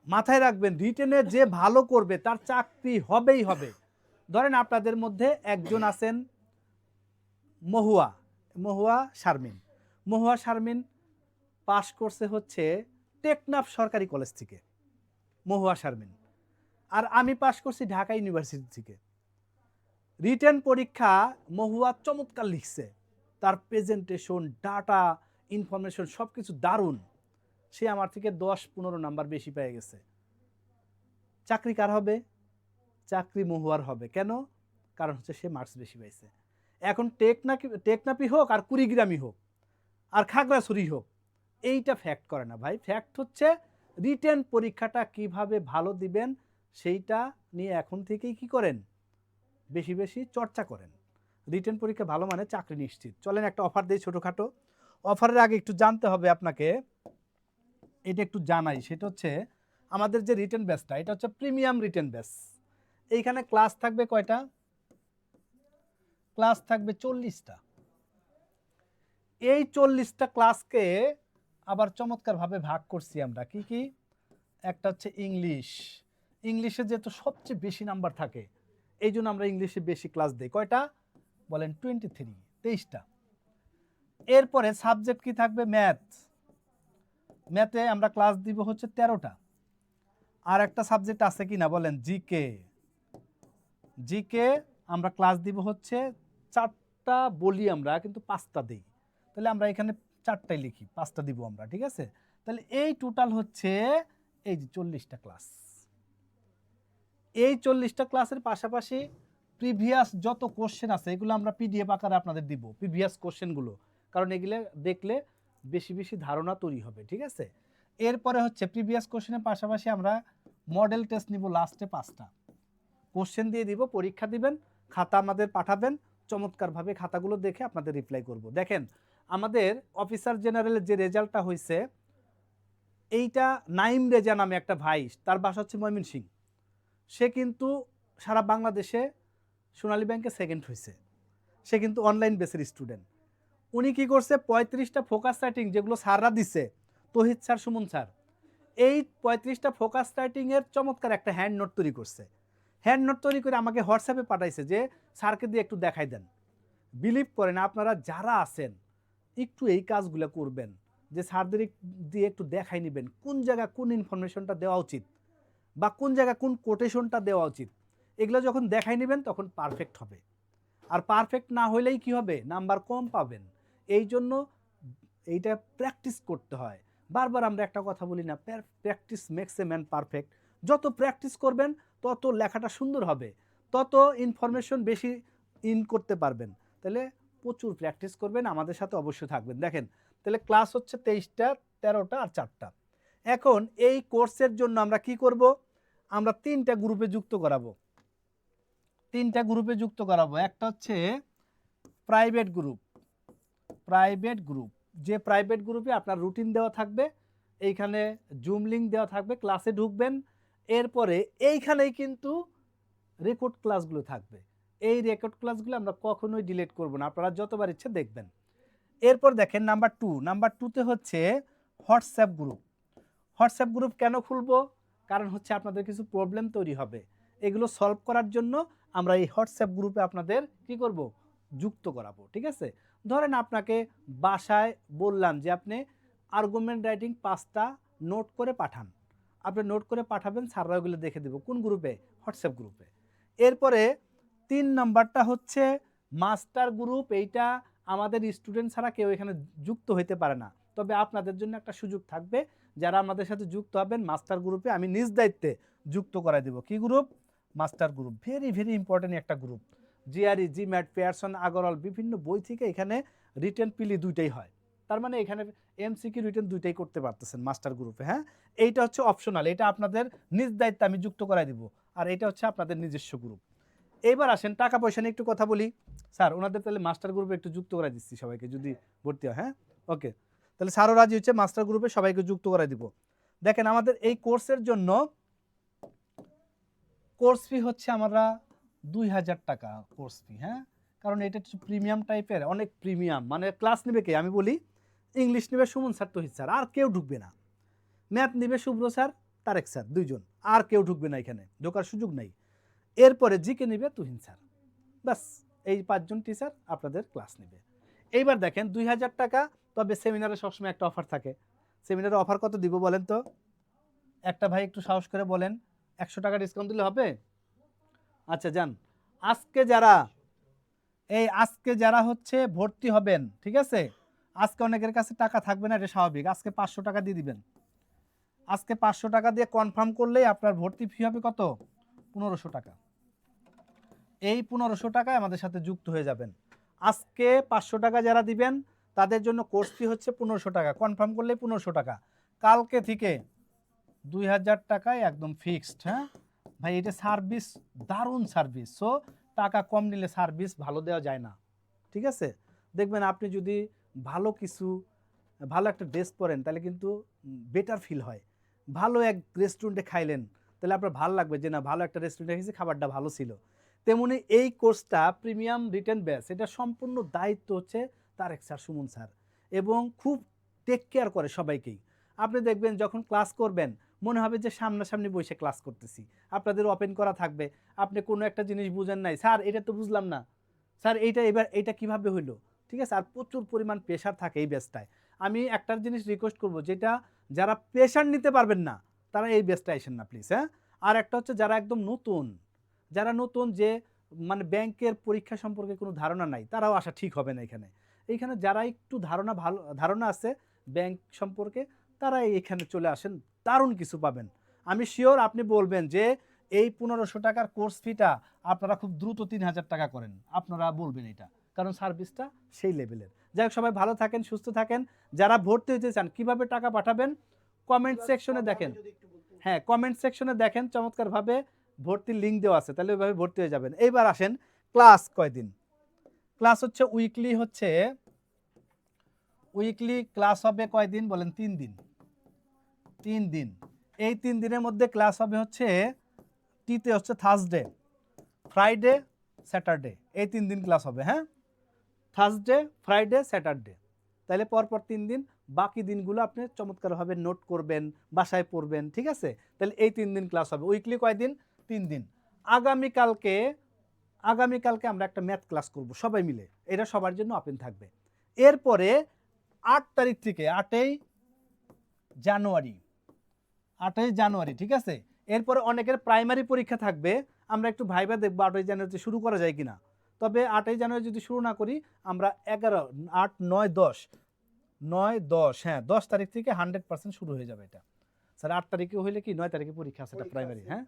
Speaker 3: মাথায় রাখবেন, রিটেনে যে ভালো করবে তার চাকরি হবেই হবে। ধরেন আপনাদের মধ্যে একজন আছেন মহুয়া শারমিন পাশ করছে হচ্ছে টেকনাফ সরকারি কলেজ থেকে, মহুয়া শারমিন। আর আমি পাশ করছি ঢাকা ইউনিভার্সিটি থেকে। রিটেন পরীক্ষা মহুয়া চমৎকার লিখছে, তার প্রেজেন্টেশন, ডাটা, ইনফরমেশন সব কিছু দারুণ। সে আমার থেকে 10-15 নাম্বার বেশি পেয়ে গেছে। চাকরি কার হবে? চাকরি মহুয়ার হবে। কেন? কারণ হচ্ছে সে মার্কস বেশি পাইছে। এখন টেকনাপি হোক আর কুড়িগ্রামই হোক আর খাগড়াছড়ি হোক, এইটা ফ্যাক্ট করে না ভাই। ফ্যাক্ট হচ্ছে রিটেন পরীক্ষাটা কিভাবে ভালো দিবেন সেইটা নিয়ে এখন থেকেই কি করেন, বেশি বেশি চর্চা করেন। রিটেন পরীক্ষা ভালো মানে চাকরি নিশ্চিত। চলেন একটা অফার দিই ছোটোখাটো। অফারের আগে একটু জানতে হবে আপনাকে, এটা একটু জানাই। সেটা হচ্ছে আমাদের যে রিটেন ব্যাচটা, এটা হচ্ছে প্রিমিয়াম রিটেন ব্যাচ। এইখানে ক্লাস থাকবে কয়টা? ক্লাস থাকবে 40টা। এই 40টা ক্লাসকে আবার চমৎকারভাবে ভাগ করছি আমরা। কি কি? একটা হচ্ছে ইংলিশে যেহেতু সবচেয়ে বেশি নাম্বার থাকে, এই জন্য আমরা ইংলিশে বেশি ক্লাস দিই। কয়টা বলেন? 23টা। এরপরে সাবজেক্ট কি থাকবে? ম্যাথে আমরা ক্লাস দিব হচ্ছে 13টা। আর একটা সাবজেক্ট আছে কি না বলেন? জিকে আমরা ক্লাস দিব হচ্ছে 4টা, বলি আমরা কিন্তু 5টা দিই। তাহলে আমরা এখানে 4টাই লিখি, 5টা দিব আমরা, ঠিক আছে? তাহলে এই টোটাল হচ্ছে এই যে 40টা ক্লাস। এই 40টা ক্লাসের পাশাপাশি প্রিভিয়াস যত কোশ্চেন আছে এগুলো আমরা পিডিএফ আকারে আপনাদের দিব, প্রিভিয়াস কোশ্চেনগুলো, কারণ এগুলো দেখলে বেশি বেশি ধারণা তৈরি হবে, ঠিক আছে? এরপরে হচ্ছে প্রিভিয়াস কোশ্চেনের পাশাপাশি আমরা মডেল টেস্ট নিব, লাস্টে 5টা কোশ্চেন দিয়ে দিব, পরীক্ষা দিবেন, খাতা আমাদের পাঠাবেন, চমৎকারভাবে খাতাগুলো দেখে আপনাদের রিপ্লাই করব। দেখেন আমাদের অফিসার জেনারেলের যে রেজাল্টটা হয়েছে, এইটা নাইম রেজা নামে একটা ভাই, তার বাসা হচ্ছে ময়মনসিংহ। সে কিন্তু সারা বাংলাদেশে সোনালী ব্যাংকে সেকেন্ড হয়েছে। সে কিন্তু অনলাইন বেসের স্টুডেন্ট। উনি কি করছে? 35টা ফোকাস রাইটিং যেগুলো স্যাররা দিছে, তহিদ স্যার, সুমন স্যার, এই 35টা ফোকাস রাইটিংয়ের চমৎকার একটা হ্যান্ড নোট তৈরি করছে। হ্যান্ড নোট তৈরি করে আমাকে হোয়াটসঅ্যাপে পাঠাইছে যে স্যারকে দিয়ে একটু দেখাই দেন। বিলিভ করেন আপনারা যারা আছেন একটু এই কাজগুলো করবেন, যে স্যারদের দিয়ে একটু দেখাই নেবেন কোন জায়গা কোন ইনফরমেশনটা দেওয়া উচিত বা কোন জায়গা কোন কোটেশনটা দেওয়া উচিত। এগুলো যখন দেখাই নেবেন তখন পারফেক্ট হবে। আর পারফেক্ট না হলেই কি হবে? নাম্বার কম পাবেন। এই জন্য এইটা প্র্যাকটিস করতে হয়। বারবার আমরা একটা কথা বলি না, practice makes a man perfect. যত প্র্যাকটিস করবেন তত লেখাটা সুন্দর হবে, তত ইনফরমেশন বেশি ইন করতে পারবেন। তাহলে প্রচুর প্র্যাকটিস করবেন, আমাদের সাথে অবশ্যই থাকবেন। দেখেন তাহলে ক্লাস হচ্ছে 23টা, 13টা আর 4টা। এখন এই কোর্সের জন্য আমরা কি করব? আমরা 3টা গ্রুপে যুক্ত করাবো। 3টা গ্রুপে যুক্ত করাবো। একটা হচ্ছে প্রাইভেট গ্রুপ। যে প্রাইভেট গ্রুপে আপনার রুটিন দেওয়া থাকবে, এইখানে জুম লিঙ্ক দেওয়া থাকবে, ক্লাসে ঢুকবেন, এরপরে এইখানেই কিন্তু রেকর্ড ক্লাসগুলো থাকবে। এই রেকর্ড ক্লাসগুলো আমরা কখনোই ডিলিট করব না, আপনারা যতবার ইচ্ছে দেখবেন। এরপর দেখেন নাম্বার টুতে হচ্ছে হোয়াটসঅ্যাপ গ্রুপ। হোয়াটসঅ্যাপ গ্রুপ কেন খুলবো? কারণ হচ্ছে আপনাদের কিছু প্রবলেম তৈরি হবে, এগুলো সলভ করার জন্য আমরা এই হোয়াটসঅ্যাপ গ্রুপে আপনাদের কি করব, যুক্ত করাবো। ঠিক আছে, ধরেন আপনাকে বাসায় বললাম যে আপনি আর্গুমেন্ট রাইটিং 5টা নোট করে পাঠান, আপনি নোট করে পাঠাবেন, স্যাররা ওগুলো দেখে দেবো। কোন গ্রুপে? হোয়াটসঅ্যাপ গ্রুপে। এরপরে 3 নাম্বারটা হচ্ছে মাস্টার গ্রুপ। এইটা আমাদের স্টুডেন্ট ছাড়া কেউ এখানে যুক্ত হইতে পারে না, তবে আপনাদের জন্য একটা সুযোগ থাকবে, যারা আমাদের সাথে যুক্ত হবেন মাস্টার গ্রুপে আমি নিজ দায়িত্বে যুক্ত করাই দেব। কি group? Master group. Very very important একটা group. GRE, GMAT, Pearson, Agarwal বিভিন্ন বই থেকে এখানে রিটেন পিলি দুইটাই হয়, তার মানে এখানে এমসিকিউ রিটেন দুইটাই করতে পারতেছেন মাস্টার গ্রুপে। হ্যাঁ, এইটা হচ্ছে অপশনাল, এটা আপনাদের নিজ দায়িত্বে আমি যুক্ত করাই দিব, আর এটা হচ্ছে আপনাদের নিজস্ব গ্রুপ। এইবার আসেন টাকা পয়সা নিয়ে একটু কথা বলি। স্যার ওনাদের তাহলে মাস্টার গ্রুপে একটু যুক্ত করাই দিচ্ছি সবাইকে, যদি ভর্তি হয়। হ্যাঁ, ওকে, তাহলে স্যারও রাজি হচ্ছে মাস্টার গ্রুপে সবাইকে যুক্ত করাই দিব। দেখেন আমাদের এই কোর্সের জন্য কোর্স ফি হচ্ছে আমরা 2000 টাকা কোর্স ফি। হ্যাঁ, কারণ এটা হচ্ছে প্রিমিয়াম টাইপের, অনেক প্রিমিয়াম। মানে ক্লাস নেবে কে? আমি বলি ইংলিশ নেবে সুমন স্যার, তহিদ স্যার, আর কেউ ঢুকবে না। ম্যাথ নেবে শুভ্র স্যার, তারেক স্যার, 2 জন, আর কেউ ঢুকবে না, এখানে ঢোকার সুযোগ নাই। এরপরে জিকে নেবে তুহিন স্যার, ব্যাস এই 5 জন টিচার আপনাদের ক্লাস নেবে। এইবার দেখেন 2000 টাকা, তবে সেমিনারে সবসময় একটা অফার থাকে। সেমিনারে অফার কত দিব বলেন তো? একটা ভাই একটু সাহস করে বলেন, 100 টাকা ডিসকাউন্ট দিলে হবে? আচ্ছা যান, আজকে যারা হচ্ছে ভর্তি হবেন, ঠিক আছে, আজকে অনেকের কাছে টাকা থাকবে না, এটা স্বাভাবিক, আজকে 500 টাকা দিয়ে দিবেন। আজকে 500 টাকা দিয়ে কনফার্ম করলেই আপনার ভর্তি ফি হবে কত? 1500 টাকা। এই 1500 টাকায় আমাদের সাথে যুক্ত হয়ে যাবেন। আজকে 500 টাকা যারা দিবেন তাদের জন্য কোর্স ফি হচ্ছে 1500 টাকা, কনফার্ম করলেই 1500 টাকা। কালকে থেকে 2000 টাকায় একদম ফিক্সড। হ্যাঁ ভাই, এটা সার্ভিস, দারুণ সার্ভিস। সো টাকা কম নিলে সার্ভিস ভালো দেওয়া যায় না। ঠিক আছে, দেখবেন আপনি যদি ভালো একটা ড্রেস পরেন তাহলে কিন্তু বেটার ফিল হয়। ভালো এক রেস্টুরেন্টে খাইলেন তাহলে আপনার ভালো লাগবে যে না, ভালো একটা রেস্টুরেন্টে খেয়েছি, খাবারটা ভালো ছিল। তেমনি এই কোর্সটা প্রিমিয়াম রিটেন ব্যাচ, এটা সম্পূর্ণ দায়িত্ব হচ্ছে তারেক স্যার, সুমন স্যার, এবং খুব টেক কেয়ার করে সবাইকেই। আপনি দেখবেন যখন ক্লাস করবেন মনে হবে যে সামনাসামনি বসে ক্লাস করতেছি। আপনাদের ওপেন করা থাকবে, আপনি কোনো একটা জিনিস বুঝেন নাই, স্যার এটা তো বুঝলাম না, স্যার এইটা কিভাবে হইলো। ঠিক আছে, আর প্রচুর পরিমাণ প্রেশার থাকে এই ব্যাচটায়। আমি একটা জিনিস রিকোয়েস্ট করব, যেটা যারা প্রেশার নিতে পারবেন না তারা এই ব্যাচটা আসেন না প্লিজ। হ্যাঁ, আর একটা হচ্ছে যারা একদম নতুন, যে মানে ব্যাংকের পরীক্ষা সম্পর্কে কোনো ধারণা নাই, তারাও আসা ঠিক হবে না এইখানে যারা একটু ধারণা আছে ব্যাংক সম্পর্কে, তারা এখানে চলে আসেন, দারুণ কিছু পাবেন। আমি শিওর আপনি বলবেন যে এই 1500 টাকার কোর্স ফিটা আপনারা খুব দ্রুত 3000 টাকা করেন, আপনারা বলবেন এটা, কারণ সার্ভিসটা সেই লেভেলের। যাই হোক, সবাই ভালো থাকেন, সুস্থ থাকেন। যারা ভর্তি হতে চান কিভাবে টাকা পাঠাবেন কমেন্ট সেকশনে দেখেন। হ্যাঁ, কমেন্ট সেকশনে দেখেন, চমৎকারভাবে ভর্তির লিঙ্ক দেওয়া আছে, তাহলে ওইভাবে ভর্তি হয়ে যাবেন। এইবার আসেন ক্লাস কয়দিন? ক্লাস হচ্ছে উইকলি ক্লাস হবে কয়দিন বলেন? 3 দিন। 3 দিন। এই 3 দিনের মধ্যে ক্লাস হবে হচ্ছে টিতে হচ্ছে থার্সডে, ফ্রাইডে, স্যাটারডে, এই 3 দিন ক্লাস হবে। হ্যাঁ, থার্সডে, ফ্রাইডে, স্যাটারডে, তাহলে পরপর 3 দিন। বাকি দিনগুলো আপনি চমৎকারভাবে নোট করবেন, বাসায় পড়বেন। ঠিক আছে, তাহলে এই 3 দিন ক্লাস হবে। উইকলি কয়দিন? 3 দিন। আগামীকালকে আমরা একটা ম্যাথ ক্লাস করব সবাই মিলে, এটা সবার জন্য ওপেন থাকবে। এরপরে 8 তারিখ থেকে 8ই জানুয়ারি, ঠিক আছে, এরপরে অনেকের প্রাইমারি পরীক্ষা থাকবে, আমরা একটু ভাইবা দেখবো 8ই জানুয়ারিতে শুরু করা যায় কিনা। তবে 8ই জানুয়ারি যদি শুরু না করি, আমরা 11, 8, 9, 10, হ্যাঁ 10 তারিখ থেকে 100% শুরু হয়ে যাবে এটা। স্যার 8 তারিখে হইলে কি 9 তারিখে পরীক্ষা আছে একটা প্রাইমারি। হ্যাঁ,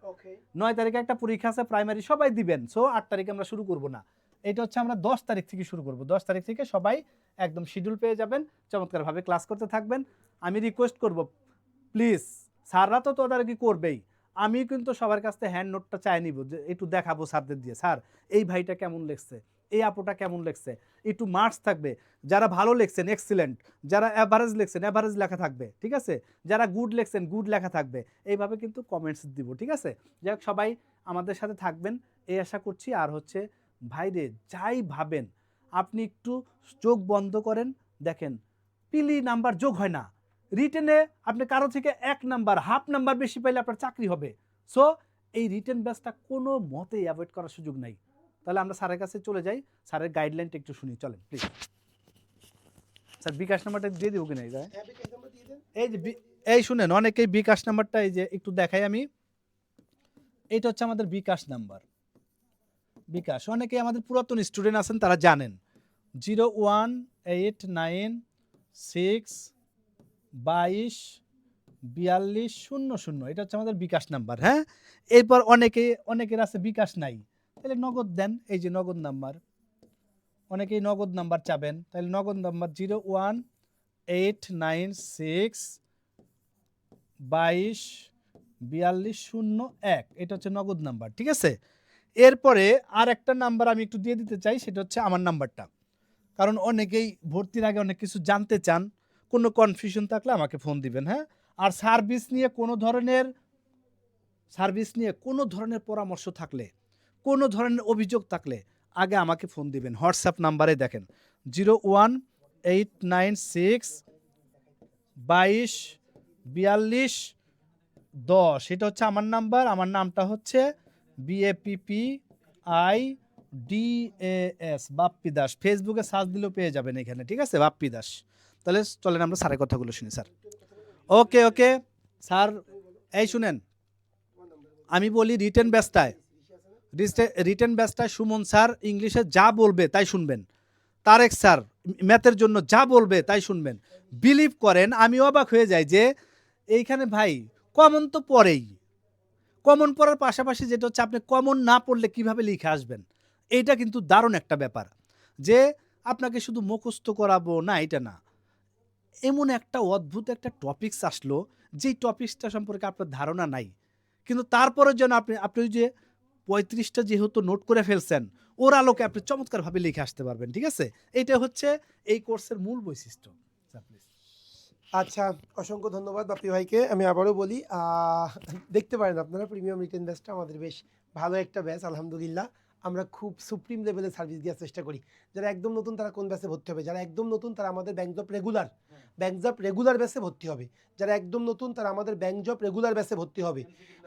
Speaker 3: 9 তারিখে একটা পরীক্ষা আছে প্রাইমারি, সবাই দিবেন। সো 8 তারিখে আমরা শুরু করব না, এটা হচ্ছে আমরা 10 তারিখ থেকে শুরু করব। 10 তারিখ থেকে সবাই একদম শিডিউল পেয়ে যাবেন, চমৎকারভাবে ক্লাস করতে থাকবেন। আমি রিকোয়েস্ট করব প্লিজ, স্যাররা তো তদারকি করবেই, আমি কিন্তু সবার কাছ থেকে হ্যান্ড নোটটা চাই নিব, যে একটু দেখাবো স্যারদের দিয়ে, স্যার এই ভাইটা কেমন লিখছে, এই আপুটা কেমন লিখছে, একটু মার্কস থাকবে। যারা ভালো লিখছেন এক্সিলেন্ট, যারা অ্যাভারেজ লিখছেন অ্যাভারেজ লেখা থাকবে, ঠিক আছে, যারা গুড লিখছেন গুড লেখা থাকবে, এইভাবে কিন্তু কমেন্টস দিব। ঠিক আছে, যাই হোক, সবাই আমাদের সাথে থাকবেন এই আশা করছি। আর হচ্ছে ভাইরে যাই ভাবেন, আপনি একটু চোখ বন্ধ করেন, দেখেন পিলি নাম্বার যোগ হয় না। রিটেনে আপনি কারো থেকে 1 নাম্বার, হাফ নাম্বার বেশি পাইলে আপনার চাকরি হবে। সো এই রিটেন ব্যাচটা কোনো মতেই অ্যাভয়েড করার সুযোগ নাই। তাহলে আমরা স্যারের কাছে চলে যাই, স্যারের গাইডলাইনটা একটু শুনি, চলেন প্লিজ। স্যার বিকাশ নাম্বারটা দিয়ে দিব কিনা? এই যে এই শুনেন, অনেকেই বিকাশ নাম্বারটা এই যে একটু দেখাই আমি, এইটা হচ্ছে আমাদের বিকাশ নাম্বার। বিকাশ অনেকেই আমাদের পুরাতন স্টুডেন্ট আছেন, তারা জানেন 01896224200, এটা হচ্ছে আমাদের বিকাশ নাম্বার। হ্যাঁ, এরপর অনেকের আছে বিকাশ নাই, তাহলে নগদ দেন, এই যে নগদ নাম্বার। অনেকেই নগদ নাম্বার চাবেন, তাহলে নগদ নাম্বার 01896224241, এটা হচ্ছে নগদ নাম্বার, ঠিক আছে। এরপরে আর একটা নাম্বার আমি একটু দিয়ে দিতে চাই, সেটা হচ্ছে আমার নাম্বারটা, কারণ অনেকেই ভর্তির আগে অনেক কিছু জানতে চান, কোনো কনফিউশন থাকলে আমাকে ফোন দিবেন। হ্যাঁ, আর সার্ভিস নিয়ে কোনো ধরনের পরামর্শ থাকলে, কোনো ধরনের অভিযোগ থাকলে আগে আমাকে ফোন দিবেন। হোয়াটসঅ্যাপ নাম্বারে দেখেন 01896224210, এটা হচ্ছে আমার নাম্বার। আমার নামটা হচ্ছে BAPPIDAS, বাপ্পি দাস। ফেসবুকে সার্চ দিলেও পেয়ে যাবেন এখানে, ঠিক আছে, বাপ্পি দাস। তাহলে চলেন আমরা স্যারের কথাগুলো শুনি। স্যার ওকে স্যার, এই শুনেন, আমি বলি রিটেন ব্যাচটায় সুমন স্যার ইংলিশে যা বলবে তাই শুনবেন, তারেক স্যার ম্যাথের জন্য যা বলবে তাই শুনবেন। বিলিভ করেন, আমি অবাক হয়ে যাই যে এইখানে ভাই কমন তো পড়েই, কমন পড়ার পাশাপাশি যেটা হচ্ছে আপনি কমন না পড়লে কিভাবে লিখে আসবেন, এইটা কিন্তু দারুণ একটা ব্যাপার। যে আপনাকে শুধু মুখস্থ করাবো না, এটা না, এমন একটা অদ্ভুত একটা টপিকস আসলো, যেই টপিকসটা সম্পর্কে আপনার ধারণা নাই, কিন্তু তারপরে যেন আপনি ওই যে 35টা যেহেতু নোট করে ফেলছেন, ওর আলোকে আপনি চমৎকারভাবে লিখে আসতে পারবেন, ঠিক আছে। এইটা হচ্ছে এই কোর্সের মূল বৈশিষ্ট্য।
Speaker 1: আচ্ছা, অসংখ্য ধন্যবাদ বাপি ভাইকে। আমি আবারও বলি, দেখতে পারেন আপনারা প্রিমিয়াম রিটেন ব্যাচটা আমাদের বেশ ভালো একটা ব্যাচ, আলহামদুলিল্লাহ। আমরা খুব সুপ্রিম লেভেলে সার্ভিস দেওয়ার চেষ্টা করি। যারা একদম নতুন তারা কোন ব্যাচে ভর্তি হবে? যারা একদম নতুন তারা আমাদের ব্যাংক জব রেগুলার ব্যাচে ভর্তি হবে। যারা একদম নতুন তারা আমাদের ব্যাংক জব রেগুলার ব্যাচে ভর্তি হবে।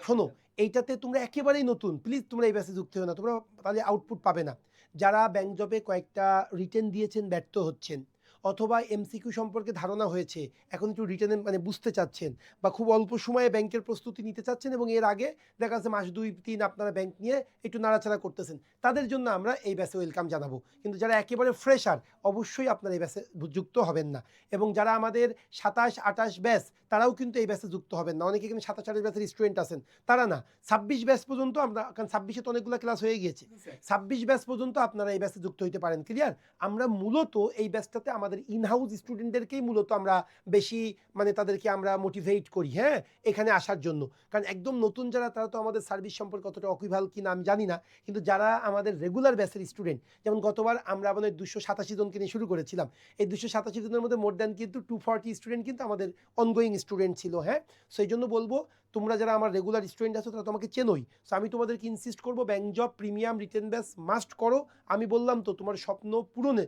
Speaker 1: শোনো, এইটাতে তোমরা একেবারেই নতুন, প্লিজ তোমরা এই ব্যাচে যুক্ত হও না, তোমরা তাহলে আউটপুট পাবে না। যারা ব্যাংক জবে কয়েকটা রিটেন দিয়েছেন, ব্যর্থ হচ্ছেন, অথবা এমসিকিউ সম্পর্কে ধারণা হয়েছে, এখন একটু রিটেনে মানে বুঝতে চাচ্ছেন, বা খুব অল্প সময়ে ব্যাংকের প্রস্তুতি নিতে চাচ্ছেন, এবং এর আগে দেখা যাচ্ছে মাস 2-3 আপনারা ব্যাংক নিয়ে একটু নাড়াচাড়া করতেছেন, তাদের জন্য আমরা এই ব্যাচে ওয়েলকাম জানাবো। কিন্তু যারা একেবারে ফ্রেশার, অবশ্যই আপনারা এই ব্যাচে যুক্ত হবেন না। এবং যারা আমাদের 27-28 ব্যাচ, তারাও কিন্তু এই ব্যাচে যুক্ত হবেন না। অনেকে কিন্তু 27-28 ব্যাচের স্টুডেন্ট আছেন, তারা না। 26 ব্যাচ পর্যন্ত আমরা, কারণ 26-এ তো অনেকগুলো ক্লাস হয়ে গিয়েছে, 26 ব্যাচ পর্যন্ত আপনারা এই ব্যাচে যুক্ত হতে পারেন। ক্লিয়ার? আমরা মূলত এই ব্যাচটাতে আমাদের ইনহাউস স্টুডেন্টদেরকেই মূলত আমরা বেশি মানে তাদেরকে আমরা মোটিভেট করি, হ্যাঁ, এখানে আসার জন্য। কারণ একদম নতুন যারা, তারা তো আমাদের সার্ভিস সম্পর্কে অতটা অকিভাল কিনা আমি জানি না, কিন্তু যারা আমাদের রেগুলার ব্যাচের স্টুডেন্ট, যেমন গতবার আমরা আমাদের 287 জনকে নিয়ে শুরু করেছিলাম, এই 287 জনের মধ্যে মোর দ্যান কিন্তু 240 স্টুডেন্ট কিন্তু আমাদের অনগোয়িং স্টুডেন্ট ছিল। হ্যাঁ, সেই জন্য বলবো, তোমরা যারা আমার রেগুলার স্টুডেন্ট আছো তারা তোমাকে চেনোই, সো আমি তোমাদেরকে ইনসিস্ট করবো bank job premium written batch must করো। আমি বললাম তো, তোমার স্বপ্ন পূরণে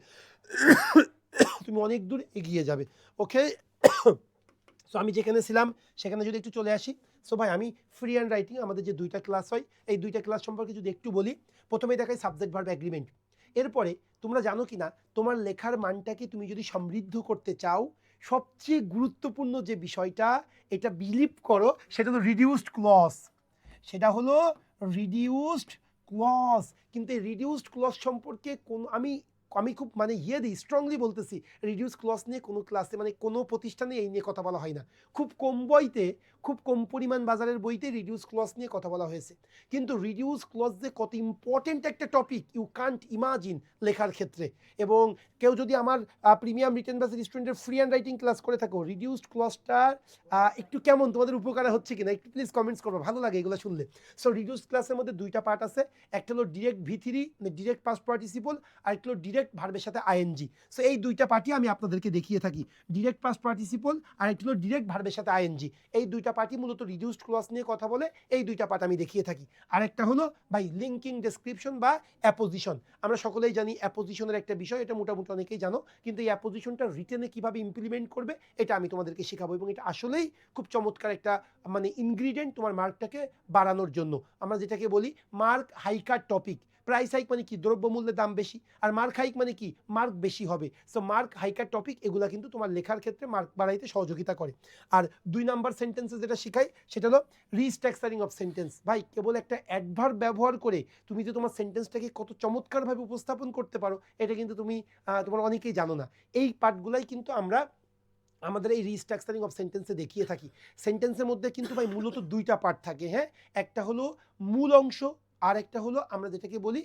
Speaker 1: তুমি অনেক দূর এগিয়ে যাবে। ওকে, সো আমি যেখানে ছিলাম সেখানে যদি একটু চলে আসি। সো ভাই, আমি ফ্রি অ্যান্ড রাইটিং আমাদের যে 2টা ক্লাস হয়, এই 2টা ক্লাস সম্পর্কে যদি একটু বলি। প্রথমেই দেখাই সাবজেক্ট ভার্ব এগ্রিমেন্ট। এরপরে তোমরা জানো কি না, তোমার লেখার মানটাকে তুমি যদি সমৃদ্ধ করতে চাও, সবচেয়ে গুরুত্বপূর্ণ যে বিষয়টা, এটা বিলিভ করো, সেটা হলো রিডিউসড ক্লজ। সেটা হলো রিডিউসড ক্লজ। কিন্তু এই রিডিউসড ক্লজ সম্পর্কে আমি খুব মানে দিই, স্ট্রংলি বলতেছি, রিডিউস ক্লজ নিয়ে কোনো ক্লাসে মানে কোনো প্রতিষ্ঠানে এই নিয়ে কথা বলা হয় না। খুব কম বইতে, খুব কম পরিমাণ বাজারের বইতে রিডিউস ক্লজ নিয়ে কথা বলা হয়েছে। কিন্তু রিডিউস ক্লজ যে কত ইম্পর্টেন্ট একটা টপিক, ইউ কান্ট ইমাজিন লেখার ক্ষেত্রে। এবং কেউ যদি আমার প্রিমিয়াম রিটেন ব্যাচের স্টুডেন্টের ফ্রি অ্যান্ড রাইটিং ক্লাস করে থাকো, রিডিউসড ক্লজটার একটু কেমন তোমাদের উপকার হচ্ছে কিনা একটু প্লিজ কমেন্টস করবো, ভালো লাগে এগুলো শুনলে। সো রিডিউস ক্লাসের মধ্যে 2টা পার্ট আছে, একটা হলো ডিরেক্ট V3 মানে ডিরেক্ট পাস্ট পার্টিসিপল, আর একটা হলো ডিরেক্ট ভার্বের সাথে আইএনজি। সো এই 2টা পার্টই আমি আপনাদেরকে দেখিয়ে থাকি, ডিরেক্ট পাস্ট পার্টিসিপল আর একটা হলো ডিরেক্ট ভার্বের সাথে আইএনজি। এই 2টা দুইটা পার্টি মূলত রিডিউসড ক্লজ নিয়ে কথা বলে, এই দুইটা পার্ট আমি দেখিয়ে থাকি। আরেকটা হলো ভাই লিঙ্কিং ডেসক্রিপশন বা অ্যাপোজিশন। আমরা সকলেই জানি অ্যাপোজিশনের একটা বিষয়, এটা মোটামুটি অনেকেই জানো, কিন্তু এই অ্যাপোজিশনটা রিটেনে কিভাবে ইমপ্লিমেন্ট করবে এটা আমি তোমাদেরকে শেখাবো, এবং এটা আসলেই খুব চমৎকার একটা মানে ইনগ্রিডিয়েন্ট তোমার মার্কটাকে বাড়ানোর জন্য। আমরা যেটাকে বলি mark hiker topic. Price hike মানে কি, দ্রব্যমূল্যের দাম বেশি, আর মার্ক হাইক মানে কি, মার্ক বেশি হবে। সো মার্ক হাইকার টপিক এগুলা কিন্তু তোমার লেখার ক্ষেত্রে মার্ক বাড়াইতে সহযোগিতা করে। আর 2 নাম্বার সেন্টেন্সে যেটা শেখাই সেটা হলো রিস্ট্রাকচারিং অফ সেন্টেন্স। ভাই কেবল একটা অ্যাডভার্ব ব্যবহার করে তুমি যে তোমার সেন্টেন্সটাকে কত চমৎকারভাবে উপস্থাপন করতে পারো, এটা কিন্তু তুমি তোমার অনেকেই জানো না। এই পার্টগুলাই কিন্তু আমরা আমাদের এই রিস্ট্রাকচারিং অফ সেন্টেন্সে দেখিয়ে থাকি। সেন্টেন্সের মধ্যে কিন্তু ভাই মূলত 2টা পার্ট থাকে, হ্যাঁ, একটা হলো মূল অংশ, আর একটা হলো আমরা যেটাকে বলি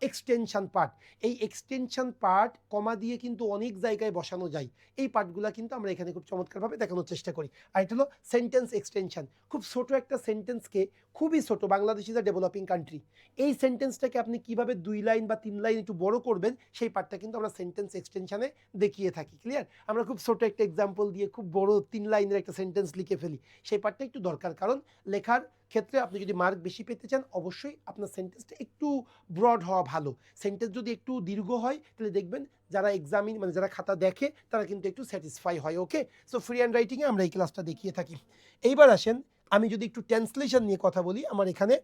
Speaker 1: এক্সটেনশন পার্ট। এই এক্সটেনশন পার্ট কমা দিয়ে কিন্তু অনেক জায়গায় বসানো যায়, এই পার্টগুলো কিন্তু আমরা এখানে খুব চমৎকারভাবে দেখানোর চেষ্টা করি। আর এটা হলো সেন্টেন্স এক্সটেনশন। খুব ছোট একটা সেন্টেন্সকে, খুবই ছোট, Bangladesh is a developing country, এই সেন্টেন্সটাকে আপনি কিভাবে 2 লাইন বা 3 লাইন একটু বড় করবেন, সেই পার্টটা কিন্তু আমরা সেন্টেন্স এক্সটেনশনে দেখিয়ে থাকি। ক্লিয়ার? আমরা খুব ছোট একটা এক্সাম্পল দিয়ে খুব বড় 3 লাইনের একটা সেন্টেন্স লিখে ফেলি, সেই পার্টটা একটু দরকার, কারণ লেখার ক্ষেত্রে আপনি যদি মার্ক বেশি পেতে চান অবশ্যই আপনার সেন্টেন্সটা একটু ব্রড হওয়া ভালো। সেন্টেন্স যদি একটু দীর্ঘ হয় তাহলে দেখবেন যারা এক্সামিন মানে যারা খাতা দেখে তারা কিন্তু একটু স্যাটিসফাই হয়। ওকে, সো ফ্রি হ্যান্ড রাইটিংয়ে আমরা এই ক্লাসটা দেখিয়ে থাকি। এইবার আসেন আমি যদি একটু ট্রান্সলেশন নিয়ে কথা বলি, আমার এখানে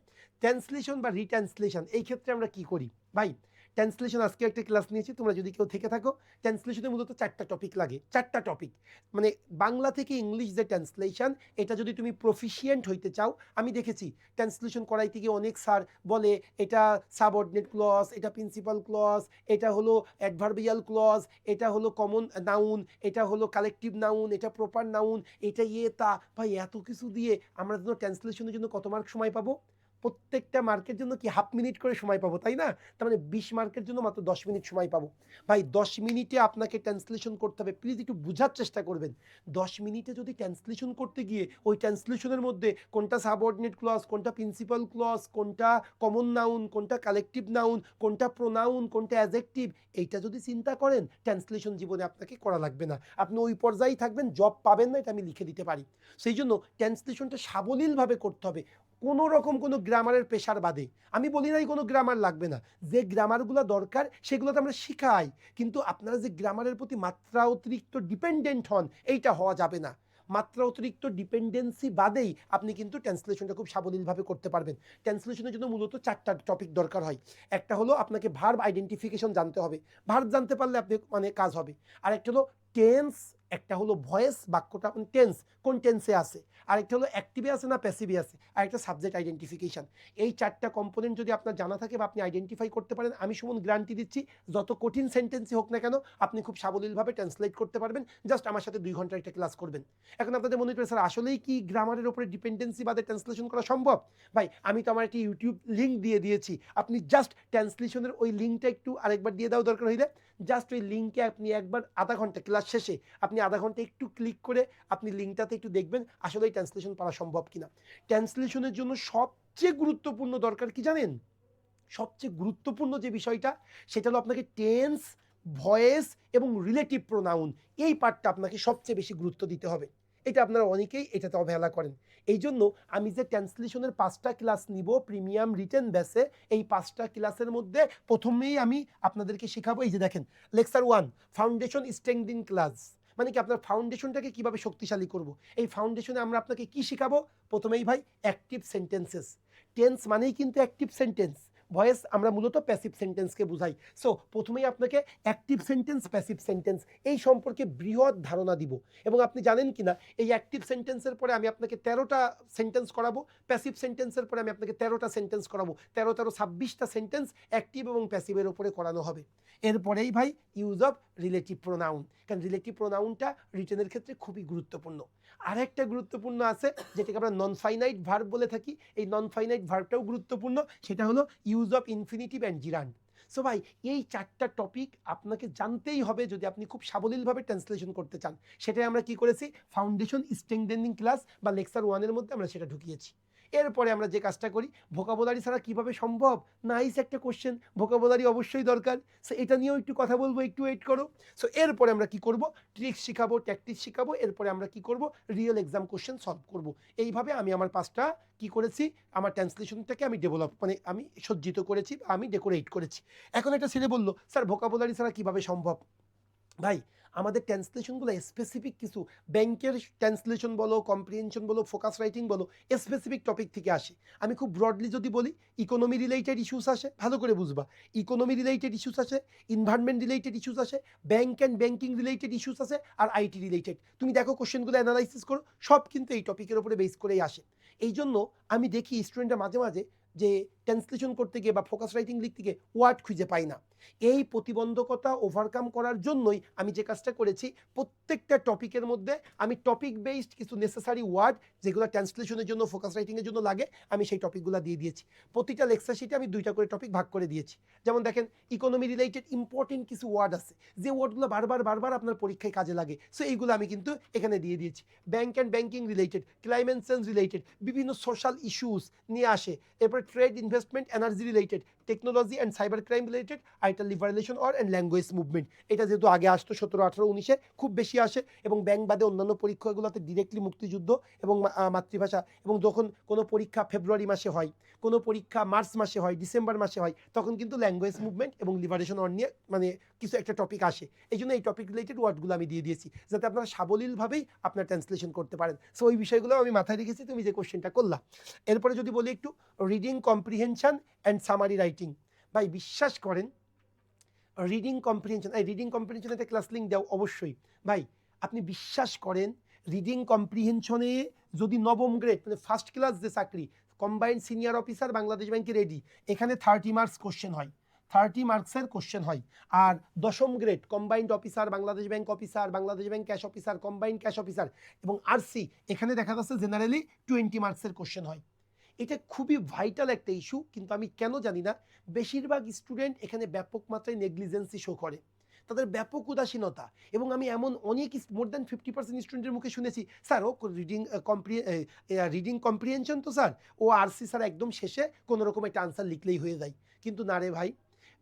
Speaker 1: ট্রান্সলেশন বা রিট্রান্সলেশন, এই ক্ষেত্রে আমরা কি করি ভাই? ট্রান্সলেশন আজকে একটা ক্লাস নিয়েছি, তোমরা যদি কেউ থেকে থাকো, ট্রান্সলেশনে মূলত 4টা টপিক লাগে, 4টা টপিক। মানে বাংলা থেকে ইংলিশ যে ট্রান্সলেশন, এটা যদি তুমি প্রফিশিয়েন্ট হইতে চাও, আমি দেখেছি ট্রান্সলেশন করাইতে গিয়ে অনেক স্যার বলে এটা সাবঅর্ডিনেট ক্লজ, এটা প্রিন্সিপাল ক্লজ, এটা হলো অ্যাডভার্বিয়াল ক্লজ, এটা হলো কমন নাউন, এটা হলো কালেকটিভ নাউন, এটা প্রপার নাউন, এটা তা। ভাই এত কিছু দিয়ে আমরা জন্য ট্রান্সলেশনের জন্য কত মার্ক সময় পাবো? প্রত্যেকটা মার্কের জন্য কি হাফ মিনিট করে সময় পাবো, তাই না? তার মানে 20 মার্কের জন্য মাত্র 10 মিনিট সময় পাবো। ভাই 10 মিনিটে আপনাকে ট্রান্সলেশন করতে হবে, প্লিজ একটু বোঝার চেষ্টা করবেন। 10 মিনিটে যদি ট্রান্সলেশন করতে গিয়ে ওই ট্রান্সলেশনের মধ্যে কোনটা সাবঅর্ডিনেট ক্লজ, কোনটা প্রিন্সিপাল ক্লজ, কোনটা কমন নাউন, কোনটা কালেকটিভ নাউন, কোনটা প্রোনাউন, কোনটা অ্যাডজেক্টিভ, এইটা যদি চিন্তা করেন ট্রান্সলেশন জীবনে আপনাকে করা লাগবে না, আপনি ওই পর্যায়েই থাকবেন, জব পাবেন না, এটা আমি লিখে দিতে পারি। সেই জন্য ট্রান্সলেশনটা সাবলীলভাবে করতে হবে, কোনো রকম কোনো গ্রামারের প্রেশার বাদে। আমি বলি নাই কোনো গ্রামার লাগবে না, যে গ্রামারগুলো দরকার সেগুলো তো আমরা শিখাই, কিন্তু আপনারা যে গ্রামারের প্রতি মাত্রা অতিরিক্ত ডিপেন্ডেন্ট হন, এইটা হওয়া যাবে না। মাত্রা অতিরিক্ত ডিপেন্ডেন্সি বাদেই আপনি কিন্তু ট্রান্সলেশনটা খুব সাবলীলভাবে করতে পারবেন। ট্রান্সলেশনের জন্য মূলত 4টা টপিক দরকার হয়। একটা হলো আপনাকে ভার্ব আইডেন্টিফিকেশন জানতে হবে, ভার্ব জানতে পারলে আপনি মানে কাজ হবে। আর একটা হলো টেন্স, একটা হলো ভয়েস, বাক্যটা টেন্স কোন টেন্সে আছে, আরেকটা হলো অ্যাক্টিভে আছে না প্যাসিভে আছে, আর একটা সাবজেক্ট আইডেন্টিফিকেশন। এই 4টা কম্পোনেন্ট যদি আপনার জানা থাকে বা আপনি আইডেন্টিফাই করতে পারেন, আমি সুমন গ্যারান্টি দিচ্ছি যত কঠিন সেন্টেন্সই হোক না কেন আপনি খুব সাবলীলভাবে ট্রান্সলেট করতে পারবেন। জাস্ট আমার সাথে 2 ঘন্টার একটা ক্লাস করবেন। এখন আপনাদের মনে করেন স্যার আসলেই কি গ্রামারের উপরে ডিপেন্ডেন্সি বাদে ট্রান্সলেশন করা সম্ভব? ভাই আমি তো আমার একটি ইউটিউব লিঙ্ক দিয়ে দিয়েছি, আপনি জাস্ট ট্রান্সলেশনের ওই লিঙ্কটা একটু আরেকবার দিয়ে দাও দরকার হইলে, জাস্ট ওই লিঙ্কে আপনি একবার আধা ঘন্টা ক্লাস শেষে আপনি আধা ঘন্টা একটু ক্লিক করে আপনি লিঙ্কটাতে একটু দেখবেন আসলে এই ট্রান্সলেশন পারা সম্ভব কিনা। ট্রান্সলেশনের জন্য সবচেয়ে গুরুত্বপূর্ণ দরকার কি জানেন? সবচেয়ে গুরুত্বপূর্ণ যে বিষয়টা সেটা হলো আপনাকে টেন্স, ভয়েস এবং রিলেটিভ প্রোনাউন, এই পার্টটা আপনাকে সবচেয়ে বেশি গুরুত্ব দিতে হবে। এটা আপনারা অনেকেই এটাতে অবহেলা করেন। এই জন্য আমি যে ট্রান্সলেশনের 5টা ক্লাস নিব প্রিমিয়াম রিটেন বেসে, এই 5টা ক্লাসের মধ্যে প্রথমেই আমি আপনাদেরকে শেখাবো, এই যে দেখেন লেকচার 1 ফাউন্ডেশন স্ট্রেংথেনিং ক্লাস, মানে কি আপনার ফাউন্ডেশনটাকে কিভাবে শক্তিশালী করব। এই ফাউন্ডেশনে আমরা আপনাকে কি শেখাবো? প্রথমেই ভাই অ্যাক্টিভ সেন্টেন্সেস, টেন্স মানেই কিন্তু অ্যাক্টিভ সেন্টেন্স, ভয়েস আমরা মূলত প্যাসিভ সেন্টেন্সকে বুঝাই। সো প্রথমেই আপনাকে অ্যাক্টিভ সেন্টেন্স, প্যাসিভ সেন্টেন্স এই সম্পর্কে বৃহৎ ধারণা দিব। এবং আপনি জানেন কি না এই অ্যাক্টিভ সেন্টেন্সের পরে আমি আপনাকে 13টা সেন্টেন্স করাবো, প্যাসিভ সেন্টেন্সের পরে আমি আপনাকে 13টা সেন্টেন্স করাবো, 26টা সেন্টেন্স অ্যাক্টিভ এবং প্যাসিভের উপরে করানো হবে। এরপরেই ভাই ইউজ অফ রিলেটিভ প্রোনাউন, কারণ রিলেটিভ প্রোনাউনটা রিটেনের ক্ষেত্রে খুবই গুরুত্বপূর্ণ। আরেকটা গুরুত্বপূর্ণ আছে যেটাকে আমরা নন ফাইনাইট ভার্ব বলে থাকি, এই নন ফাইনাইট ভার্বটাও গুরুত্বপূর্ণ, সেটা হলো use of infinitive and জিরান্ড। So ভাই এই 4টা টপিক আপনাকে জানতেই হবে যদি আপনি খুব সাবলীলভাবে ট্রান্সলেশন করতে চান। সেটাই আমরা কি করেছি ফাউন্ডেশন স্ট্রেংথেনিং ক্লাস বা লেকচার 1-এর মধ্যে আমরা সেটা ঢুকিয়েছি। এরপরে আমরা যে কাজটা করি, ভোকাবুলারি ছাড়া কিভাবে সম্ভব, নাইস একটা কোশ্চেন, ভোকাবুলারি অবশ্যই দরকার। সো এটা নিয়েও একটু কথা বলবো, একটু ওয়েট করো। সো এরপরে আমরা কি করব, ট্রিক্স শিখাবো, ট্যাকটিক্স শিখাবো, এরপরে আমরা কি করব, রিয়েল এক্সাম কোশ্চেন সলভ করব। এইভাবে আমি আমার পাঁচটা কি করেছি, আমার ট্রান্সলেশনটাকে আমি ডেভেলপ মানে আমি সজ্জিত করেছি, আমি ডেকোরেট করেছি। এখন একটা ছেলে বলল, স্যার ভোকাবুলারি ছাড়া কিভাবে সম্ভব? ভাই আমাদের ট্রান্সলেশনগুলো স্পেসিফিক কিছু, ব্যাংকের ট্রান্সলেশন বলো, কম্প্রিহেনশন বলো, ফোকাস রাইটিং বলো, স্পেসিফিক টপিক থেকে আসে। আমি খুব ব্রডলি যদি বলি, ইকোনমি রিলেটেড ইস্যুস আসে, ভালো করে বুঝবা, ইকোনমি রিলেটেড ইস্যুস আসে, ইনভায়রনমেন্ট রিলেটেড ইস্যুস আসে, bank and banking related issues আসে, আর আইটি রিলেটেড। তুমি দেখো কোশ্চেনগুলো অ্যানালাইসিস করো, সব কিন্তু এই টপিকের উপরে বেস করেই আসে। এই জন্য আমি দেখি স্টুডেন্টরা মাঝে মাঝে যে ট্রান্সলেশন করতে গিয়ে বা ফোকাস রাইটিং লিখতে গিয়ে ওয়ার্ড খুঁজে পাই না। এই প্রতিবন্ধকতা ওভারকাম করার জন্যই আমি যে কাজটা করেছি, প্রত্যেকটা টপিকের মধ্যে আমি টপিক বেসড কিছু নেসেসারি ওয়ার্ড যেগুলো ট্রান্সলেশনের জন্য, ফোকাস রাইটিংয়ের জন্য লাগে, আমি সেই টপিকগুলো দিয়ে দিয়েছি। প্রতিটা লেকচার শিটে আমি 2টা করে টপিক ভাগ করে দিয়েছি। যেমন দেখেন, ইকোনমি রিলেটেড ইম্পর্টেন্ট কিছু ওয়ার্ড আছে, যে ওয়ার্ডগুলো বারবার আপনার পরীক্ষায় কাজে লাগে, সো এইগুলো আমি কিন্তু এখানে দিয়ে দিয়েছি। Bank and banking related, climate change related, বিভিন্ন সোশ্যাল ইস্যুস নিয়ে আসে। এরপর trade, investment, energy related, technology and cyber crime related, আইটাল liberalisation or and language movement. এটা যেহেতু আগে আসতো 17, 18, 19-এ খুব বেশি আসে, এবং ব্যাংক বাদে অন্যান্য পরীক্ষাগুলোতে ডিরেক্টলি মুক্তিযুদ্ধ এবং মাতৃভাষা। এবং যখন কোনো পরীক্ষা ফেব্রুয়ারি মাসে হয়, কোনো পরীক্ষা মার্চ মাসে হয়, ডিসেম্বর মাসে হয়, তখন কিন্তু ল্যাঙ্গুয়েজ মুভমেন্ট এবং লিবারেশন অর নিয়ে মানে কিছু একটা টপিক আসে। এই জন্য এই টপিক রিলেটেড ওয়ার্ডগুলো আমি দিয়ে দিয়েছি, যাতে আপনারা সাবলীলভাবেই আপনার ট্রান্সলেশন করতে পারেন। সো ওই বিষয়গুলো আমি মাথায় রেখেছি, তুমি যে কোশ্চেনটা করলা। এরপরে যদি বলি একটু reading comprehension and summary writing. ভাই বিশ্বাস করেন, রিডিং কম্প্রিহেনশন, এই রিডিং কম্প্রিহেনশন একটা ক্লাস লিঙ্ক দাও অবশ্যই। ভাই আপনি বিশ্বাস করেন, রিডিং কম্প্রিহেনশনে যদি নবম গ্রেড মানে ফার্স্ট ক্লাস যে চাকরি, কম্বাইন্ড সিনিয়র অফিসার বাংলাদেশ ব্যাংকে রেডি, এখানে 30 মার্কস কোশ্চেন হয়, 30 মার্কসের কোশ্চেন হয়। আর 10ম grade combined officer, Bangladesh bank officer, Bangladesh bank cash officer, combined cash officer এবং আরসি, এখানে দেখা যাচ্ছে জেনারেলি 20 মার্কসের কোশ্চেন হয়। এটা খুবই ভাইটাল একটা ইস্যু, কিন্তু আমি কেন জানি না বেশিরভাগ স্টুডেন্ট এখানে ব্যাপক মাত্রায় নেগলিজেন্সি শো করে, তাদের ব্যাপক উদাসীনতা। এবং আমি এমন অনেক মোর দ্যান 50% স্টুডেন্টের মুখে শুনেছি, স্যার ও রিডিং কম্প্রিহেনশন তো স্যার, ও আরসি স্যার একদম শেষে কোনো রকম একটা আনসার লিখলেই হয়ে যায়। কিন্তু না রে ভাই,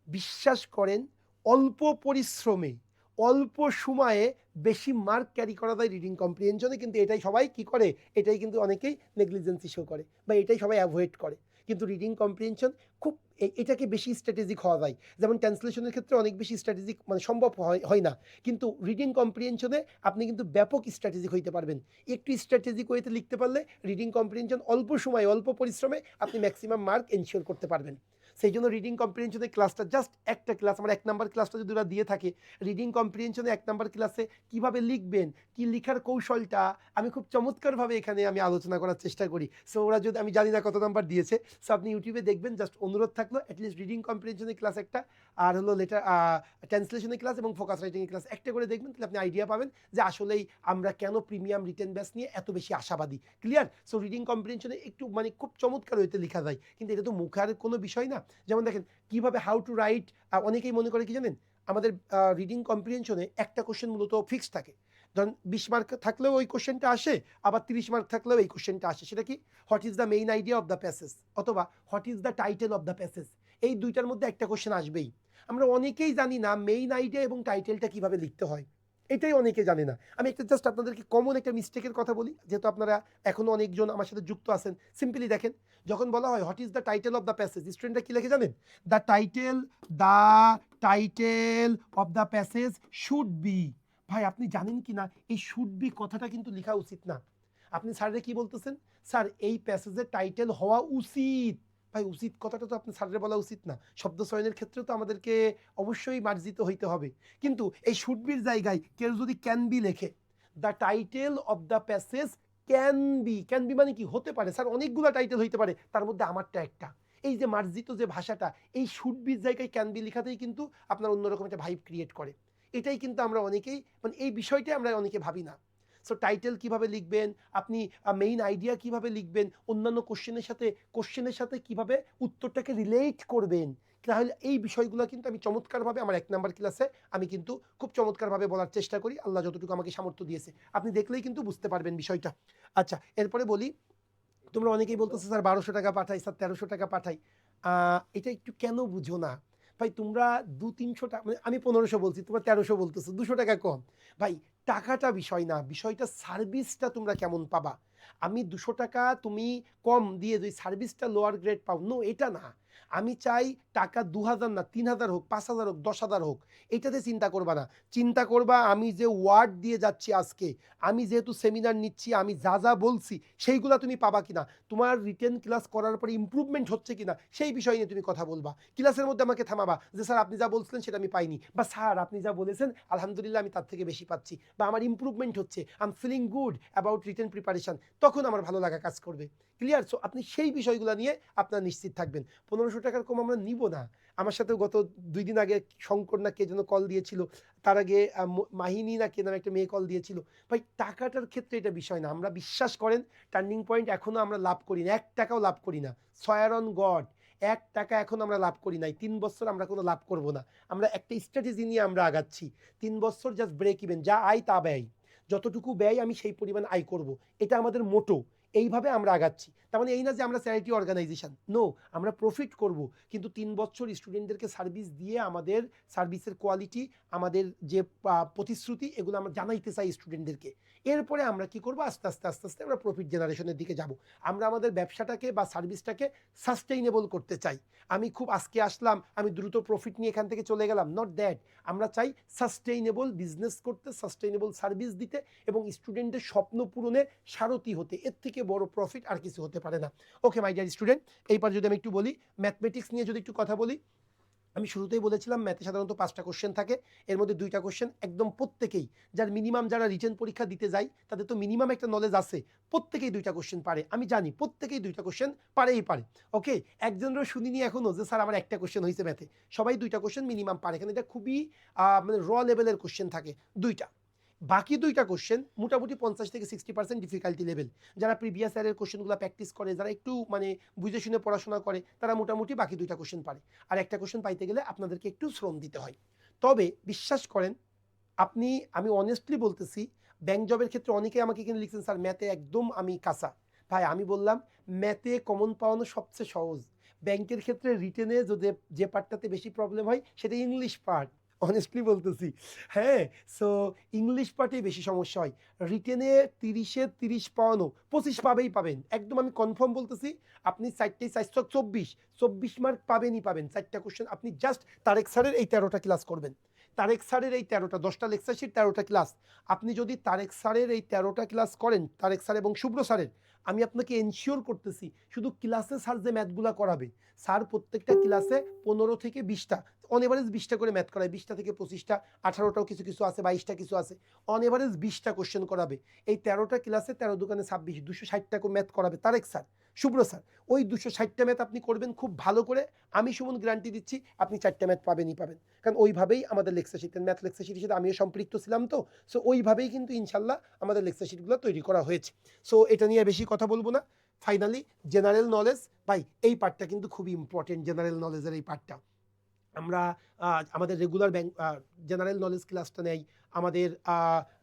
Speaker 1: বিশ্বাস করেন, অল্প পরিশ্রমে অল্প সময়ে বেশি মার্ক ক্যারি করা যায় রিডিং কম্প্রিহেনশনে, কিন্তু এটাই সবাই কি করে, এটাই কিন্তু অনেকেই নেগলিজেন্সি শো করে বা এটাই সবাই অ্যাভয়েড করে। কিন্তু রিডিং কম্প্রিহেনশন খুব এটাকে বেশি স্ট্র্যাটেজিক হওয়া যায়। যেমন ট্রান্সলেশনের ক্ষেত্রে অনেক বেশি স্ট্র্যাটেজিক মানে সম্ভব হয় না, কিন্তু রিডিং কম্প্রিহেনশনে আপনি কিন্তু ব্যাপক স্ট্র্যাটেজিক হইতে পারবেন। একটু স্ট্র্যাটেজিক ওয়েতে লিখতে পারলে রিডিং কম্প্রিহেনশন অল্প সময়ে অল্প পরিশ্রমে আপনি ম্যাক্সিমাম মার্ক এনশিওর করতে পারবেন। সেই জন্য রিডিং কম্প্রিহেনশনের ক্লাসটা জাস্ট একটা ক্লাস, আমার 1 নাম্বার ক্লাসটা যদি ওরা দিয়ে থাকে, রিডিং কম্প্রিহেনশনে 1 নাম্বার ক্লাসে কীভাবে লিখবেন, কি লিখার কৌশলটা আমি খুব চমৎকারভাবে এখানে আমি আলোচনা করার চেষ্টা করি। সো ওরা যদি, আমি জানি না কত নাম্বার দিয়েছে, সো আপনি ইউটিউবে দেখবেন। জাস্ট অনুরোধ থাকলো অ্যাটলিস্ট রিডিং কম্প্রিহেনশনের ক্লাস একটা, আর হলো লেটার ট্রান্সলেশনের ক্লাস এবং ফোকাস রাইটিংয়ের ক্লাস একটা করে দেখবেন, তাহলে আপনি আইডিয়া পাবেন যে আসলেই আমরা কেন প্রিমিয়াম রিটেন ব্যাচ নিয়ে এত বেশি আশাবাদী। ক্লিয়ার? সো রিডিং কম্প্রিহেনশনে একটু মানে খুব চমৎকার হইতে লেখা যায়, কিন্তু এটা তো মুখার কোনো বিষয় না। যেমন দেখেন কীভাবে হাউ টু রাইট, অনেকেই মনে করে কি জানেন, আমাদের রিডিং কম্প্রিহেনশনে একটা কোশ্চেন মূলত ফিক্সড থাকে। ধরুন 20 মার্ক থাকলেও ওই কোশ্চেনটা আসে, আবার 30 মার্ক থাকলেও এই কোশ্চেনটা আসে। সেটা কি, what is the main idea of the passage, অথবা what is the title of the passage. এই দুইটার মধ্যে একটা কোশ্চেন আসবেই। আমরা অনেকেই জানি না মেইন আইডিয়া এবং টাইটেলটা কিভাবে লিখতে হয়, এটাই অনেকে জানে না। আমি একটা জাস্ট আপনাদেরকে কমন একটা মিস্টেকের কথা বলি, যেহেতু আপনারা এখনও অনেকজন আমার সাথে যুক্ত আছেন। সিম্পলি দেখেন, যখন বলা হয় what is the title of the passage, স্টুডেন্টরা কী লেখে জানেন? The title of the passage should be. ভাই আপনি জানেন কি না, এই শুড বি কথাটা কিন্তু লেখা উচিত না। আপনি স্যাররে কি বলতেছেন, স্যার এই প্যাসেজের টাইটেল হওয়া উচিত। ভাই উচিত কথাটা তো আপনি স্যাররে বলা উচিত না। শব্দ চয়নের ক্ষেত্রেও তো আমাদেরকে অবশ্যই মার্জিত হইতে হবে। কিন্তু এই শুড বির জায়গায় কেউ যদি ক্যান বি লেখে, the title of the passage can be, can be মানে কি, হতে পারে স্যার অনেকগুলো টাইটেল হইতে পারে, তার মধ্যে আমারটা একটা। এই যে মার্জিত যে ভাষাটা, এই শুড বির জায়গায় ক্যান বি লেখাতেই কিন্তু আপনার অন্যরকম একটা ভাইব ক্রিয়েট করে। এটাই কিন্তু আমরা অনেকেই মানে এই বিষয়টাই আমরা অনেকে ভাবি না। সো টাইটেল কিভাবে লিখবেন, আপনি মেইন আইডিয়া কিভাবে লিখবেন, অন্যান্য কোশ্চেনের সাথে কিভাবে উত্তরটাকে রিলেট করবেন, তাহলে এই বিষয়গুলো কিন্তু আমি চমৎকারভাবে আমার 1 নাম্বার ক্লাসে আমি কিন্তু খুব চমৎকারভাবে বলার চেষ্টা করি, আল্লাহ যতটুকু আমাকে সামর্থ্য দিয়েছে। আপনি দেখলেই কিন্তু বুঝতে পারবেন বিষয়টা। আচ্ছা এরপরে বলি, তোমরা অনেকেই বলতেছো স্যার 1200 টাকা পাঠাই, স্যার 1300 টাকা পাঠাই। এটা একটু কেন বুঝো না ভাই? তোমরা 200-300 টাকা, মানে আমি 1500 বলছি, তোমরা 1300 বলতেছো, 200 টাকা কম। ভাই টাকাটা বিষয় না, বিষয়টা সার্ভিসটা তোমরা কেমন পাবা। আমি 200 টাকা তুমি কম দিয়ে যদি সার্ভিসটা লোয়ার গ্রেড পাও, নো, এটা না। আমি চাই টাকা 2000 না 3000 হোক, 5000 হোক, 10,000 হোক, এটাতে চিন্তা করবা না। চিন্তা করবা আমি যে ওয়ার্ড দিয়ে যাচ্ছি আজকে, আমি যেহেতু সেমিনার নিচ্ছি, আমি যা যা বলছি সেইগুলা তুমি পাবা কিনা, তোমার রিটেন ক্লাস করার পরে ইমপ্রুভমেন্ট হচ্ছে কিনা সেই বিষয় নিয়ে তুমি কথা বলবা। ক্লাসের মধ্যে আমাকে থামাবা যে স্যার আপনি যা বলছিলেন সেটা আমি পাইনি, বা স্যার আপনি যা বলেছেন আলহামদুলিল্লাহ আমি তার থেকে বেশি পাচ্ছি, বা আমার ইমপ্রুভমেন্ট হচ্ছে, I am feeling good about written preparation, তখন আমার ভালো লাগা কাজ করবে। ক্লিয়ার? সো আপনি সেই বিষয়গুলো নিয়ে আপনার নিশ্চিত থাকবেন। 1500 টাকার কম আমরা নিব না। আমার সাথে গত 2 দিন আগে শঙ্কর না কে যেন কল দিয়েছিল, তার আগে মাহিনী না কে নামে একটা মেয়ে কল দিয়েছিল। ভাই টাকাটার ক্ষেত্রে এটা বিষয় না। আমরা বিশ্বাস করেন টার্নিং পয়েন্ট এখনো আমরা লাভ করি না, 1 টাকাও লাভ করি না। সয়ার অন গড, 1 টাকা এখন আমরা লাভ করি নাই। 3 বছর আমরা কোনো লাভ করব না। আমরা একটা স্ট্র্যাটেজি নিয়ে আমরা আগাচ্ছি। 3 বছর জাস্ট ব্রেক ইভেন, যা আয় তা ব্যয়, যতটুকু ব্যয় আমি সেই পরিমাণ আয় করব, এটা আমাদের মোটো। এইভাবে আমরা আগাচ্ছি। তার মানে এই না যে আমরা চ্যারিটি অর্গানাইজেশন, নো, আমরা প্রফিট করব, কিন্তু 3 বছর স্টুডেন্টদেরকে সার্ভিস দিয়ে আমাদের সার্ভিসের কোয়ালিটি, আমাদের যে প্রতিশ্রুতি, এগুলো আমরা জানাইতে চাই স্টুডেন্টদেরকে। এরপরে আমরা কি করব, আস্তে আস্তে আস্তে আস্তে আমরা প্রফিট জেনারেশনের দিকে যাব। আমরা আমাদের ব্যবসাটাকে বা সার্ভিসটাকে সাস্টেইনেবল করতে চাই। আমি খুব আজকে আসলাম, আমি দ্রুত প্রফিট নিয়ে এখান থেকে চলে গেলাম, নট দ্যাট। আমরা চাই সাস্টেইনেবল বিজনেস করতে, সাস্টেইনেবল সার্ভিস দিতে এবং স্টুডেন্টের স্বপ্ন পূরণে সারথি হতে। এর থেকে বড় প্রফিট আর কিছু হতে পারে না। ওকে মাই ডিয়ার স্টুডেন্ট, এইবার যদি আমি একটু বলি ম্যাথমেটিক্স নিয়ে, যদি একটু কথা বলি। আমি শুরুতেই বলেছিলাম ম্যাথে সাধারণত 5টা কোশ্চেন থাকে, এর মধ্যে 2টা কোশ্চেন একদম প্রত্যেকেই, যার মিনিমাম যারা রিটেন পরীক্ষা দিতে যায় তাদের তো মিনিমাম একটা নলেজ আছে, প্রত্যেকেই 2টা কোশ্চেন পারে। আমি জানি প্রত্যেকেই 2টা কোশ্চেন পারেই পারে। ওকে, একজনেরও শুনিনি এখনো যে স্যার আমার একটা কোশ্চেন হয়েছে ম্যাথে। সবাই 2টা কোশ্চেন মিনিমাম পারে, এখানে এটা খুবই মানে র লেভেলের কোশ্চেন থাকে 2টা। বাকি 2টা কোশ্চেন মোটামুটি 50 থেকে 60% ডিফিকাল্টি লেভেল। যারা প্রিভিয়াস ইয়ারের কোশ্চেনগুলো প্র্যাকটিস করে, যারা একটু মানে বুঝে শুনে পড়াশোনা করে, তারা মোটামুটি বাকি 2টা কোশ্চেন পারে। আর একটা কোশ্চেন পাইতে গেলে আপনাদেরকে একটু শ্রম দিতে হয়। তবে বিশ্বাস করেন, আমি অনেস্টলি বলতেছি, ব্যাংক জবের ক্ষেত্রে অনেকে আমাকে কিন্তু লিখছেন স্যার ম্যাথে একদম আমি কাঁচা। ভাই আমি বললাম ম্যাথে কমন পাওয়ানো সবচেয়ে সহজ। ব্যাংকের ক্ষেত্রে রিটেনে যদি যে পার্টটাতে বেশি প্রবলেম হয় সেটা ইংলিশ পার্ট, অনেস্টলি বলতেছি। হ্যাঁ, সো ইংলিশ পার্টেই বেশি সমস্যা হয়। রিটেনে 30-এ 30 পাওয়ানো 25 পাবেই পাবেন, একদম আমি কনফার্ম বলতেছি। আপনি 4টে 424 মার্ক পাবেনই পাবেন। 4টা কোশ্চেন আপনি জাস্ট তারেক স্যারের এই 13টা ক্লাস করবেন, তারেক স্যারের এই 13টা 10টা লেকচার শিট 13টা ক্লাস। আপনি যদি তারেক স্যারের এই 13টা ক্লাস করেন, তারেক স্যার এবং শুভ্র স্যারের, আমি আপনাকে এনশিওর করতেছি শুধু ক্লাসে স্যার যে ম্যাথগুলো করাবে, স্যার প্রত্যেকটা ক্লাসে 15 থেকে 20টা, অন এভারেজ 20টা করে ম্যাথ করায়, 20টা থেকে 25টা, 18টাও কিছু কিছু আছে, 22টা কিছু আছে, অন এভারেজ 20টা কোশ্চেন করাবে। এই 13টা ক্লাসে 13 দুগুণে 26, 260টা করে ম্যাথ করাবে তারেক স্যার, শুভ্র স্যার। ওই 260টা ম্যাথ আপনি করবেন খুব ভালো করে, আমি সুমন গ্যারান্টি দিচ্ছি আপনি 4টা ম্যাথ পাবেনই পাবেন। কারণ ওইভাবেই আমাদের লেকচার শিট, ম্যাথ লেকচার শিটের সাথে আমিও সম্পৃক্ত ছিলাম, তো সো ওইভাবেই কিন্তু ইনশাল্লাহ আমাদের লেকচার শিটগুলো তৈরি করা হয়েছে। সো এটা নিয়ে বেশি কথা বলবো না। ফাইনালি জেনারেল নলেজ, ভাই এই পার্টটা কিন্তু খুবই ইম্পর্টেন্ট, জেনারেল নলেজের এই পার্টটা। আমরা আমাদের রেগুলার জেনারেল নলেজ ক্লাসটা নেই, আমাদের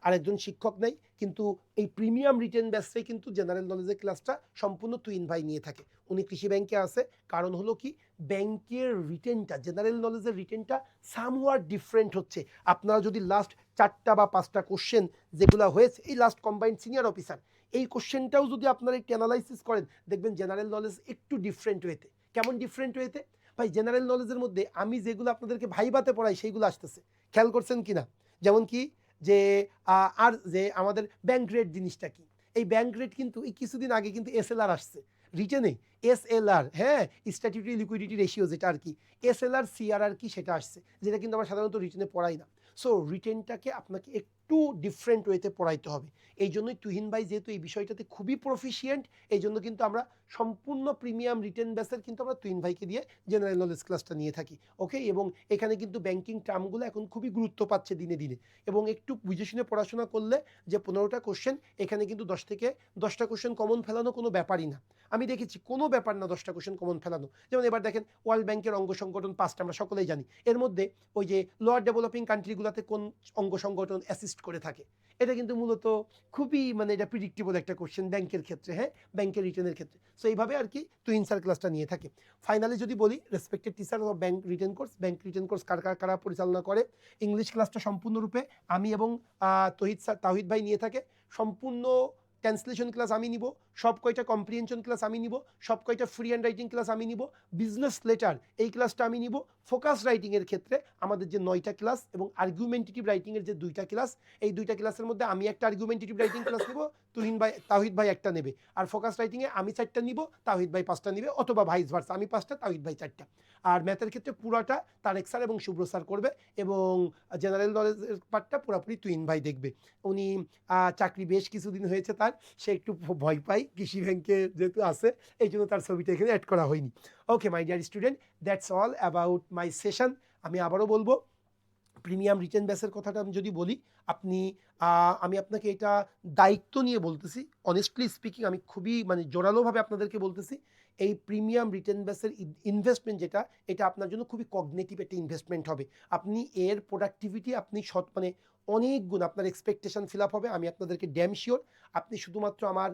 Speaker 1: আরেকজন শিক্ষক নেই, কিন্তু এই প্রিমিয়াম রিটেন ব্যাচে কিন্তু জেনারেল নলেজের ক্লাসটা সম্পূর্ণ তুইন ভাই নিয়ে থাকে। উনি কৃষি ব্যাংকে আছে, কারণ হলো কি ব্যাংকের রিটেনটা, জেনারেল নলেজের রিটেনটা সামওয়াট ডিফারেন্ট হচ্ছে। আপনারা যদি লাস্ট 4টা বা 5টা কোশ্চেন যেগুলো হয়েছে, এই লাস্ট কম্বাইন্ড সিনিয়র অফিসার, এই কোশ্চেনটাও যদি আপনারা একটু অ্যানালাইসিস করেন, দেখবেন জেনারেল নলেজ একটু ডিফারেন্ট ওয়েতে। কেমন ডিফারেন্ট ওয়েতে? ভাই জেনারেল নলেজের মধ্যে আমি যেগুলো আপনাদেরকে ভাইবাতে পড়াই সেইগুলো আসতেছে, খেয়াল করছেন কিনা? যেমন কি যে আর যে আমাদের ব্যাংক রেট জিনিসটা কি, এই ব্যাংক রেট কিন্তু এই কিছুদিন আগে কিন্তু এসএলআর আসছে রিটেনে, এসএলআর, হ্যাঁ, স্ট্যাটিউটরি লিকুইডিটি রেশিও যেটা আর কি, এসএলআর সিআরআর কি সেটা আসছে, যেটা কিন্তু আমরা সাধারণত রিটেনে পড়াই না। সো রিটেনটাকে আপনাকে একটু ডিফারেন্ট ওয়েতে পড়াইতে হবে। এই জন্যই তুহিন ভাই যেহেতু এই বিষয়টাতে খুবই প্রফিসিয়েন্ট, এই জন্য কিন্তু আমরা সম্পূর্ণ প্রিমিয়াম রিটেন ব্যাচের কিন্তু আমরা তুহিন ভাইকে দিয়ে জেনারেল নলেজ ক্লাসটা নিয়ে থাকি। ওকে, এবং এখানে কিন্তু ব্যাংকিং টার্মগুলো এখন খুবই গুরুত্ব পাচ্ছে দিনে দিনে, এবং একটু বুঝে শুনে পড়াশোনা করলে যে 15টা কোশ্চেন, এখানে কিন্তু 10টা কোশ্চেন কমন ফেলানো কোনো ব্যাপারই না। আমি দেখেছি কোনো ব্যাপার না 10টা কোশ্চেন কমন ফেলানো। যেমন এবার দেখেন ওয়ার্ল্ড ব্যাংকের অঙ্গ সংগঠন 5টা আমরা সকলেই জানি, এর মধ্যে ওই যে লোয়ার ডেভেলপিং কান্ট্রিগুলোতে কোন অঙ্গ সংগঠন, অ্যাসিস্ট এক্সিস্ট করে থাকে। এটা কিন্তু মূলত খুবই মানে এটা প্রিডিক্টেবল একটা কোশ্চেন ব্যাংকের ক্ষেত্রে, হ্যাঁ, ব্যাংকের রিটেনের ক্ষেত্রে। সো এইভাবে আর কি টুইনসার ক্লাসটা নিয়ে থাকে। ফাইনালি যদি বলি, respected teacher of bank written course, bank written course কারা পরিচালনা করে, ইংলিশ ক্লাসটা সম্পূর্ণরূপে আমি এবং তাহিদ ভাই নিয়ে থাকে। সম্পূর্ণ ট্রান্সলেশন ক্লাস আমি নিব, সব কয়টা কম্প্রিহেনশন ক্লাস আমি নিব, সব কয়টা ফ্রি হ্যান্ড রাইটিং ক্লাস আমি নিব, বিজনেস লেটার এই ক্লাসটা আমি নিব। ফোকাস রাইটিংয়ের ক্ষেত্রে আমাদের যে 9টা ক্লাস এবং আর্গুমেন্টেটিভ রাইটিংয়ের যে 2টা ক্লাস, এই 2টা ক্লাসের মধ্যে আমি একটা আর্গুমেন্টেটিভ রাইটিং ক্লাস নেব, তাহিদ ভাই একটা নেবে। আর ফোকাস রাইটিংয়ে আমি 4টা নিব, তাহিদ ভাই 5টা নেবে, অথবা ভাইস ভার্সা, আমি 5টা, তাহিদ ভাই 4টা। আর ম্যাথের ক্ষেত্রে পুরাটা তারেক স্যার এবং শুভ্র স্যার করবে, এবং জেনারেল নলেজের পার্টটা পুরোপুরি তুহিন ভাই দেখবে। উনি চাকরি বেশ কিছুদিন হয়েছে তার, সে একটু ভয় পায় কৃষি ব্যাংকে যেহেতু আছে, এই জন্য তার ছবিটা এখানে অ্যাড করা হয়নি। Okay my dear student, that's all about my session. আমি আবারও বলবো, প্রিমিয়াম রিটেন ব্যাচের কথাটা আমি যদি বলি, আমি আপনাকে এটা দায়িত্ব নিয়ে বলতেছি, অনেস্টলি স্পিকিং আমি খুবই মানে জোরালোভাবে আপনাদেরকে বলতেছি, এই প্রিমিয়াম রিটেন ব্যাচের ইনভেস্টমেন্ট যেটা, এটা আপনার জন্য খুবই কগনিটিভ একটা ইনভেস্টমেন্ট হবে। আপনি এর প্রোডাক্টিভিটি আপনি মানে অনেক গুণ আপনার এক্সপেকটেশন ফিল আপ হবে, আমি আপনাদেরকে ড্যাম শিওর। আপনি শুধুমাত্র আমার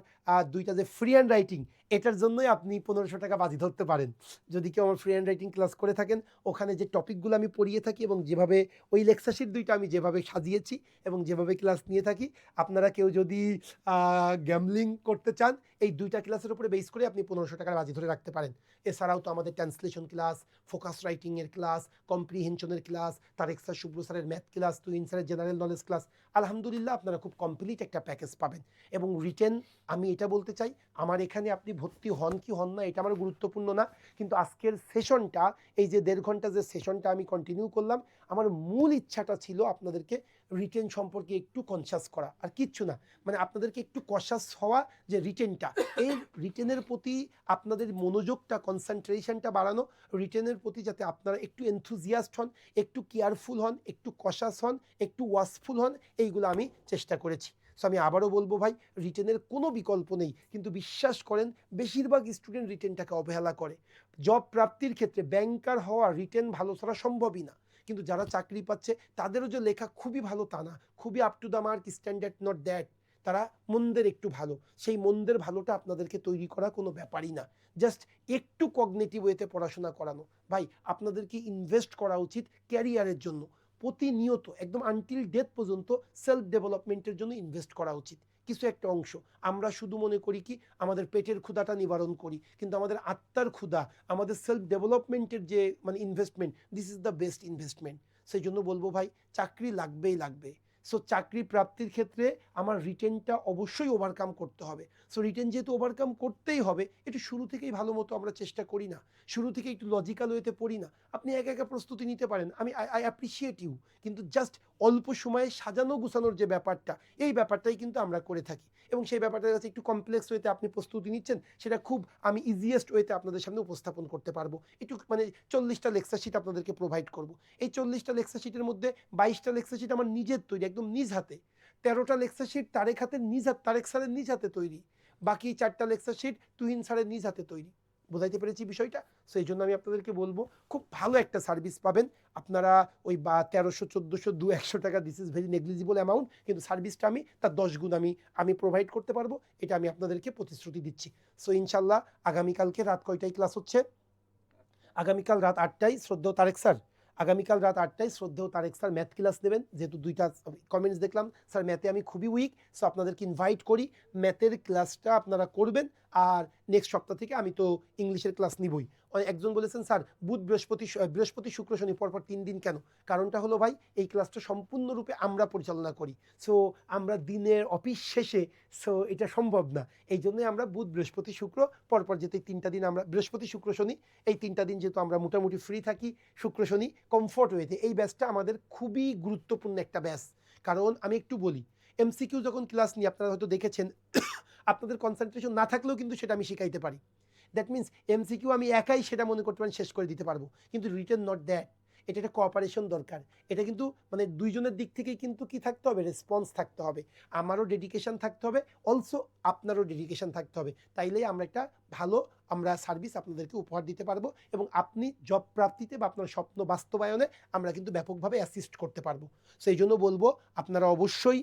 Speaker 1: 2টা যে ফ্রি হ্যান্ড রাইটিং, এটার জন্যই আপনি 1500 টাকা বাজি ধরতে পারেন। যদি কেউ আমার ফ্রি হ্যান্ড রাইটিং ক্লাস করে থাকেন, ওখানে যে টপিকগুলো আমি পড়িয়ে থাকি এবং যেভাবে ওই লেকচার শিট 2টা আমি যেভাবে সাজিয়েছি এবং যেভাবে ক্লাস নিয়ে থাকি, আপনারা কেউ যদি গ্যামলিং করতে চান, এই 2টা ক্লাসের উপরে বেস করে আপনি 1500 টাকার বাজি ধরে রাখতে পারেন। এছাড়াও তো আমাদের ট্রান্সলেশন ক্লাস, ফোকাস রাইটিংয়ের ক্লাস, কম্প্রিহেনশনের ক্লাস, তারেক স্যার শুভ্র স্যারের ম্যাথ ক্লাস, তুহিন স্যারের জেনারেল নলেজ ক্লাস, আলহামদুলিল্লাহ আপনারা খুব কমপ্লিট একটা প্যাকেজ পাবেন। এবং রিটেন, আমি এটা বলতে চাই, আমার এখানে আপনি ভর্তি হন কি হন না এটা আমার গুরুত্বপূর্ণ না, কিন্তু আজকের সেশনটা, এই যে 1.5 ঘন্টা যে সেশনটা আমি কন্টিনিউ করলাম, আমার মূল ইচ্ছাটা ছিল আপনাদেরকে রিটেন সম্পর্কে একটু কনসাস করা, আর কিচ্ছু না। মানে আপনাদেরকে একটু কনসাস হওয়া যে রিটেনটা, এই রিটেনের প্রতি আপনাদের মনোযোগটা, কনসেন্ট্রেশনটা বাড়ানো, রিটেনের প্রতি যাতে আপনারা একটু এনথুজিয়াস্ট হন, একটু কেয়ারফুল হন, একটু কনসাস হন, একটু ওয়াচফুল হন, এইগুলো আমি চেষ্টা করেছি। সো আমি আবারও বলবো ভাই, রিটেনের কোনো বিকল্প নেই, কিন্তু বিশ্বাস করেন বেশিরভাগ স্টুডেন্ট রিটেনটাকে অবহেলা করে। জব প্রাপ্তির ক্ষেত্রে ব্যাংকার হওয়া রিটেন ভালো ছাড়া সম্ভবই না, কিন্তু যারা চাকরি পাচ্ছে তাদেরও যে লেখা খুবই ভালো তা না, খুবই up to the mark, standard not that, তারা মন্দের একটু ভালো, সেই মন্দের ভালোটা আপনাদেরকে তৈরি করা কোনো ব্যাপারই না, জাস্ট একটু কগনিটিভ ওয়েতে পড়াশোনা করানো। ভাই আপনাদেরকে ইনভেস্ট করা উচিত ক্যারিয়ারের জন্য, প্রতিনিয়ত একদম আনটিল ডেথ পর্যন্ত সেলফ ডেভেলপমেন্টের জন্য ইনভেস্ট করা উচিত। কিছু একটা অংশ আমরা শুধু মনে করি কি আমাদের পেটের ক্ষুধাটা নিবারণ করি, কিন্তু আমাদের আত্মার ক্ষুধা, আমাদের সেলফ ডেভেলপমেন্টের যে মানে investment, this is the best investment. সেই জন্য বলবো ভাই, চাকরি লাগবেই লাগবে। সো চাকরি প্রাপ্তির ক্ষেত্রে আমার রিটেনটা অবশ্যই ওভারকাম করতে হবে। সো রিটেন যেহেতু ওভারকাম করতেই হবে, একটু শুরু থেকেই ভালো মতো আমরা চেষ্টা করি না, শুরু থেকে একটু লজিক্যাল ওয়েতে পড়ি না। আপনি একা একা প্রস্তুতি নিতে পারেন, আই অ্যাপ্রিসিয়েট ইউ, কিন্তু জাস্ট অল্প সময়ে সাজানো গুছানোর যে ব্যাপারটা, এই ব্যাপারটাই কিন্তু আমরা করে থাকি, এবং সেই ব্যাপারটার কাছে একটু কমপ্লেক্স ওয়েতে আপনি প্রস্তুতি নিচ্ছেন, সেটা খুব আমি ইজিয়েস্ট ওয়েতে আপনাদের সামনে উপস্থাপন করতে পারবো। একটু মানে 40টা লেকচার শিট আপনাদেরকে প্রোভাইড করব। এই 40টা লেকচার শিটের মধ্যে 22টা লেকচার শিট আমার নিজের তৈরি, একদম নিজ হাতে। 13টা লেকচার শিট তারেক স্যারের নিজ হাতে তৈরি। বাকি 4টা লেকচার শিট তুহিন স্যারের নিজ হাতে তৈরি। বোঝাইতে পেরেছি বিষয়টা? সো এই জন্য আমি আপনাদেরকে বলবো, খুব ভালো একটা সার্ভিস পাবেন আপনারা। ওই 1300, 1400, 200 টাকা, this is very negligible amount, কিন্তু সার্ভিসটা আমি তার 10 গুণ আমি প্রোভাইড করতে পারবো, এটা আমি আপনাদেরকে প্রতিশ্রুতি দিচ্ছি। সো ইনশাল্লাহ আগামীকালকে রাত কয়টায় ক্লাস হচ্ছে? আগামীকাল রাত 8টায় শ্রদ্ধেয় তারেক স্যার, আগামীকাল রাত 8টায় শ্রদ্ধেয় তারেক স্যার ম্যাথ ক্লাস দেবেন। যেহেতু 2টা কমেন্টস দেখলাম, স্যার ম্যাথে আমি খুবই উইক, সো আপনাদেরকে ইনভাইট করি, ম্যাথের ক্লাসটা আপনারা করবেন। আর নেক্সট সপ্তাহ থেকে আমি তো ইংলিশের ক্লাস নিবই। একজন বলেছেন স্যার বৃহস্পতি শুক্র শনি পরপর 3 দিন কেন? কারণটা হলো ভাই, এই ক্লাসটা সম্পূর্ণরূপে আমরা পরিচালনা করি, সো আমরা দিনের অফিস শেষে, সো এটা সম্ভব না। এই জন্যই আমরা বুধ বৃহস্পতি শুক্র পরপর, যেতে 3টা দিন আমরা বৃহস্পতি শুক্র শনি, এই 3টা দিন যেহেতু আমরা মোটামুটি ফ্রি থাকি, শুক্র শনি কমফর্ট ওয়েতে, এই ব্যাচটা আমাদের খুবই গুরুত্বপূর্ণ একটা ব্যাচ। কারণ আমি একটু বলি, এমসিকিউ যখন ক্লাস নিই, আপনারা হয়তো দেখেছেন, আপনাদের কনসেন্ট্রেশন না থাকলেও কিন্তু সেটা আমি শিখাইতে পারি। দ্যাট মিনস এমসিকিউ আমি একাই সেটা মনে করতে পারেন শেষ করে দিতে পারবো, কিন্তু রিটেন নট দ্যাট। এটা একটা কোঅপারেশন দরকার। এটা কিন্তু মানে দুইজনের দিক থেকেই কিন্তু কি থাকতে হবে, রেসপন্স থাকতে হবে, আমারও ডেডিকেশন থাকতে হবে, অলসো আপনারও ডেডিকেশন থাকতে হবে। তাইলেই আমরা একটা ভালো আমরা সার্ভিস আপনাদেরকে উপহার দিতে পারবো এবং আপনি জব প্রাপ্তিতে বা আপনার স্বপ্ন বাস্তবায়নে আমরা কিন্তু ব্যাপকভাবে অ্যাসিস্ট করতে পারবো। সেই জন্য বলবো আপনারা অবশ্যই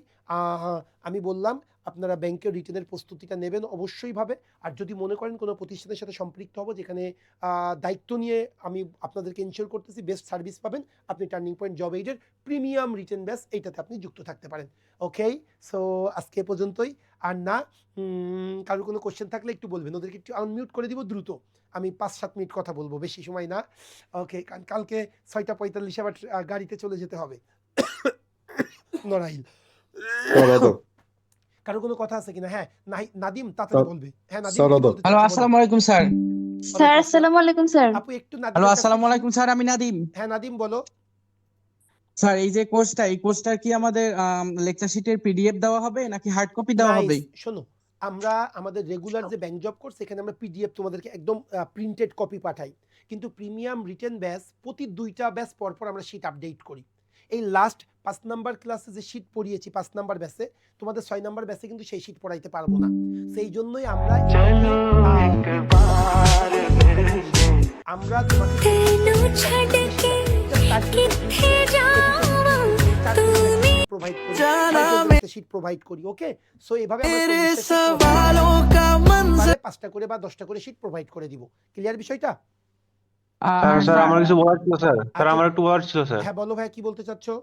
Speaker 1: আমি বললাম আপনারা ব্যাংকের রিটেনের প্রস্তুতিটা নেবেন অবশ্যইভাবে। আর যদি মনে করেন কোনো প্রতিষ্ঠানের সাথে সম্পৃক্ত হবো যেখানে দায়িত্ব নিয়ে আমি আপনাদেরকে ইনশিওর করতেছি বেস্ট সার্ভিস পাবেন, আপনি টার্নিং পয়েন্ট জব এইডের প্রিমিয়াম রিটেন ব্যাচ এইটাতে আপনি যুক্ত থাকতে পারেন। ওকে, সো আজকে এ পর্যন্তই। আর না কারোর কোনো কোশ্চেন থাকলে একটু বলবেন, ওদেরকে একটু আনমিউট করে দিব দ্রুত, আমি 5-7 মিনিট কথা বলবো, বেশি সময় না। ওকে, কালকে 6:45 আবার গাড়িতে চলে যেতে হবে। নড়াইল। কারো কোনো কথা আছে কিনা? হ্যাঁ, নাদিম তাড়াতাড়ি বলবে। হ্যাঁ নাদিম কি বলতে
Speaker 4: হ্যালো,
Speaker 1: চাচ্ছো বলো।
Speaker 4: আসসালামু আলাইকুম স্যার।
Speaker 5: স্যার আসসালামু আলাইকুম স্যার।
Speaker 1: আপু একটু
Speaker 4: হ্যালো,
Speaker 1: নাদিমের কাছ
Speaker 4: আসসালামু
Speaker 1: থেকে
Speaker 4: আলাইকুম স্যার, আমি নাদিম।
Speaker 1: হ্যাঁ নাদিম বলো।
Speaker 4: স্যার এই যে কোর্সটা, এই কোর্সটার কি আমাদের লেকচার শিটের পিডিএফ দেওয়া হবে নাকি হার্ড কপি দেওয়া হবে?
Speaker 1: নাইস, শোনো আমরা আমাদের রেগুলার যে ব্যাংক জব কোর্স সেখানে আমরা পিডিএফ তোমাদেরকে একদম প্রিন্টেড কপি পাঠাই, কিন্তু প্রিমিয়াম রিটেন ব্যাচ প্রতি 2টা ব্যাচ পর পর আমরা শীট আপডেট করি। এই লাস্ট 5 নাম্বার ক্লাসে যে শীট পড়িয়েছি 5 নাম্বার ব্যাচে, তোমাদের 6 নাম্বার ব্যাচে কিন্তু সেই শীট পড়াইতে পারবো না। সেই জন্যই আমরা তোমাকে প্রোভাইড করি। ওকে, সো এভাবে আমরা 5টা করে বা 10টা করে শীট প্রোভাইড করে দিব। ক্লিয়ার বিষয়টা?
Speaker 6: স্যার আমার কিছু বলার ছিল স্যার। স্যার আমার একটু বলার ছিল স্যার।
Speaker 1: হ্যাঁ বলো ভাই, কি বলতে চাচ্ছো?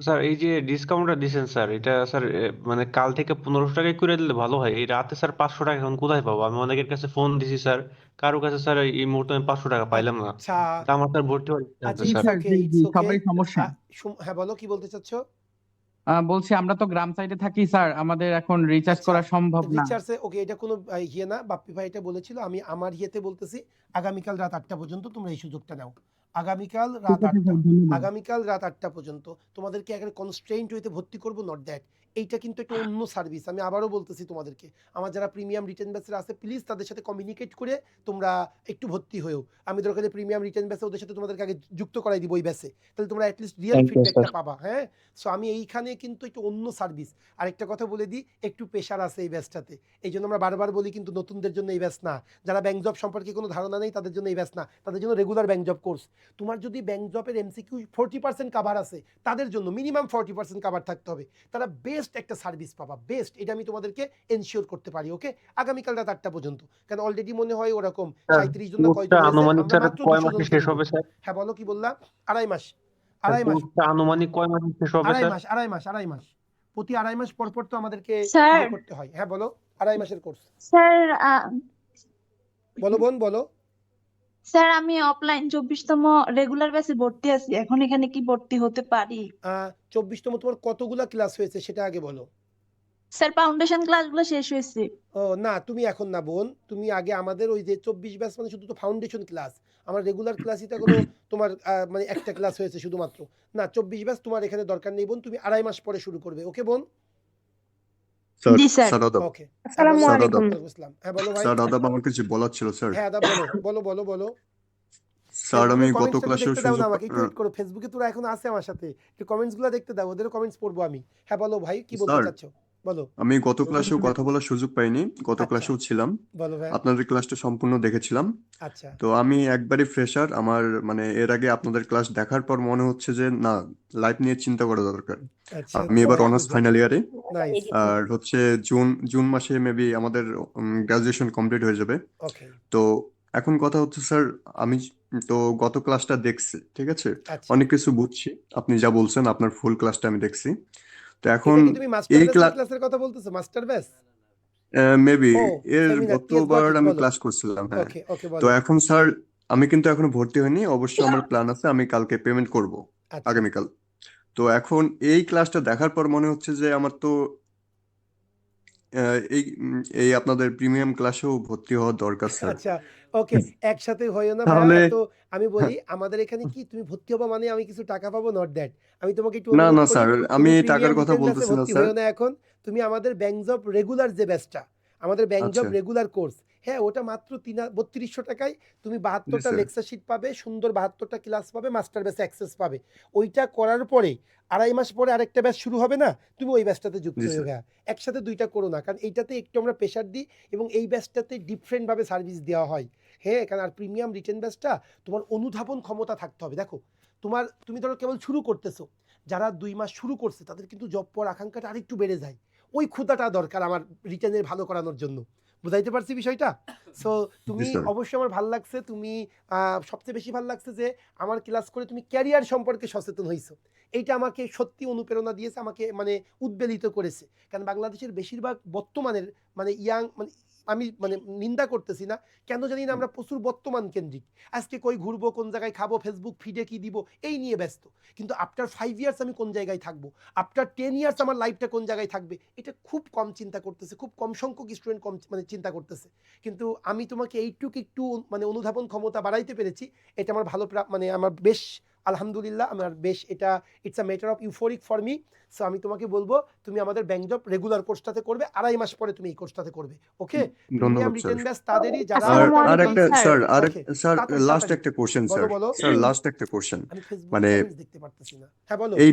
Speaker 6: স্যার এই যে ডিসকাউন্টটা দিয়েছেন স্যার, এটা স্যার মানে কাল থেকে 1500 টাকায় করে দিলে ভালো হয়। এই রাতে স্যার 500 টাকা এখন কোথায় পাবো? আমি অনেকের কাছে ফোন দিছি স্যার, কারো কাছে স্যার এই মুহূর্তে আমি 500 টাকা পাইলাম না।
Speaker 1: আচ্ছা
Speaker 6: তা আমার স্যার ভর্তি হওয়ার ইচ্ছা
Speaker 1: আচ্ছা,
Speaker 6: আছে
Speaker 1: ইটস
Speaker 6: স্যার।
Speaker 1: ওকে,
Speaker 4: জি,
Speaker 1: ইটস
Speaker 4: জি,
Speaker 1: ওকে।
Speaker 4: সবারই সমস্যা।
Speaker 1: হ্যাঁ বলো, কি বলতে চাচ্ছো?
Speaker 4: বলছি আমরা তো গ্রাম সাইডে থাকি স্যার, আমাদের এখন রিচার্জ
Speaker 1: আচ্ছা,
Speaker 4: করা সম্ভব না।
Speaker 1: রিচার্জে ওকে, এটা কোনো ইয়ে না, বাপ্পি ভাই এটা বলেছিল, আমি আমার ইয়েতে বলতেছি আগামীকাল রাত 8টা পর্যন্ত তোমরা এই সুযোগটা নাও। আগামীকাল রাত
Speaker 4: ঠিক আছে
Speaker 1: 8টা,
Speaker 4: স্যার, ধন্যবাদ।
Speaker 1: আগামীকাল রাত 8টা পর্যন্ত তোমাদেরকে একটা কনস্ট্রেইনড হইতে ভর্তি করবো, নট দ্যাট। এইটা কিন্তু একটা অন্য সার্ভিস, আমি আবারও বলতেছি তোমাদেরকে, আমার যারা প্রিমিয়াম রিটেন ব্যাচের আছে প্লিজ তাদের সাথে কমিউনিকেট করে তোমরা একটু ভর্তি হয়েও। আমি দরকার প্রিমিয়াম রিটেন ব্যাচে ওদের সাথে তোমাদেরকে আগে যুক্ত করাই দিব ওই ব্যাচে, তাহলে তোমরা অ্যাটলিস্ট রিয়েল ফিডব্যাকটা পাবা। হ্যাঁ, সো আমি এইখানে কিন্তু একটু অন্য সার্ভিস। আরেকটা কথা বলে দিই, একটু প্রেশার আছে এই ব্যাচটাতে, এই জন্য আমরা বারবার বলি, কিন্তু নতুনদের জন্য এই ব্যাচ না, যারা ব্যাংক জব সম্পর্কে কোনো ধারণা নেই তাদের জন্য এই ব্যাচ না, তাদের জন্য রেগুলার ব্যাংক জব কোর্স। তোমার যদি ব্যাংক জবের এমসিকিউ 40% কাভার আছে, তাদের জন্য মিনিমাম 40% কাভার থাকতে হবে, তারা বেস্ট একটা সার্ভিস পাবা, বেস্ট। এটা আমি তোমাদেরকে এনশিওর করতে পারি। ওকে, আগামীকাল রাত 8টা পর্যন্ত। কারণ অলরেডি মনে হয় ওরকম 37 জন না কয়জন
Speaker 6: কোর্সটা
Speaker 1: হয়েছে,
Speaker 6: আনুমানিক
Speaker 1: আমরা
Speaker 6: স্যার
Speaker 1: মাত্র
Speaker 6: কয়
Speaker 1: 200
Speaker 6: মাসে
Speaker 1: জনকে
Speaker 6: শেষ
Speaker 1: দিব।
Speaker 6: হবে স্যার?
Speaker 1: হ্যাঁ বলো, কি বললা? আড়াই মাস, আড়াই মাস,
Speaker 6: কোর্সটা আনুমানিক কয় মাসে শেষ হবে
Speaker 1: আড়াই
Speaker 6: স্যার?
Speaker 1: মাস, আড়াই মাস, আড়াই মাস, প্রতি আড়াই মাস পর পর তো আমাদেরকে
Speaker 5: স্যার
Speaker 1: ইয়ে করতে হয়। হ্যাঁ বলো, আড়াই মাসের কোর্স।
Speaker 5: স্যার
Speaker 1: বলো বোন বলো।
Speaker 5: স্যার আমি অফলাইন 24তম রেগুলার ব্যাচে ভর্তি আছি, এখন এখানে কি ভর্তি হতে পারি?
Speaker 1: 24তম তোমার কতগুলা ক্লাস হয়েছে সেটা আগে বলো।
Speaker 5: স্যার ফাউন্ডেশন ক্লাসগুলো শেষ হয়েছে।
Speaker 1: ও না, তুমি এখন না বোন, তুমি আগে আমাদের ওই যে 24 ব্যাচ মানে শুধু তো ফাউন্ডেশন ক্লাস, আমার রেগুলার ক্লাসই তো কোনো তোমার মানে একটা ক্লাস হয়েছে শুধুমাত্র না। 24 ব্যাচ তোমার এখানে দরকার নেই বোন, তুমি আড়াই মাস পরে শুরু করবে। ওকে বোন?
Speaker 7: স্যার
Speaker 5: জি স্যার।
Speaker 7: স্যার আদাব
Speaker 1: ওকে,
Speaker 5: আসসালামু
Speaker 7: স্যার
Speaker 5: আলাইকুম।
Speaker 7: আদাব
Speaker 1: ওয়ালাইকুম আসসালাম। হ্যাঁ বলো ভাই।
Speaker 7: স্যার আদাব আমার কিছু বলার ছিল স্যার।
Speaker 1: হ্যাঁ আদা বলো বলো বলো বলো বলো।
Speaker 7: স্যার আমি
Speaker 1: ফেসবুকের
Speaker 7: গত
Speaker 1: কমেন্টস
Speaker 7: ক্লাসেও
Speaker 1: দেখতে দাও না
Speaker 7: সুযোগ
Speaker 1: আমাকে, একটু ওয়েট করো, ফেসবুকে তোরা এখন আছে আমার সাথে, একটু কমেন্টস গুলো দেখতে দাও, ওদের কমেন্টস পড়বো আমি। হ্যাঁ বলো ভাই, কি বলতে
Speaker 7: স্যার
Speaker 1: চাচ্ছো বলো।
Speaker 7: আমি গত ক্লাসেও কথা বলার সুযোগ পাইনি, গত
Speaker 1: আচ্ছা
Speaker 7: ক্লাসেও ছিলাম,
Speaker 1: বলো ভাই।
Speaker 7: আপনাদের ক্লাসটা সম্পূর্ণ দেখেছিলাম।
Speaker 1: আচ্ছা
Speaker 7: তো আমি একবারই ফ্রেশার, আমার মানে এর আগে আপনাদের ক্লাস দেখার পর মনে হচ্ছে যে না, লাইফ নিয়ে চিন্তা করা দরকার।
Speaker 1: আচ্ছা,
Speaker 7: আমি এবার অনার্স ফাইনাল ইয়ারে,
Speaker 1: নাইস,
Speaker 7: আর হচ্ছে জুন জুন মাসে মেবি আমাদের গ্রাজুয়েশন কমপ্লিট হয়ে যাবে।
Speaker 1: ওকে
Speaker 7: তো এখন কথা হচ্ছে স্যার, আমি তো গত ক্লাসটা দেখছি, ঠিক আছে,
Speaker 1: আচ্ছা।
Speaker 7: অনেক কিছু বুঝছি, আপনি যা বলছেন আপনার ফুল ক্লাসটা আমি দেখছি। তো এখন
Speaker 1: এটা কি তুমি মাস্টার
Speaker 7: এই
Speaker 1: বেসের ক্লাসের কথা বলতেছো? Master base?
Speaker 7: মেবি
Speaker 1: ও
Speaker 7: এর
Speaker 1: সেমিনার, ইয়েস গট
Speaker 7: গতবার
Speaker 1: ইট,
Speaker 7: আমি
Speaker 1: বলো।
Speaker 7: ক্লাস করছিলাম, হ্যাঁ।
Speaker 1: ওকে ওকে
Speaker 7: তো
Speaker 1: বলো।
Speaker 7: এখন স্যার আমি কিন্তু এখনো ভর্তি হইনি, অবশ্যই আমার প্ল্যান আছে, আমি কালকে পেমেন্ট করব
Speaker 1: আচ্ছা
Speaker 7: আগামীকাল। তো এখন এই ক্লাসটা দেখার পর মনে হচ্ছে যে আমার তো এই আপনাদের প্রিমিয়াম ক্লাসেও ভর্তি হওয়া দরকার স্যার।
Speaker 1: আচ্ছা ওকে, একসাথে হইও না ভাইয়া।
Speaker 7: তাহলে
Speaker 1: এত আমি বলি আমাদের এখানে কি তুমি ভর্তি হবা মানে আমি কিছু টাকা পাবো? Not that. আমি তোমাকে একটু
Speaker 7: না
Speaker 1: অনুরোধ
Speaker 7: না
Speaker 1: করি,
Speaker 7: স্যার,
Speaker 1: তুমি
Speaker 7: আমি
Speaker 1: প্রিমিয়াম
Speaker 7: টাকার কথা
Speaker 1: রিটেন ব্যাচে
Speaker 7: বলতেছি না
Speaker 1: ভর্তি
Speaker 7: স্যার।
Speaker 1: হইও না এখন। তুমি আমাদের ব্যাংক জব রেগুলার যে ব্যাচটা, আমাদের ব্যাংক জব
Speaker 7: আচ্ছা
Speaker 1: রেগুলার কোর্স, হ্যাঁ, ওটা মাত্র ৩২০০ টাকায় তুমি
Speaker 7: জি
Speaker 1: ৭২টা
Speaker 7: স্যার।
Speaker 1: লেকচার শিট পাবে, সুন্দর ৭২টা ক্লাস পাবে, মাস্টার ব্যাচে অ্যাক্সেস পাবে। ওইটা করার পরে ২.৫ মাস পরে আরেকটা ব্যাচ শুরু হবে না? তুমি ওই ব্যাচটাতে যুক্ত
Speaker 7: জি
Speaker 1: হয়ে
Speaker 7: স্যার।
Speaker 1: গা। একসাথে ২ টা করো না। কারণ এইটাতে একটু আমরা প্রেশার দিই এবং এই ব্যাচটাতে ডিফারেন্ট ভাবে সার্ভিস দেওয়া হয়। হ্যাঁ, কারণ আর প্রিমিয়াম রিটেন ব্যাচটা তোমার অনুধাবন ক্ষমতা থাকতে হবে। দেখো, তুমি ধরো কেবল শুরু করতেছো। যারা ২ মাস শুরু করছে তাদের কিন্তু জব পাওয়ার আকাঙ্ক্ষাটা আরেকটু বেড়ে যায়। ওই ক্ষুধাটা দরকার আমার রিটেনের ভালো করানোর জন্য। বুঝাইতে পারছি বিষয়টা? সো
Speaker 7: জি
Speaker 1: তুমি
Speaker 7: স্যার।
Speaker 1: অবশ্যই আমার ভাল লাগছে। তুমি সবচেয়ে বেশি ভাল লাগছে যে আমার ক্লাস করে তুমি ক্যারিয়ার সম্পর্কে সচেতন হইছো। এইটা আমাকে সত্যি অনুপ্রেরণা দিয়েছে, আমাকে মানে উদ্বেলিত করেছে। কারণ বাংলাদেশের বেশিরভাগ বর্তমানের মানে আমি মানে নিন্দা করতেছি না। কেন জানি না আমরা প্রচুর বর্তমান কেন্দ্রিক। আজকে কই ঘুরবো, কোন জায়গায় খাবো, ফেসবুক ফিডে কি দিব এই নিয়ে ব্যস্ত। কিন্তু আফটার 5 ইয়ার্স আমি কোন জায়গায় থাকবো? আফটার 10 ইয়ার্স আমার লাইফটা কোন জায়গায় থাকবে? এটা খুব কম চিন্তা করতেছে। খুব কম সংখ্যক স্টুডেন্ট মানে চিন্তা করতেছে। কিন্তু আমি তোমাকে এইটুকু একটু মানে অনুধাবন ক্ষমতা বাড়াইতে পেরেছি। এটা আমার ভালো মানে আমার বেশ আলহামদুলিল্লাহ, আমার বেশ এটা it's a matter of euphoric for me. So আমি তোমাকে বলবো তুমি আমাদের ব্যাংক জব রেগুলার কোর্সটাতে করবে। ২.৫ মাস পরে তুমি এই কোর্সটাতে করবে। ওকে? প্রিমিয়াম
Speaker 7: ধন্যবাদ স্যার।
Speaker 1: রিটেন ব্যাচ তাদেরই যারা
Speaker 7: আর
Speaker 5: আসসালামু
Speaker 7: আর
Speaker 5: আলাইকুম
Speaker 7: একটা
Speaker 5: স্যার।
Speaker 7: স্যার
Speaker 1: ওকে,
Speaker 7: স্যার
Speaker 1: তাড়াতাড়ি
Speaker 7: লাস্ট
Speaker 1: তাড়াতাড়ি
Speaker 7: একটা কোশ্চেন
Speaker 1: বলো,
Speaker 7: স্যার।
Speaker 1: বলো।
Speaker 7: স্যার লাস্ট একটা কোশ্চেন।
Speaker 1: আমি ফেসবুক
Speaker 7: মানে
Speaker 1: কমেন্টস দেখতে পারতেছি না। হ্যাঁ, বলো।
Speaker 7: এই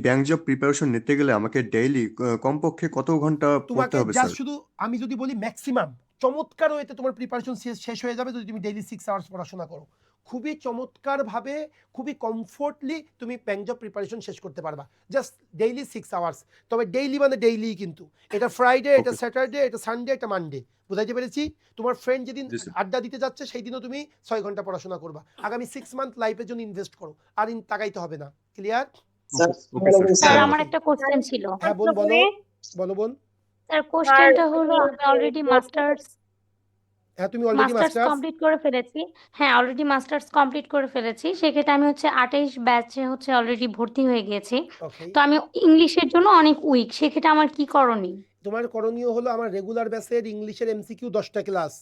Speaker 7: ব্যাংক জব প্রিপারেশন নিতে গেলে আমাকে ডেইলি কমপক্ষে কত ঘন্টা পড়তে
Speaker 1: তোমাকে
Speaker 7: হবে
Speaker 1: জাস্ট
Speaker 7: স্যার?
Speaker 1: শুধু আমি যদি বলি ম্যাক্সিমাম চমৎকার ওয়েতে তোমার প্রিপারেশন শেষ হয়ে যাবে যদি তুমি ডেইলি 6 আওয়ার্স পড়াশোনা করো। খুবই চমৎকারভাবে, খুবই কমফোর্টলি তুমি ব্যাংক জব প্রিপারেশন শেষ করতে পারবা। Just daily 6 hours. তবে ডেইলি মানে ডেইলি কিন্তু। এটা ফ্রাইডে, এটা
Speaker 7: ওকে
Speaker 1: স্যাটারডে, এটা সানডে, এটা মানডে। বুঝাইতে পেরেছি? তোমার ফ্রেন্ড যেদিন
Speaker 7: জি স্যার।
Speaker 1: আড্ডা দিতে যাচ্ছে সেই দিনও তুমি 6 ঘন্টা পড়াশোনা করবা। আগামী 6 মান্থ লাইফের জন্য ইনভেস্ট করো। আর তাকাইতে হবে না। Clear?
Speaker 7: Okay sir.
Speaker 5: Sir
Speaker 1: okay.
Speaker 5: আমার একটা কোশ্চেন ছিল।
Speaker 1: হ্যাঁ বোন, বলো। বলো বোন।
Speaker 5: স্যার কোশ্চেনটা হলো আমি অলরেডি মাস্টার্স
Speaker 1: হ্যাঁ, তুমি অলরেডি
Speaker 5: মাস্টার্স
Speaker 1: মাস্টার্স।
Speaker 5: কমপ্লিট করে ফেলেছি। হ্যাঁ, অলরেডি মাস্টার্স কমপ্লিট করে ফেলেছি। সেক্ষেত্রে আমি হচ্ছে ২৮ ব্যাচে হচ্ছে অলরেডি ভর্তি হয়ে গেছি।
Speaker 1: ওকে।
Speaker 5: তো আমি ইংলিশের জন্য অনেক উইক। সেক্ষেত্রে আমার কি করণীয়?
Speaker 1: তোমার করণীয় হলো আমার রেগুলার ব্যাচের ইংলিশের এমসিকিউ 10টা ক্লাস,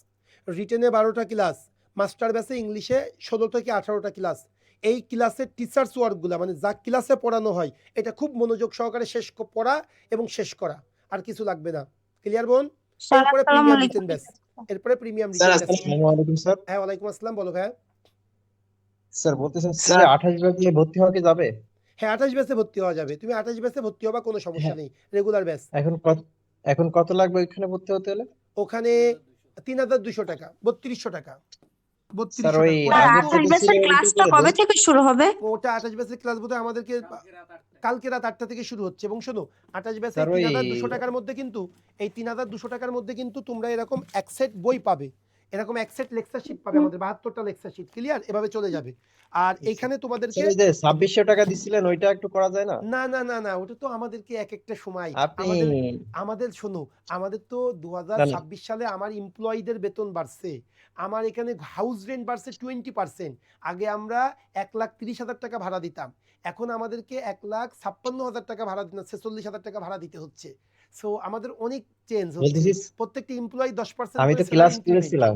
Speaker 1: রিটেনে 12টা ক্লাস, মাস্টার ব্যাচে ইংলিশে 16 থেকে 18টা ক্লাস। এই ক্লাসের টিচার্স ওয়ার্কগুলো মানে যা ক্লাসে পড়ানো হয় এটা খুব মনোযোগ সহকারে পড়া এবং শেষ করা। আর কিছু লাগবে না। ক্লিয়ার বোন?
Speaker 5: স্যার
Speaker 1: এরপরে
Speaker 5: আসসালামু
Speaker 1: প্রিমিয়াম
Speaker 5: আলাইকুম।
Speaker 1: Written batch. এরপরে প্রিমিয়াম
Speaker 8: স্যার
Speaker 1: রিটেন ব্যাচ।
Speaker 8: আসসালামু আলাইকুম স্যার।
Speaker 1: হ্যাঁ, ওয়ালাইকুম আসসালাম, বলো ভাইয়া।
Speaker 8: স্যার বলতে চাচ্ছি যে 28 ব্যাচে ভর্তি হওয়া কি যাবে?
Speaker 1: হ্যাঁ, 28 ব্যাচে ভর্তি হওয়া যাবে। তুমি 28 ব্যাচে ভর্তি হবা, কোনো সমস্যা
Speaker 8: হ্যাঁ,
Speaker 1: নেই। Regular batch.
Speaker 8: এখন কত লাগবে ওইখানে ভর্তি হতে হলে?
Speaker 1: ওখানে ৩,২০০ টাকা, ৩২০০ টাকা।
Speaker 8: স্যার
Speaker 1: ৩২০০
Speaker 8: ওই
Speaker 1: টাকা।
Speaker 5: স্যার
Speaker 8: আগে
Speaker 5: ২৮
Speaker 8: যেটা ছিল
Speaker 5: ব্যাচের
Speaker 8: ওইটা
Speaker 5: ক্লাসটা
Speaker 8: করে
Speaker 5: কবে
Speaker 8: দেন।
Speaker 5: থেকে শুরু হবে?
Speaker 1: ওটা 28 ব্যাচের ক্লাস বোধহয় আমাদেরকে কালকে রাত 8টা থেকে শুরু হচ্ছে। এবং শোনো, 28 ব্যাচে
Speaker 8: স্যার ওই
Speaker 1: ৩,২০০ টাকার মধ্যে কিন্তু এই ৩,২০০ টাকার মধ্যে কিন্তু তোমরা এরকম এক সেট বই পাবে, এরকম এক সেট লেকচার শিট পাবে, আমাদের 72টা লেকচার শিট। ক্লিয়ার? এভাবে চলে যাবে। আর এইখানে তোমাদেরকে
Speaker 8: স্যার ওই যে 2600 টাকা দিছিলেন ওইটা একটু করা যায় না?
Speaker 1: না না না না, ওটা তো আমাদেরকে এক একটা সময়
Speaker 8: আপনি
Speaker 1: আমাদের শোনো, আমাদের তো
Speaker 8: না,
Speaker 1: 2026 সালে আমার এমপ্লয়ীদের বেতন বাড়ছে। আমার এখানে হাউস রেন্ট বাড়ছে 20%। আগে আমরা 1,30,000 টাকা ভাড়া দিতাম, এখন আমাদেরকে 1,56,000 টাকা ভাড়া দিতে, 46,000 টাকা ভাড়া দিতে হচ্ছে। সো আমাদের অনেক চেঞ্জ হচ্ছে।
Speaker 8: বলতেছি
Speaker 1: প্রত্যেকটা এমপ্লয়ি 10%
Speaker 8: আমি
Speaker 1: করে
Speaker 8: তো
Speaker 1: স্যালারি
Speaker 8: ক্লাস
Speaker 1: ইনক্রিমেন্ট।
Speaker 8: করেছিলাম,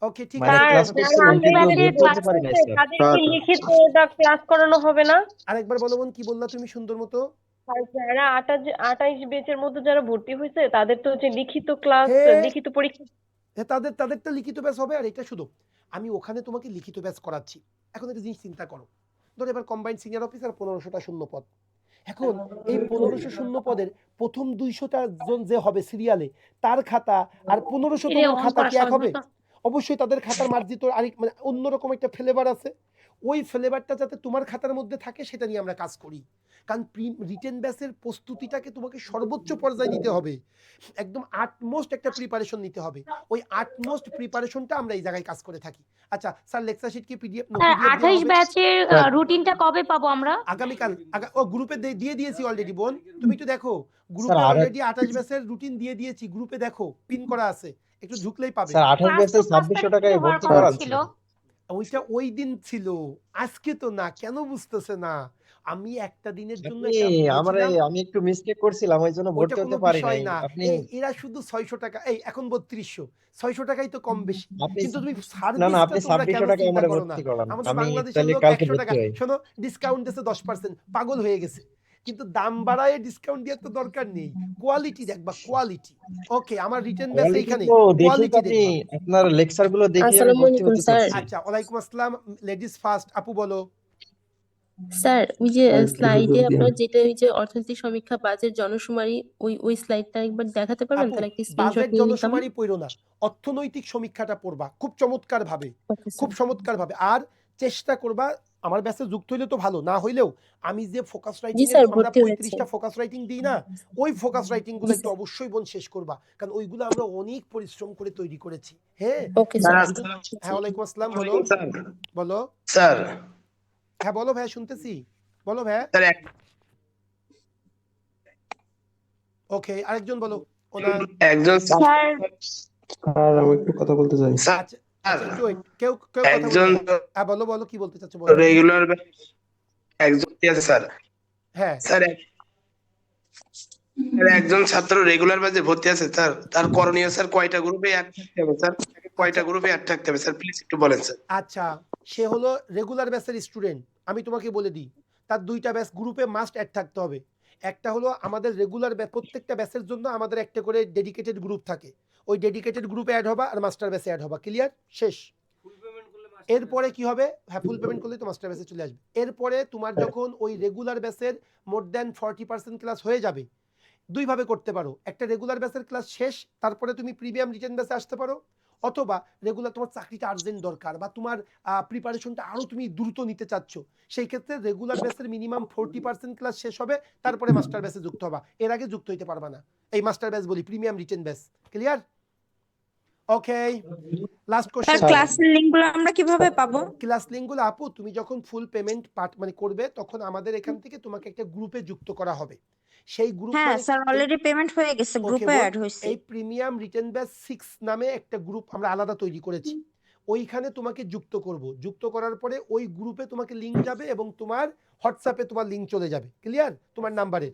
Speaker 1: ওকে, ঠিক
Speaker 8: মানে
Speaker 1: আছে।
Speaker 8: ক্লাস করছিলাম কিন্তু
Speaker 5: ব্যাচের
Speaker 8: ভর্তি হতে পারি নাই স্যার।
Speaker 9: তাদেরকে লিখিত ক্লাস করানো হবে না?
Speaker 1: আরেকবার বলো বোন, কি বললা তুমি সুন্দর মতো?
Speaker 9: আর যারা 28 বেচের মধ্যে যারা ভর্তি হয়েছে তাদের তো হচ্ছে লিখিত ক্লাস,
Speaker 1: হ্যাঁ,
Speaker 9: লিখিত পরীক্ষা।
Speaker 1: হ্যাঁ, তাদেরটা লিখিত ব্যাচ হবে। আর এটা শুধু আমি ওখানে তোমাকে লিখিত ব্যাচ করাচ্ছি। এখন একটা জিনিস চিন্তা করো, ধরো এবার কম্বাইন্ড সিনিয়র অফিসার 1500টা শূন্য পদ। এখন এই 1500 শূন্য পদের প্রথম 200টা জন যে হবে সিরিয়ালে, তার খাতা আর 1500
Speaker 5: এরে
Speaker 1: তোমার
Speaker 5: অন
Speaker 1: খাতা
Speaker 5: করা
Speaker 1: কি এক
Speaker 5: সহজ
Speaker 1: হবে?
Speaker 5: না তো।
Speaker 1: অবশ্যই তাদের খাতার মার্জিত আরেক মানে অন্যরকম একটা ফ্লেভার আছে। ওই ফ্লেভারটা যাতে তোমার খাতার মধ্যে থাকে সেটা নিয়ে আমরা কাজ করি। কারণ রিটেন ব্যাচের প্রস্তুতিটাকে তোমাকে সর্বোচ্চ পর্যায়ে নিতে হবে, একদম আটমোস্ট একটা প্রিপারেশন নিতে হবে। ওই আটমোস্ট প্রিপারেশনটা আমরা এই জায়গায় কাজ করে থাকি। আচ্ছা স্যার, লেকচার শিট কি পিডিএফ
Speaker 5: স্যার
Speaker 1: দেওয়া
Speaker 5: ২৮
Speaker 1: হবে?
Speaker 5: ব্যাচের রুটিনটা কবে পাবো আমরা?
Speaker 1: আগামীকাল। ও গ্রুপে দিয়ে দিয়েছি অলরেডি বোন, তুমি একটু দেখো গ্রুপে
Speaker 8: স্যার আর
Speaker 1: অলরেডি 28 ব্যাচের রুটিন দিয়ে দিয়েছি। গ্রুপে দেখো, পিন করা আছে, একটু ঝুঁকলেই পাবে।
Speaker 8: স্যার 28
Speaker 5: ক্লাস তো
Speaker 8: ব্যাচে
Speaker 5: 5
Speaker 8: 2600
Speaker 5: তারিখ
Speaker 8: টাকায়
Speaker 5: থেকে হওয়ার
Speaker 8: ভর্তি
Speaker 5: কথা
Speaker 8: করাচ্ছে।
Speaker 5: ছিল।
Speaker 1: ওইটা ওই দিন ছিল, আজকে তো না। কেন বুঝতেছে না? আমি একটা দিনের জন্য
Speaker 8: আপনি
Speaker 1: একটা বলছিলাম,
Speaker 8: আমি একটু মিস্টেক করছিলাম ওই জন্য
Speaker 1: ওইটা
Speaker 8: ভর্তি
Speaker 1: কোনো
Speaker 8: হতে পারি
Speaker 1: বিষয়
Speaker 8: নাই।
Speaker 1: না।
Speaker 8: আপনি
Speaker 1: এরা শুধু 600 টাকা, এখন 3200, 600 টাকাই তো কম বেশি।
Speaker 8: আপনি
Speaker 1: কিন্তু তুমি
Speaker 8: না না
Speaker 1: সার্ভিসটা
Speaker 8: আপনি
Speaker 1: তোমরা কেন
Speaker 8: 2600 টাকা
Speaker 1: চিন্তা
Speaker 8: আমারে
Speaker 1: করো না?
Speaker 8: ভর্তি করান,
Speaker 1: আমাদের
Speaker 8: আমি
Speaker 1: বাংলাদেশের
Speaker 8: তাহলে
Speaker 1: লোক
Speaker 8: কালকে
Speaker 1: 100 টাকা,
Speaker 8: ভর্তি হই।
Speaker 1: শোনো ডিসকাউন্ট দিচ্ছে 10%, পাগল হয়ে গেছে। কিন্তু দাম বাড়ায় ডিসকাউন্ট দেওয়ার তো দরকার নেই, কোয়ালিটি দেখবা, কোয়ালিটি। ওকে, আমার রিটেন ব্যাস
Speaker 8: কোয়ালিটি
Speaker 1: এইখানে,
Speaker 8: তো দেখেই তো
Speaker 1: কোয়ালিটি
Speaker 8: আমি
Speaker 1: দেখবা।
Speaker 8: আপনার লেকচার গুলো দেখে আমি
Speaker 9: আসসালামু
Speaker 8: ভর্তি
Speaker 9: আলাইকুম
Speaker 8: হতে
Speaker 9: স্যার।
Speaker 8: চাচ্ছি।
Speaker 1: আচ্ছা, ওয়ালাইকুম আসসালাম। লেডিস ফার্স্ট, আপু বলো।
Speaker 9: স্যার ওই যে স্লাইডে আপনার যেটা ওই যে অর্থনৈতিক সমীক্ষা বাজেট জনশুমারি ওই স্লাইডটা একবার দেখাতে পারবেন,
Speaker 1: আপু
Speaker 9: তাহলে একটা স্ক্রিনশট
Speaker 1: বাজেট
Speaker 9: নিয়ে নিতাম।
Speaker 1: জনশুমারি পড়ো না, অর্থনৈতিক সমীক্ষাটা পড়বা খুব চমৎকার ভাবে,
Speaker 9: ওকে
Speaker 1: খুব
Speaker 9: স্যার।
Speaker 1: চমৎকার ভাবে। আর চেষ্টা করবা, আমার ব্যাসে যুক্ত হইলে তো ভালো, না হইলেও আমি যে ফোকাস
Speaker 9: জি
Speaker 1: রাইটিং এর
Speaker 9: স্যার,
Speaker 1: আমরা
Speaker 9: ভর্তি হয়েছে।
Speaker 1: 35টা ফোকাস রাইটিং দিই না, ওই ফোকাস রাইটিং গুলো
Speaker 9: জি
Speaker 1: একটু
Speaker 9: স্যার।
Speaker 1: অবশ্যই বোন শেষ করবা, কারণ ওইগুলো আমরা অনেক পরিশ্রম করে তৈরি করেছি। হ্যাঁ,
Speaker 9: ওকে স্যার।
Speaker 1: হ্যাঁ, ওয়ালাইকুম আসসালাম, বলো বলো।
Speaker 10: স্যার
Speaker 1: হ্যাঁ বলো ভাই, শুনতেছি, বলো ভাই।
Speaker 10: স্যার
Speaker 1: ওকে, আরেকজন বলো, ওনার।
Speaker 10: একজন
Speaker 5: স্যার
Speaker 8: স্যার আমি একটু কথা বলতে চাই।
Speaker 10: স্যার
Speaker 1: আচ্ছা আচ্ছা, একটু wait, কেউ কেউ কথা
Speaker 10: একজন
Speaker 1: বলবে না। হ্যাঁ বলো বলো, কি বলতে চাচ্ছ বলো।
Speaker 10: রেগুলার একজন কি আছে স্যার?
Speaker 1: হ্যাঁ,
Speaker 10: স্যার একজন ছাত্র রেগুলার ব্যাচে ভর্তি আছে স্যার, তার করণীয় স্যার কয়টা গ্রুপে অ্যাড থাকতে হবে স্যার? কয়টা গ্রুপে অ্যাড থাকতে হবে স্যার, প্লিজ একটু বলেন স্যার।
Speaker 1: আচ্ছা, সে হলো রেগুলার ব্যাচের স্টুডেন্ট, আমি তোমাকে বলে দিই, তার দুইটা ব্যাচ গ্রুপে মাস্ট অ্যাড থাকতে হবে। একটা হলো আমাদের রেগুলার ব্যাচ, প্রত্যেকটা ব্যাচের জন্য আমাদের একটা করে ডেডিকেটেড গ্রুপ থাকে, ওই ডেডিকেটেড গ্রুপে অ্যাড হবা আর মাস্টার ব্যাচে অ্যাড হবা, ক্লিয়ার, শেষ। এরপরে কি হবে, হ্যাঁ ফুল পেমেন্ট করলে তো মাস্টার ব্যাচে চলে আসবে। এরপরে তোমার যখন ওই রেগুলার ব্যাচের মোর দ্যান 40% ক্লাস হয়ে যাবে, দুইভাবে করতে পারো, একটা রেগুলার ব্যাচের ক্লাস শেষ, তারপরে তুমি প্রিমিয়াম রিটেন ব্যাচে আসতে পারো, অথবা রেগুলার তোমার চাকরিটা আর্জেন্ট দরকার বা তোমার প্রিপারেশনটা আরও তুমি দ্রুত নিতে চাচ্ছ, সেই ক্ষেত্রে রেগুলার ব্যাচের মিনিমাম 40% ক্লাস শেষ হবে, তারপরে মাস্টার ব্যাচে যুক্ত হবা, এর আগে যুক্ত হইতে পারবা না। এই মাস্টার ব্যাচ বলি প্রিমিয়াম রিটেন ব্যাচ, ক্লিয়ার? ওকে, লাস্ট কোশ্চেন।
Speaker 5: ক্লাসের লিংকগুলো আমরা কিভাবে পাবো?
Speaker 1: ক্লাস লিঙ্কগুলো আপু তুমি যখন ফুল পেমেন্ট মানে করবে, তখন আমাদের এখান থেকে তোমাকে একটা গ্রুপে যুক্ত করা হবে, সেই গ্রুপ
Speaker 5: হ্যাঁ
Speaker 1: মানে
Speaker 5: স্যার, অলরেডি পেমেন্ট হয়ে গেছে,
Speaker 1: ওকে
Speaker 5: গ্রুপে
Speaker 1: বোন,
Speaker 5: অ্যাড হয়েছে।
Speaker 1: এই প্রিমিয়াম রিটেন ব্যাচ 6 নামে একটা গ্রুপ আমরা আলাদা তৈরি করেছি, ওইখানে তোমাকে যুক্ত করব, যুক্ত করার পরে ওই গ্রুপে তোমাকে লিংক যাবে এবং তোমার হোয়াটসঅ্যাপে তোমার লিংক চলে যাবে, ক্লিয়ার, তোমার নাম্বারে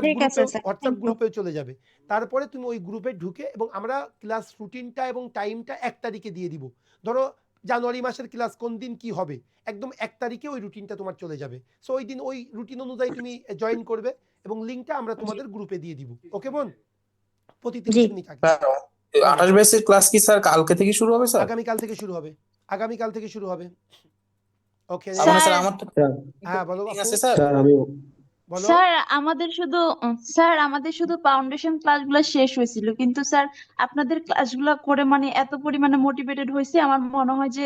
Speaker 5: ঠিক আছে স্যার,
Speaker 1: হোয়াটসঅ্যাপ
Speaker 5: থ্যাংক ইউ।
Speaker 1: গ্রুপে চলে যাবে। তারপরে তুমি ওই গ্রুপে ঢুকে, এবং আমরা ক্লাস রুটিনটা এবং টাইমটা 1 তারিখে দিয়ে দিব, ধরো জানুয়ারি মাসের ক্লাস কোন দিন কি হবে, একদম 1 তারিখে ওই রুটিনটা তোমার চলে যাবে। সো ওই দিন ওই রুটিন অনুযায়ী তুমি জয়েন করবে এবং লিংকটা আমরা তোমাদের গ্রুপে দিয়ে দিব, ওকে বোন, প্রতি 30 মিনিট আগে।
Speaker 8: 28 ব্যাচের ক্লাস কি স্যার কালকে থেকে শুরু হবে স্যার?
Speaker 1: আগামীকাল থেকে শুরু হবে, আগামীকাল থেকে শুরু হবে। ওকে,
Speaker 5: স্যার
Speaker 8: আমার তো
Speaker 1: হ্যাঁ বলো
Speaker 8: মিটিং
Speaker 1: আপু,
Speaker 8: আছে স্যার। আমি
Speaker 1: বলো।
Speaker 11: স্যার আমাদের শুধু ফাউন্ডেশন ক্লাসগুলো শেষ হয়েছিল, কিন্তু স্যার আপনাদের ক্লাসগুলো করে মানে এত পরিমাণে মোটিভেটেড হয়েছে, আমার মনে হয় যে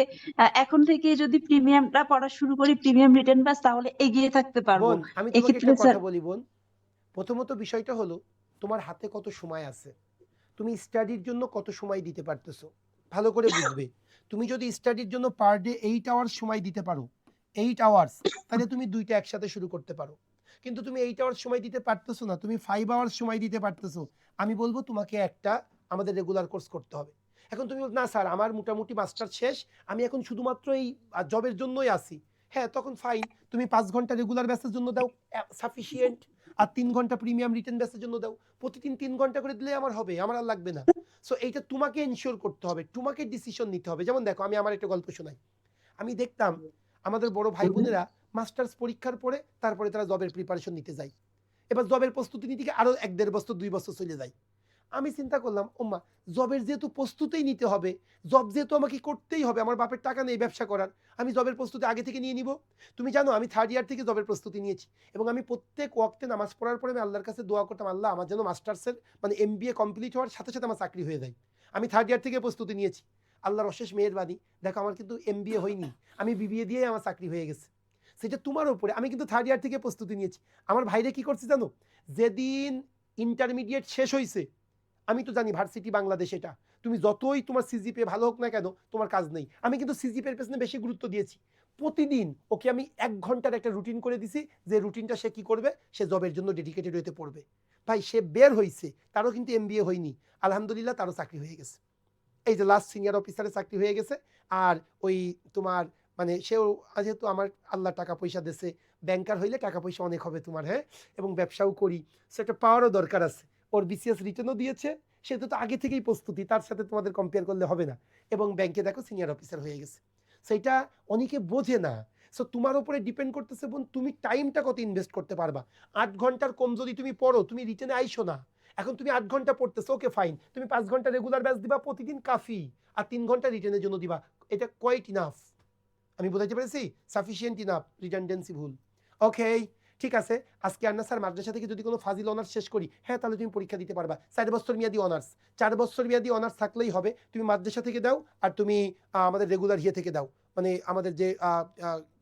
Speaker 11: এখন থেকে যদি প্রিমিয়ামটা পড়া শুরু করি, প্রিমিয়াম রিটেন ব্যাচ, তাহলে এগিয়ে থাকতে পারবো।
Speaker 1: বোন আমি তোমাকে
Speaker 11: এক্ষেত্রে
Speaker 1: একটা
Speaker 11: স্যার,
Speaker 1: কথা বলি বোন, প্রথমত বিষয়টা হলো তোমার হাতে কত সময় আছে, তুমি স্টাডির জন্য কত সময় দিতে পারতেছো, ভালো করে বুঝবে। তুমি যদি স্টাডির জন্য পার ডে 8 আওয়ার্স সময় দিতে পারো, 8 আওয়ার্স, তাহলে তুমি দুইটা একসাথে শুরু করতে পারো। কিন্তু তুমি 8 আওয়ার্স সময় দিতে পারতেছো না, তুমি 5 আওয়ার্স সময় দিতে পারতেছো, আমি বলবো তোমাকে একটা আমাদের রেগুলার কোর্স করতে হবে। এখন তুমি না স্যার আমার মোটামুটি মাস্টার শেষ, আমি এখন শুধুমাত্র এই জবের জন্যই আসি, হ্যাঁ তখন ফাইন, তুমি 5 ঘন্টা রেগুলার ব্যাচের জন্য দাও, সাফিসিয়েন্ট, আর 3 ঘন্টা প্রিমিয়াম রিটেন ব্যাচের জন্য দাও, প্রতিদিন 3 ঘন্টা করে দিলে আমার হবে, আমার আর লাগবে না। সো এইটা তোমাকে এনশিওর করতে হবে, তোমাকে ডিসিশন নিতে হবে। যেমন দেখো, আমি আমার একটা গল্প শোনাই, আমি দেখতাম আমাদের বড় ভাই বোনেরা মাস্টার্স পরীক্ষার পরে তারপরে তারা জবের প্রিপারেশন নিতে যায়, এবার জবের প্রস্তুতি নিতে গিয়ে আরো 1-1.5 বছর 2 বছর চলে যায়। আমি চিন্তা করলাম, ওম্মা জবের যেহেতু প্রস্তুতিই নিতে হবে, জব যেহেতু আমাকে করতেই হবে, আমার বাপের টাকা নেই ব্যবসা করার, আমি জবের প্রস্তুতি আগে থেকে নিয়ে নিব। তুমি জানো আমি 3rd ইয়ার থেকে জবের প্রস্তুতি নিয়েছি, এবং আমি প্রত্যেক ওয়াক্তে নামাজ পড়ার পরে আমি আল্লাহর কাছে দোয়া করতাম, আল্লাহ আমার যেন মাস্টার্সের মানে MBA কমপ্লিট হওয়ার সাথে সাথে আমার চাকরি হয়ে যায়। আমি 3rd ইয়ার থেকে প্রস্তুতি নিয়েছি, আল্লাহর অশেষ মেহেরবানি, দেখো আমার কিন্তু MBA হয়নি, আমি BBA দিয়েই আমার চাকরি হয়ে গেছে। সেটা তোমার উপরে, আমি কিন্তু 3rd ইয়ার থেকে প্রস্তুতি নিয়েছি। আমার ভাইরে কি করছি জানো, যেদিন ইন্টারমিডিয়েট শেষ হয়েছে, আমি তো জানি ভার্সিটি বাংলাদেশ, এটা তুমি যতই তোমার সিজিপিএ ভালো হোক না কেন তোমার কাজ নেই, আমি কিন্তু সিজিপিএর পেছনে বেশি গুরুত্ব দিয়েছি। প্রতিদিন ওকে আমি 1 ঘন্টার একটা রুটিন করে দিছি, যে রুটিনটা সে কি করবে, সে জবের জন্য ডেডিকেটেড হইতে পড়বে। ভাই সে বের হয়েছে, তারও কিন্তু MBA হয়নি, আলহামদুলিল্লাহ তারও চাকরি হয়ে গেছে, এই যে লাস্ট সিনিয়র অফিসারের চাকরি হয়ে গেছে। আর ওই তোমার মানে সেও যেহেতু আমার আল্লাহ টাকা পয়সা দিয়েছে, ব্যাংকার হইলে টাকা পয়সা অনেক হবে তোমার, হ্যাঁ, এবং ব্যবসাও করি, সেটা পাওয়ারও দরকার আছে। ওর BCS রিটার্নও দিয়েছে, সেটা তো আগে থেকেই প্রস্তুতি, তার সাথে তোমাদের কম্পেয়ার করলে হবে না, এবং ব্যাংকে দেখো সিনিয়র অফিসার হয়ে গেছে। সেইটা অনেকে বোঝে না সো তোমার উপরে ডিপেন্ড করতেছে বোন, তুমি টাইমটা কত ইনভেস্ট করতে পারবা। 8 ঘন্টার কম যদি তুমি পড়ো, তুমি রিটেনে আইসো না। এখন তুমি 8 ঘন্টা পড়তেছো, ওকে ফাইন, তুমি 5 ঘন্টা রেগুলার ব্যাচ দিবা প্রতিদিন কাফি, আর 3 ঘন্টা রিটেনের জন্য দিবা। এটা কোয়াইট ইনাফ। আমি বোঝাইতে পেরেছি? সাফিসিয়েন্ট ইনাফ, রিডান্ডেন্সি ভুল। ওকে, ঠিক আছে। আজকে আন্না স্যার মাদ্রাসা থেকে যদি কোনো ফাজিল অনার্স শেষ করি, হ্যাঁ তাহলে তুমি পরীক্ষা দিতে পারবা। 4 বছর মেয়াদি অনার্স, 4 বছর মেয়াদি অনার্স থাকলেই হবে। তুমি মাদ্রাসা থেকে দাও আর তুমি আমাদের রেগুলার ইয়ে থেকে দাও, মানে আমাদের যে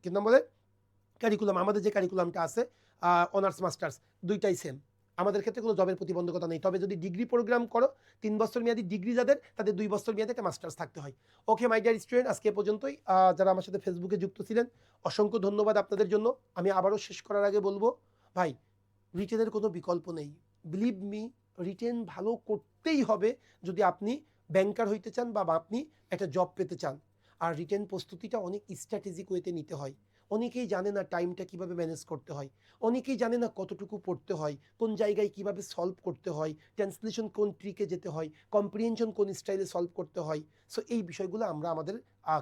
Speaker 1: কি নাম বলে কারিকুলাম, আমাদের যে কারিকুলামটা আছে অনার্স মাস্টার্স দুইটাই সেম। আমাদের ক্ষেত্রে কোনো জবের প্রতিবন্ধকতা নেই। তবে যদি ডিগ্রি প্রোগ্রাম করো, 3 বছর মেয়াদি ডিগ্রি যাদের, তাদের 2 বছর মেয়াদি একটা মাস্টার্স থাকতে হয়। ওকে মাই ডিয়ার স্টুডেন্ট, আজকে এ পর্যন্তই। যারা আমার সাথে ফেসবুকে যুক্ত ছিলেন, অসংখ্য ধন্যবাদ আপনাদের জন্য। আমি আবারও শেষ করার আগে বলবো, ভাই রিটেনের কোনো বিকল্প নেই। বিলিভ মি, রিটেন ভালো করতেই হবে যদি আপনি ব্যাংকার হইতে চান বা আপনি একটা জব পেতে চান। আর রিটেন প্রস্তুতিটা অনেক স্ট্র্যাটেজিক ওয়েতে নিতে হয়। অনেকেই জানে না টাইমটা কিভাবে ম্যানেজ করতে হয়, অনেকেই জানে না কতটুকু পড়তে হয়, কোন জায়গায় কিভাবে সলভ করতে হয়, ট্রান্সলেশন কোন ট্রিকে যেতে হয়, কম্প্রিহেনশন কোন স্টাইলে সলভ করতে হয়। সো এই বিষয়গুলো আমরা আমাদের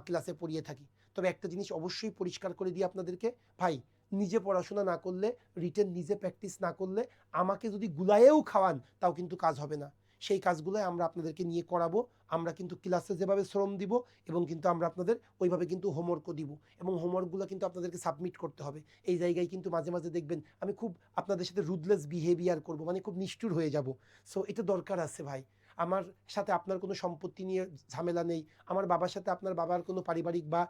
Speaker 1: ক্লাসে পড়িয়ে থাকি। তবে একটা জিনিস অবশ্যই পরিষ্কার করে দিই আপনাদেরকে, ভাই নিজে পড়াশোনা না করলে, রিটেন নিজে প্র্যাকটিস না করলে, আমাকে যদি গুলায়েও খাওয়ান তাও কিন্তু কাজ হবে না। সেই কাজগুলো আমরা আপনাদেরকে নিয়ে করাবো। আমরা কিন্তু ক্লাসে যেভাবে শ্রম দিব এবং কিন্তু আমরা আপনাদের ওইভাবে কিন্তু হোমওয়ার্কও দিব, এবং হোমওয়ার্কগুলো কিন্তু আপনাদেরকে সাবমিট করতে হবে। এই জায়গায় কিন্তু মাঝে মাঝে দেখবেন আমি খুব আপনাদের সাথে রুদলেস বিহেভিয়ার করব, মানে খুব নিষ্ঠুর হয়ে যাব। সো এটা দরকার আছে ভাই। আমার সাথে আপনার কোনো সম্পত্তি নিয়ে ঝামেলা নেই, আমার বাবার সাথে আপনার বাবার কোনো পারিবারিক বা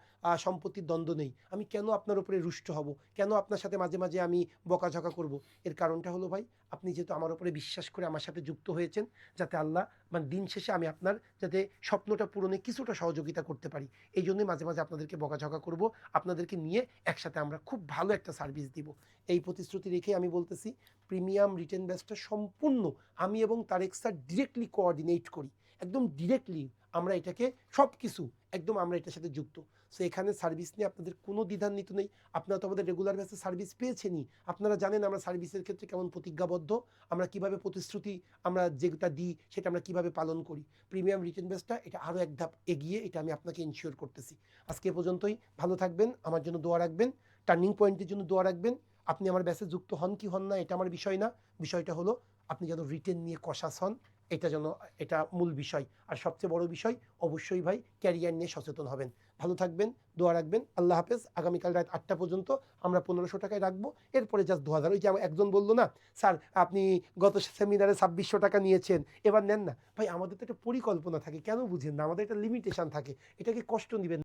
Speaker 1: সম্পত্তির দ্বন্দ্ব নেই। আমি কেন আপনার উপরে রুষ্ট হব, কেন আপনার সাথে মাঝে মাঝে আমি বকাঝকা করব? এর কারণটা হলো ভাই, আপনি যেহেতু আমার উপরে বিশ্বাস করে আমার সাথে যুক্ত হয়েছেন, যাতে আল্লাহ মানে দিন শেষে আমি আপনার যাতে স্বপ্নটা পূরণে কিছুটা সহযোগিতা করতে পারি, এই জন্যই মাঝে মাঝে আপনাদেরকে বকাঝকা করব। আপনাদেরকে নিয়ে একসাথে আমরা খুব ভালো একটা সার্ভিস দিব, এই প্রতিশ্রুতি রেখে আমি বলতেছি, প্রিমিয়াম রিটেন ব্যাচটা সম্পূর্ণ আমি এবং তারেক স্যার ডিরেক্টলি কোঅর্ডিনেট করি, একদম ডিরেক্টলি আমরা এটাকে সব কিছু একদম আমরা এটার সাথে যুক্ত। সো এখানে সার্ভিস নিয়ে আপনাদের কোনো দ্বিধান্বিত নেই। আপনারা তো আমাদের রেগুলার ব্যাচে সার্ভিস পেয়েছেনই, আপনারা জানেন আমরা সার্ভিসের ক্ষেত্রে কেমন প্রতিজ্ঞাবদ্ধ, আমরা কিভাবে প্রতিশ্রুতি আমরা যেটা দিই সেটা আমরা কিভাবে পালন করি। প্রিমিয়াম রিটেন ব্যাচটা এটা আরও এক ধাপ এগিয়ে, এটা আমি আপনাকে ইনশিওর করতেছি। আজকে এ পর্যন্তই, ভালো থাকবেন, আমার জন্য দোয়া রাখবেন, টার্নিং পয়েন্টের জন্য দোয়া রাখবেন। আপনি আমার ব্যাচে যুক্ত হন কি হন না এটা আমার বিষয় না, বিষয়টা হলো আপনি যেন রিটেন নিয়ে কষাস হন, এটা যেন এটা মূল বিষয়। আর সবচেয়ে বড় বিষয় অবশ্যই ভাই ক্যারিয়ার নিয়ে সচেতন হবেন। ভালো থাকবেন, দোয়া রাখবেন। আল্লাহ হাফেজ। আগামীকাল রাত 8টা পর্যন্ত আমরা 1500 টাকায় রাখবো, এরপরে জাস্ট 2000। ওই যে একজন বললো না স্যার আপনি গত সেমিনারে 2600 টাকা নিয়েছেন, এবার নেন না। ভাই আমাদের তো একটা পরিকল্পনা থাকে, কেন বুঝেন না? আমাদের একটা লিমিটেশন থাকে, এটাকে কষ্ট নেবেন।